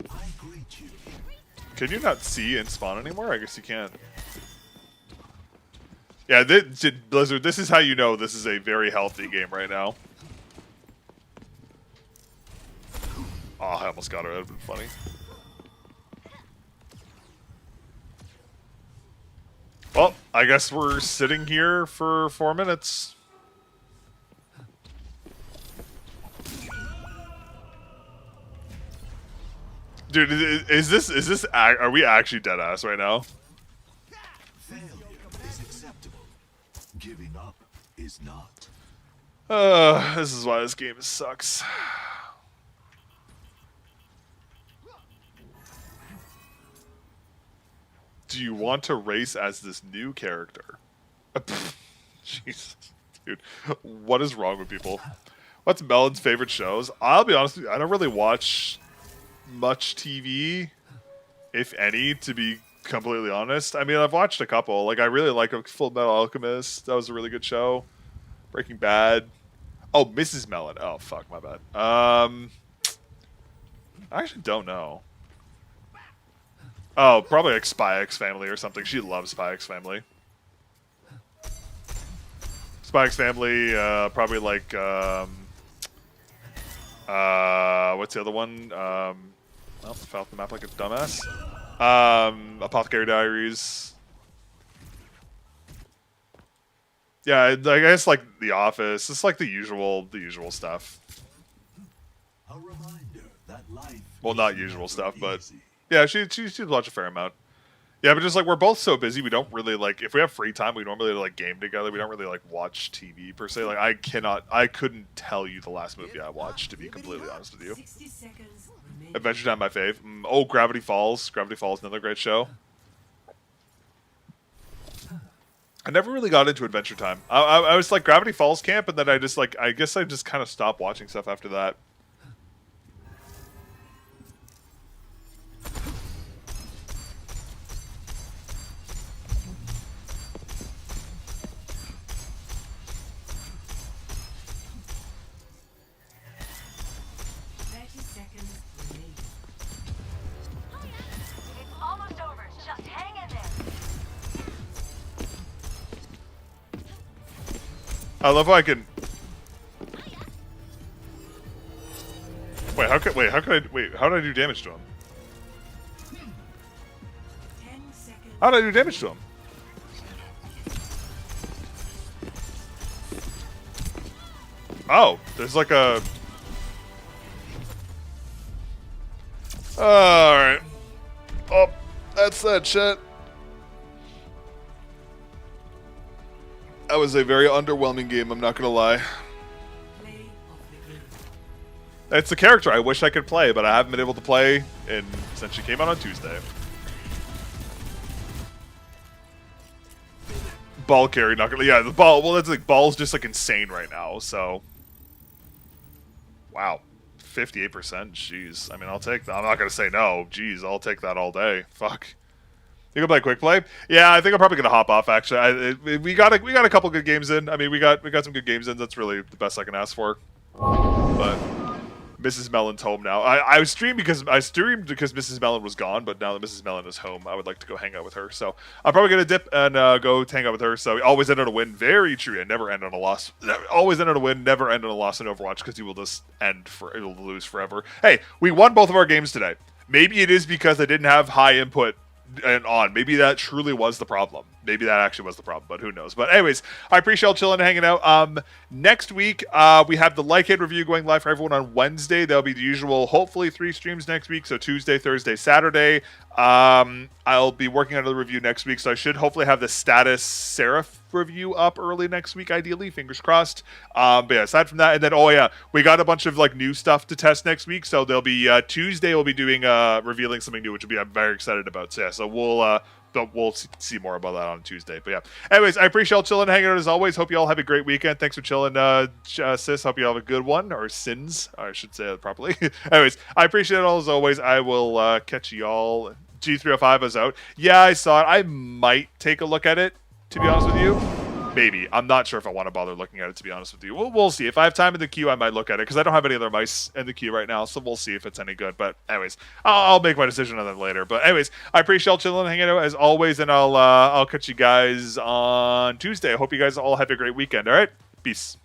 I greet you. Can you not see and spawn anymore? I guess you can. Yeah, Blizzard, this is how you know this is a very healthy game right now. Oh, I almost got her. That would have been funny. Well, I guess we're sitting here for 4 minutes. Dude, is this are we actually dead ass right now? Failure is acceptable. Giving up is not. This is why this game sucks. Do you want to race as this new character? Jesus, dude, what is wrong with people? What's Melon's favorite shows? I'll be honest with you, I don't really watch much TV, if any, to be completely honest. I mean, I've watched a couple. Like, I really like Full Metal Alchemist. That was a really good show. Breaking Bad. Oh, Mrs. Melon. Oh, fuck, my bad. I actually don't know. Oh, probably like Spy X Family or something. She loves Spy X Family. Spy X Family, probably like, what's the other one? Oh, I fell off the map like a dumbass. Apothecary Diaries. Yeah, I guess like The Office. It's like the usual stuff. A reminder that life. Well, not usual stuff, but yeah, she watch a fair amount. Yeah, but just like we're both so busy, we don't really like. If we have free time, we normally like game together. We don't really like watch TV per se. Like I couldn't tell you the last movie I watched, to be completely honest with you. 60 seconds remaining. Adventure Time, my fave. Oh, Gravity Falls. Gravity Falls, another great show. I never really got into Adventure Time. I was like Gravity Falls camp, and then I guess I just kind of stopped watching stuff after that. It's almost over. Just hang in there. I love how I can. Wait, how could how did I do damage to him? 10 seconds. How did I do damage to him? Oh, there's like a. All right. Oh, that's that shit. That was a very underwhelming game, I'm not gonna lie. Play of the game. It's the character I wish I could play, but I haven't been able to play since she came out on Tuesday. Ball carry, not gonna. Yeah, the ball. Well, that's like ball's just like insane right now. So, wow, 58%. Jeez, I mean, I'll take that. I'm not gonna say no. Jeez, I'll take that all day. Fuck. You can play quick play. Yeah, I think I'm probably gonna hop off. Actually, we got a couple good games in. I mean, we got some good games in. That's really the best I can ask for. But Mrs. Melon's home now. I streamed because Mrs. Melon was gone, but now that Mrs. Melon is home, I would like to go hang out with her. So I'm probably gonna dip and go hang out with her. So always end on a win. Very true. And never end on a loss. Always end on a win. Never end on a loss in Overwatch, because you will just it'll lose forever. Hey, we won both of our games today. Maybe it is because I didn't have high input and on. Maybe that truly was the problem. maybe that actually was the problem, but who knows. But anyways, I appreciate y'all chilling and hanging out. Next week, we have the Like It review going live for everyone on Wednesday. There'll be the usual, hopefully 3 streams next week, so Tuesday, Thursday, Saturday. I'll be working on the review next week, so I should hopefully have the Status Seraph review up early next week, ideally, fingers crossed. But yeah, aside from that, and then we got a bunch of like new stuff to test next week, so there'll be Tuesday we'll be doing revealing something new, which I'm very excited about. So yeah, so we'll see more about that on Tuesday. But yeah, anyways, I appreciate y'all chilling and hanging out as always. Hope you all have a great weekend. Thanks for chilling, sis. Hope you all have a good one, or sins, I should say it properly. Anyways, I appreciate it all as always. I will catch y'all. G305 is out. Yeah, I saw it. I might take a look at it, to be honest with you. Maybe. I'm not sure if I want to bother looking at it, to be honest with you. We'll see. If I have time in the queue, I might look at it, because I don't have any other mice in the queue right now, so we'll see if it's any good. But anyways, I'll make my decision on that later. But anyways, I appreciate y'all chilling and hanging out as always, and I'll catch you guys on Tuesday. I hope you guys all have a great weekend, all right? Peace.